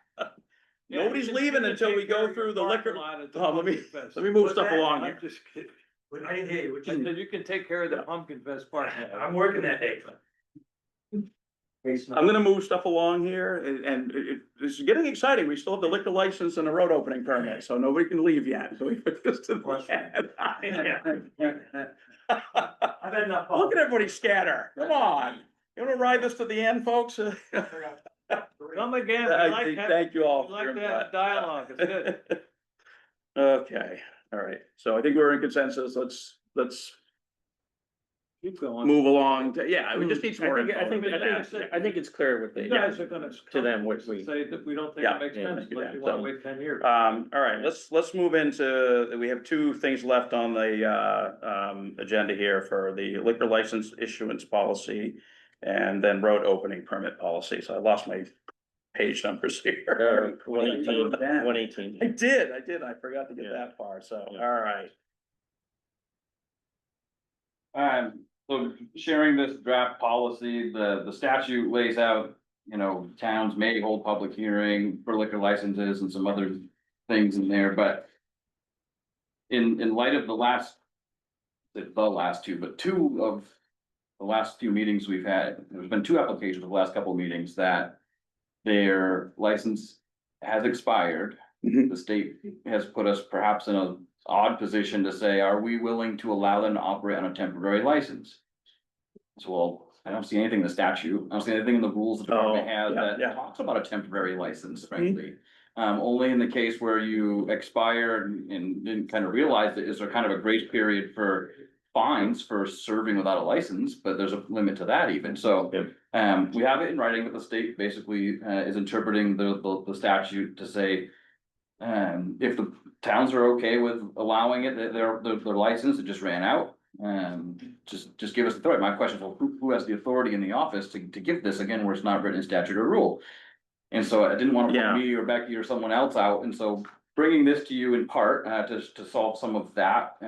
Nobody's leaving until we go through the liquor. Oh, Let me move stuff along I'm here. just kidding. I didn't hear you. I said you can take care of the Pumpkin Fest parking lot. I'm working that day. I'm gonna move stuff along here and it's getting exciting. We still have the liquor license and the road opening permit, so nobody can leave yet. So we put this to the end. I've had enough. Look at everybody scatter. Come on. You wanna ride this to the end, folks? Come again, I like that, Thank you all. I like that dialogue, it's good. Okay, all right. So I think we're in consensus. Let's Keep going. move along. Yeah, we just need some more. I think info. I think it's clear what they, You guys are gonna. to them what we. Say that we don't think Yeah, it makes yeah, sense, yeah, but you wanna so- wait 10 years. All right, let's move into, we have two things left on the agenda here for the liquor license issuance policy and then road opening permit policy. So I lost my page numbers here. 118. I did. I forgot to get Yeah. that far. So, Yeah. all right. So sharing this draft policy, the statute lays out, you know, towns may hold public hearing for liquor licenses and some other things in there, but. In light of the last two, but two of the last few meetings we've had, there's been two applications of the last couple of meetings that. Their license has expired. Mhm. The state has put us perhaps in an odd position to say, are we willing to allow them to operate on a temporary license? So, well, I don't see anything in the statute, I don't see anything in the rules the department Oh, has yeah, that yeah. talks about a temporary license, frankly. Only in the case where you expire and didn't kind of realize it, is there kind of a grace period for fines for serving without a license, but there's a limit to that even, so. We have it in writing that the state basically is interpreting the statute to say. If the towns are okay with allowing it, their license, it just ran out. Just give us the authority. My question is, well, who has the authority in the office to give this again, where it's not written in statute or rule? And so I didn't want to Yeah. put me or Becky or someone else out, and so bringing this to you in part, to solve some of that,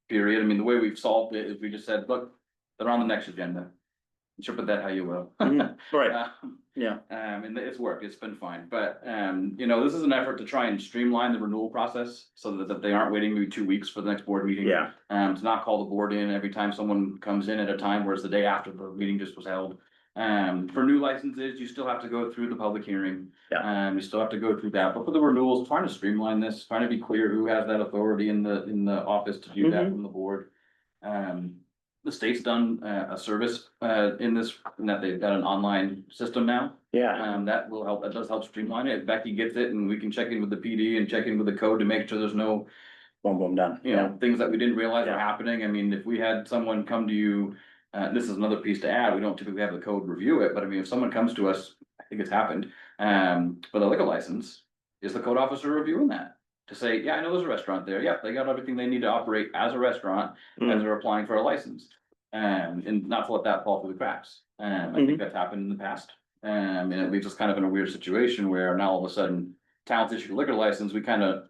period. I mean, the way we've solved it is we just said, look, they're on the next agenda. Interpret that how you will. Right, yeah. And it's worked, it's been fine, but, you know, this is an effort to try and streamline the renewal process so that they aren't waiting maybe 2 weeks for the next board meeting. Yeah. To not call the board in every time someone comes in at a time where it's the day after the meeting just was held. For new licenses, you still have to go through the public hearing. Yeah. You still have to go through that, but for the renewals, trying to streamline this, trying to be clear who has that authority in the office to do that Mhm. from the board. The state's done a service in this, in that they've got an online system now. Yeah, That will help, that does help streamline it. Becky gets it and we can check in with the PD and check in with the code to make sure there's no, boom, boom, done. you know, things that we didn't realize were Yeah. happening. I mean, if we had someone come to you, this is another piece to add, we don't typically have the code review it, but I mean, if someone comes to us, I think it's happened, for the liquor license, is the code officer reviewing that? To say, yeah, I know there's a restaurant there, yep, they got everything they need to operate as a restaurant, as they're applying for a license. And not to let that fall through the cracks. I think that's happened in the past. And it leaves us kind of in a weird situation where now all of a sudden, towns issue a liquor license, we kind of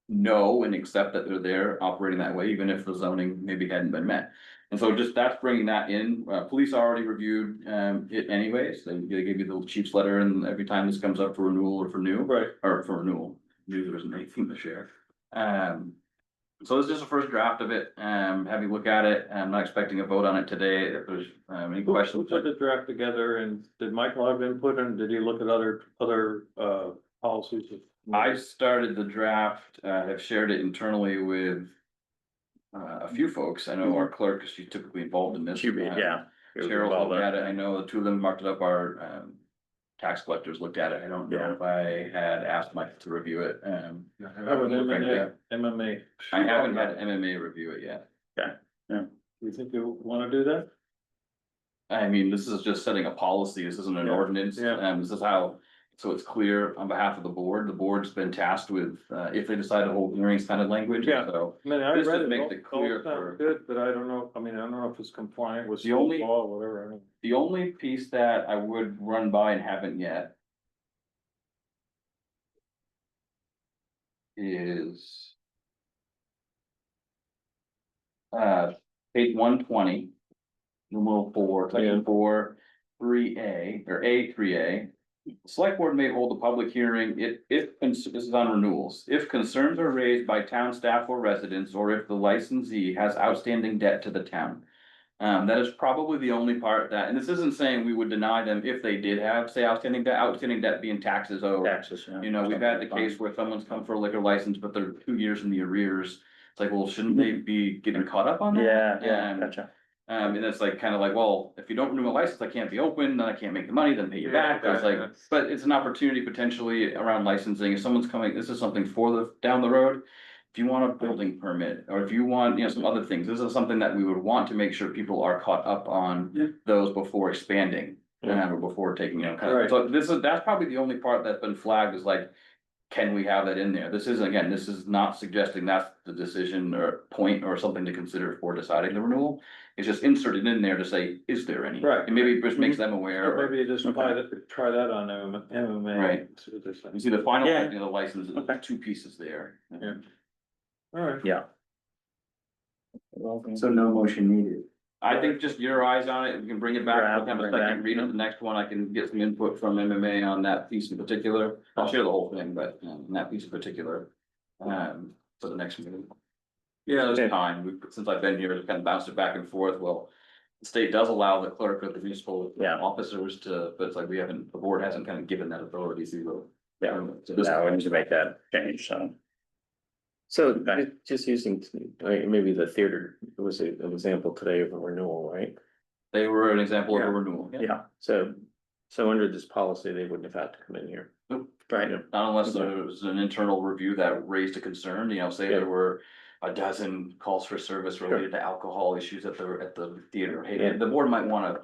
know and accept that they're there operating that way, even if the zoning maybe hadn't been met. And so just that's bringing that in. Police already reviewed it anyways. They gave you the chief's letter, and every time this comes up for renewal or for new. Right. Or for renewal, new, there isn't anything to share. So this is just a first draft of it, have you look at it. I'm not expecting a vote on it today. If there's any Who questions. put the draft together, and did Michael have input, and did he look at other policies? I started the draft, have shared it internally with a few folks. I know our clerk, 'cause she's typically involved in this. Yeah. Cheryl looked at it. I know the two of them marked it up. Our tax collectors looked at it. I don't know if I had asked Mike to review it. How about MMA? I haven't had MMA review it yet. Do you think you wanna do that? I mean, this is just setting a policy. This isn't an Yeah, ordinance. yeah. This is how, so it's clear on behalf of the board. The board's been tasked with, if they decide to hold hearings kind of language. Yeah. So I mean, I This read just it, makes all it clear sounds for- good, but I don't know, I mean, I don't know if it's compliant with The state only- law, or whatever, I mean. the only piece that I would run by and haven't yet is page 120, numeral 4, section 4, 3A, or A3A. Select board may hold a public hearing this is on renewals, if concerns are raised by town staff or residents, or if the licensee has outstanding debt to the town. That is probably the only part that, and this isn't saying we would deny them if they did have, say, outstanding debt being taxes owed. Taxes, yeah. You know, we've had the case where someone's come for a liquor license, but they're 2 years in the arrears. It's like, well, shouldn't they be getting caught up on that? Gotcha. And it's like, kind of like, well, if you don't renew a license, I can't be open, then I can't make the money, then pay you back. But it's like, but it's an opportunity potentially around licensing. If someone's coming, this is something for down the road. If you want a building permit, or if you want, some other things, this is something that we would want to make sure people are caught up on those before expanding. Or before taking, Right. so that's probably the only part that's been flagged is like, can we have that in there? This is not suggesting that's the decision or point or something to consider for deciding the renewal. It's just inserted in there to say, is there any? Right. And maybe it just makes them aware. Or or- maybe you just try that on MMA. Right. See what they say. You see the final, Yeah. the license, is Okay. 2 pieces there. Yeah. All right. Yeah. So no motion needed. I think just your eyes on it, we can bring it back, Grab, we'll have a bring second back, read of the next one, I can get some input from MMA on that piece in particular. I'll share the whole thing, but in that piece in particular, for the next meeting. Yeah, there's time, since I've been here, I've kind of bounced it back and forth, well, the state does allow the clerk of the municipal officers to, but it's like the board hasn't kind of given that authority to. So this. Now we need to make that change, so. So Okay. just using, maybe the theater was an example today of a renewal, right? They were an example of a renewal. Yeah, So under this policy, they wouldn't have had to come in here. right. Not unless there was an internal review that raised a concern, say there were a dozen calls for service related to alcohol issues at the theater. Hey, the board might wanna,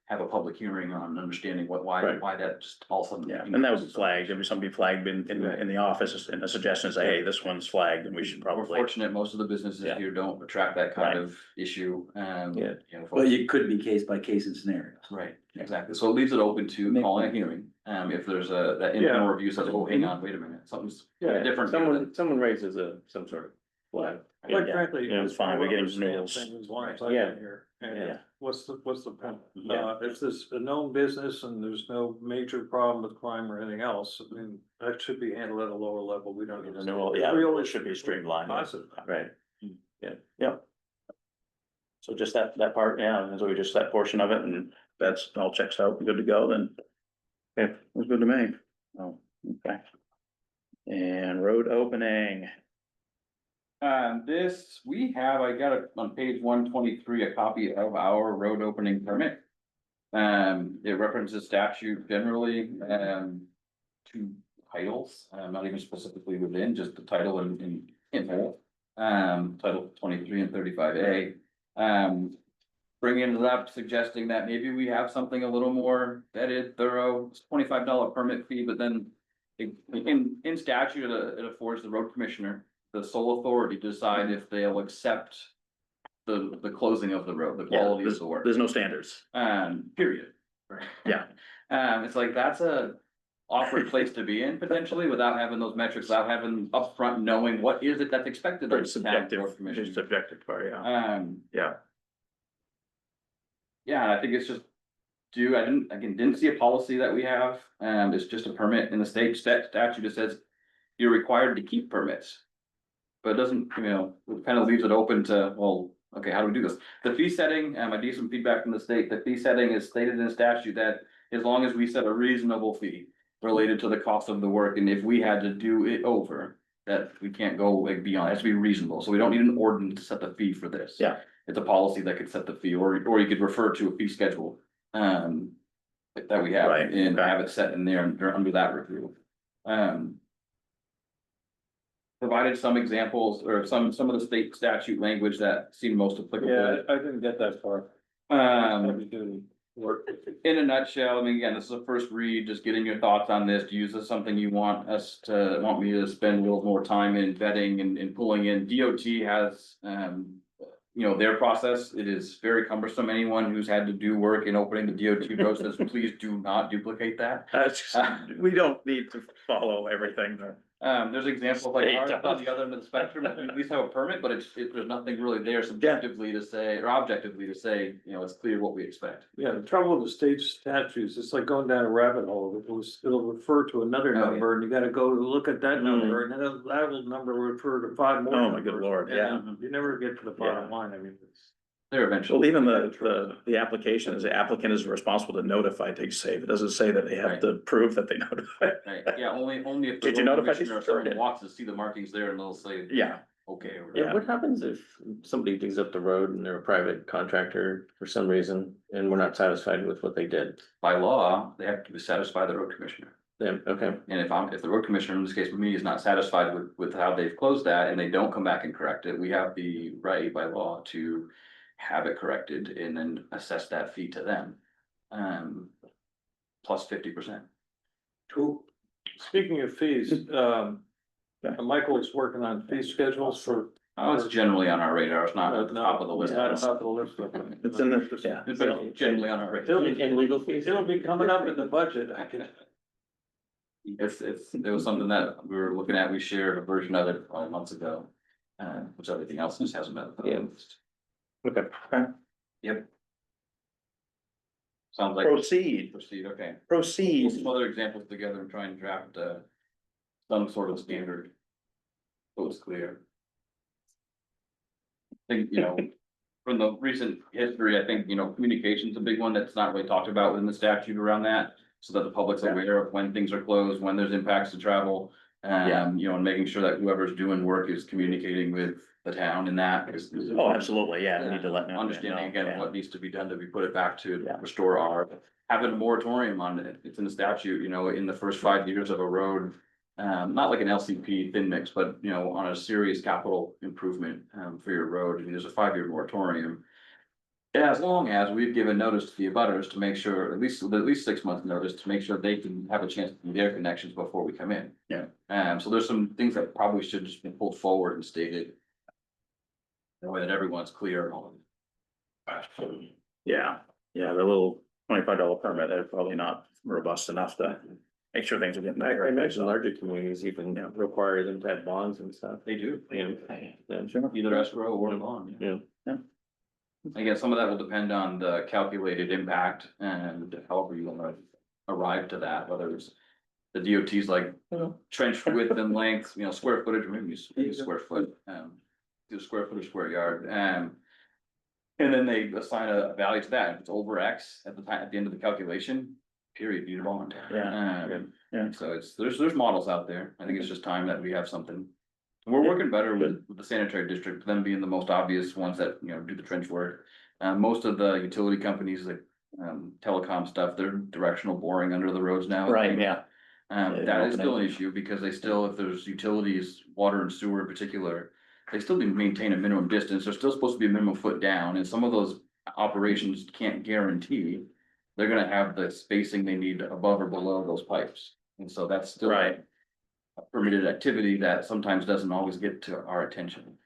have a public hearing on understanding why that just all of a sudden. Yeah, and that was flagged, there was somebody flagged in the office, and the suggestion is, hey, this one's flagged, and we should We're probably. fortunate, most of the businesses here don't attract that kind of issue, Yeah. Well, you could be case by case in scenarios. Right, exactly, so it leaves it open to calling a hearing, if there's that internal review says, oh, hang on, wait a minute, something's different. here Someone raises some sort of flag. Quite frankly. Yeah, it's fine, we're getting renewals. renewals. As long as I've Yeah. been here. Yeah. And what's the point? Yeah. If there's a known business and there's no major problem with crime or anything else, I mean, that should be handled at a lower level. We don't. need to- Renewal, yeah, We it always should be streamlined. Positive. Right. Yeah. So just that part, and so we just that portion of it, and that's all checks out, good to go, then. Yeah, it was good to me. Oh, okay. And road opening. I got it on page 123, a copy of our road opening permit. It references statute generally, 2 titles, not even specifically within, just the title in whole. Title 23 and 35A. Bringing it up, suggesting that maybe we have something a little more vetted, thorough, it's $25 permit fee, but then in statute, it affords the road commissioner the sole authority to decide if they'll accept the closing of the road, the quality of the work. There's no standards. Period. Yeah. It's like, that's a awkward place to be in potentially without having those metrics, without having upfront knowing what is it that's expected. of It's the town subjective, road commission. it's subjective part, yeah. Yeah. Yeah, I think it's just didn't see a policy that we have, it's just a permit in the state statute that says you're required to keep permits. But it doesn't, it kind of leaves it open to, well, okay, how do we do this? The fee setting, I do some feedback from the state, the fee setting is stated in statute that as long as we set a reasonable fee related to the cost of the work, and if we had to do it over, that we can't go beyond, it has to be reasonable, so we don't need an ordinance to set the fee for this. Yeah. It's a policy that could set the fee, or you could refer to a fee schedule, that we have, Right, and okay. have it set in there under that review. Provided some examples or some of the state statute language that seemed most applicable. Yeah, I didn't get that far. Um, Work. in a nutshell, again, this is a first read, just getting your thoughts on this. Do you use this something you want me to spend a little more time in vetting and pulling in? DOT has, their process. It is very cumbersome. Anyone who's had to do work in opening the DOT process, please do not duplicate that. We don't need to follow everything. There's examples like State ours does. on the other end of the spectrum, we at least have a permit, but there's nothing really there subjectively to say, or objectively to say, it's clear what we expect. Yeah, the trouble with the state statutes, it's like going down a rabbit hole. It'll refer to another Oh, yeah. number and you gotta go look at that number and then that'll number will refer to 5 more. Oh, my good numbers, lord, yeah. and You never get to the bottom line. I mean, They're eventually. Well, even the application is the applicant is responsible to notify Dig Safe. It doesn't say that they have Right. to prove that they notify. Right, yeah, only if. the Did you road notify commissioner or these? someone walks to see the markings there and they'll say. Yeah, Okay. or Yeah. What happens if somebody digs up the road and they're a private contractor for some reason and we're not satisfied with what they did? By law, they have to satisfy the road commissioner. Then, okay, And if the road commissioner, in this case with me, is not satisfied with how they've closed that and they don't come back and correct it, we have the right by law to have it corrected and then assess that fee to them. Plus 50%. Cool. Speaking of fees, Michael's working on fee schedules for. Oh, it's generally on our radar. It's not at the top of the list. Not top of the list. it's in the, yeah. It's been generally on our radar. and legal fees? It'll be coming up in the budget, I can. It was something that we were looking at. We shared a version of it months ago. Which everything else just hasn't been. Yeah. Okay, Yep. Sounds like. proceed, Proceed, okay. Put proceed. some other examples together and try and draft some sort of standard. So it's clear. I think, from the recent history, I think, communication's a big one that's not really talked about within the statute around that. So that the public's aware of when things are closed, when there's impacts to travel. And making sure that whoever's doing work is communicating with the town in that. Oh, absolutely, yeah, we need to let them. Understanding again what needs to be done to be put it back to Yeah. restore our, having a moratorium on it, it's in the statute, in the first 5 years of a road. Not like an LCP thin mix, but on a serious capital improvement for your road, there's a 5-year moratorium. As long as we've given notice to the abutters to make sure, at least 6 months notice to make sure they can have a chance to do their connections before we come in. Yeah. So there's some things that probably should just be pulled forward and stated. The way that everyone's clear on. Yeah, the little $25 permit, they're probably not robust enough to make sure things are getting. I imagine larger communities even require them to have bonds and stuff. They do. Yeah. Sure. Either escrow or a bond. Yeah. Again, some of that will depend on the calculated impact and however you wanna arrive to that, whether it's. The DOT's like trench width and length, square footage, or maybe use square foot, do square foot or square yard, and then they assign a value to that. If it's over X at the end of the calculation, period, you need a bond. Yeah. So there's models out there. I think it's just time that we have something. We're working better with the sanitary district, them being the most obvious ones that, do the trench work. Most of the utility companies, like, telecom stuff, they're directional boring under the roads now. Right, yeah. That is still an issue because they still, if there's utilities, water and sewer in particular, they still need to maintain a minimum distance. There's still supposed to be a minimum foot down, and some of those operations can't guarantee they're gonna have the spacing they need above or below those pipes. And so that's still Right. a permitted activity that sometimes doesn't always get to our attention.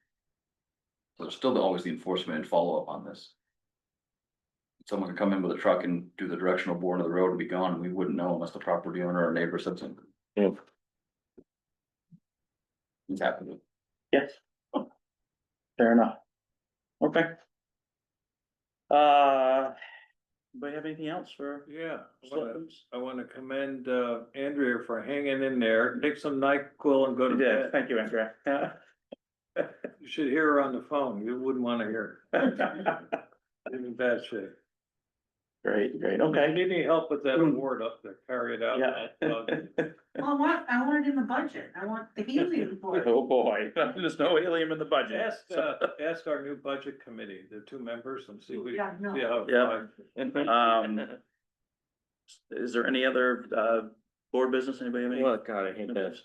So there's still always the enforcement and follow-up on this. Someone could come in with a truck and do the directional bore into the road and be gone, and we wouldn't know unless the property owner or neighbor said something. Yeah. It's happening. Yes. Fair enough. Okay. Anybody have anything else for? Yeah, Selectmen's? I wanna commend Andrea for hanging in there, take some NyQuil and go to Yeah, bed. thank you, Andrea. You should hear her on the phone, you wouldn't wanna hear her. In bad shape. Great, If you okay. need any help with that award up there, carry it out. Yeah. Well, I want it in the budget. I want the helium for it. Oh, boy, there's no helium in the budget. Ask our new budget committee, the 2 members, and see if we. Yeah, no. see how- Yeah. Is there any other, board business, anybody have any? Well, God, I hate that.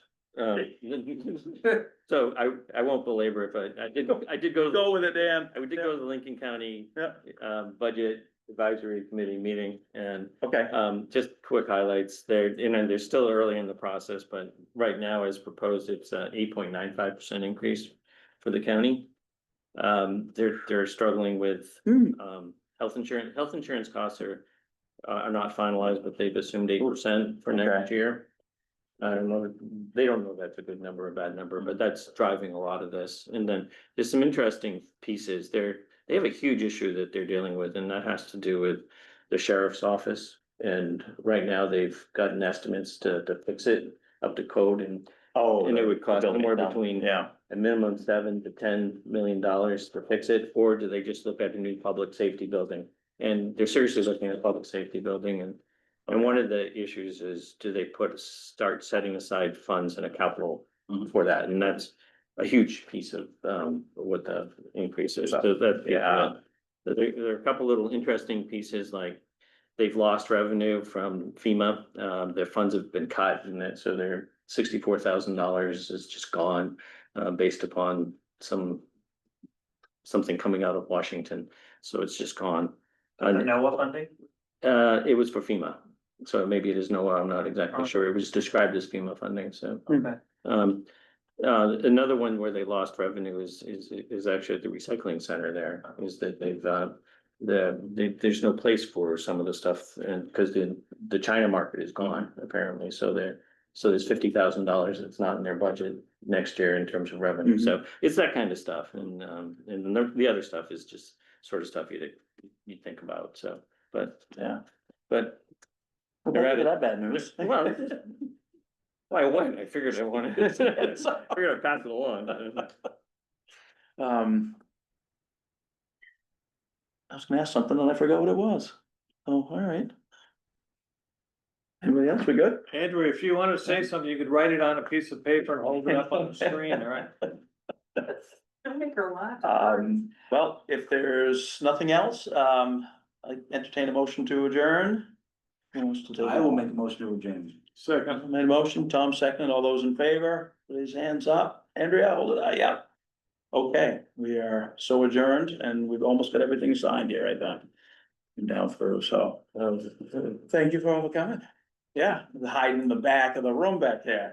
So I won't belabor it, but I did go. Go with it, Dan. I did go to the Lincoln County Yeah, Budget Advisory Committee meeting and okay, just quick highlights there, they're still early in the process, but right now as proposed, it's a 8.95% increase for the county. They're struggling with health insurance. Health insurance costs are not finalized, but they've assumed 8% for next year. I don't know, they don't know that's a good number or a bad number, but that's driving a lot of this. And then there's some interesting pieces. They have a huge issue that they're dealing with, and that has to do with the sheriff's office. And right now they've gotten estimates to fix it up to code, and Oh. And it would cost building somewhere down. between Yeah, a minimum $7 to $10 million to fix it, or do they just look at a new public safety building? And they're seriously looking at a public safety building, and one of the issues is, do they start setting aside funds in a capital Mhm. for that? And that's a huge piece of, what the increase is, so that, yeah. There are a couple little interesting pieces, like they've lost revenue from FEMA, their funds have been cut, and that, so their $64,000 is just gone, based upon something coming out of Washington, so it's just gone. The NOAA funding? It was for FEMA, so maybe it is NOAA, I'm not exactly sure, it was described as FEMA funding, so. Okay. Another one where they lost revenue is actually at the recycling center there, is that there's no place for some of the stuff, and because the China market is gone, apparently, so there's $50,000 that's not in their budget next year in terms of revenue, so it's that kind of stuff, and the other stuff is just sort of stuff you think about, so, but, yeah, but. they're at it. that bad news. Well, why, what? I figured I wanted, I figured I'd pass it along. I was gonna ask something and I forgot what it was. Oh, all right. Anybody else? We good? Andrew, if you want to say something, you could write it on a piece of paper and hold it up on the screen, all right? Don't make her laugh. Well, if there's nothing else, I entertain a motion to adjourn. Who wants to take it? I will make a motion to adjourn. Second. Made a motion, Tom seconded, all those in favor, raise hands up, Andrea, hold it out, yeah. Okay, we are so adjourned, and we've almost got everything signed here, I think. And down through, so, thank you for all coming. Yeah, hiding in the back of the room back there.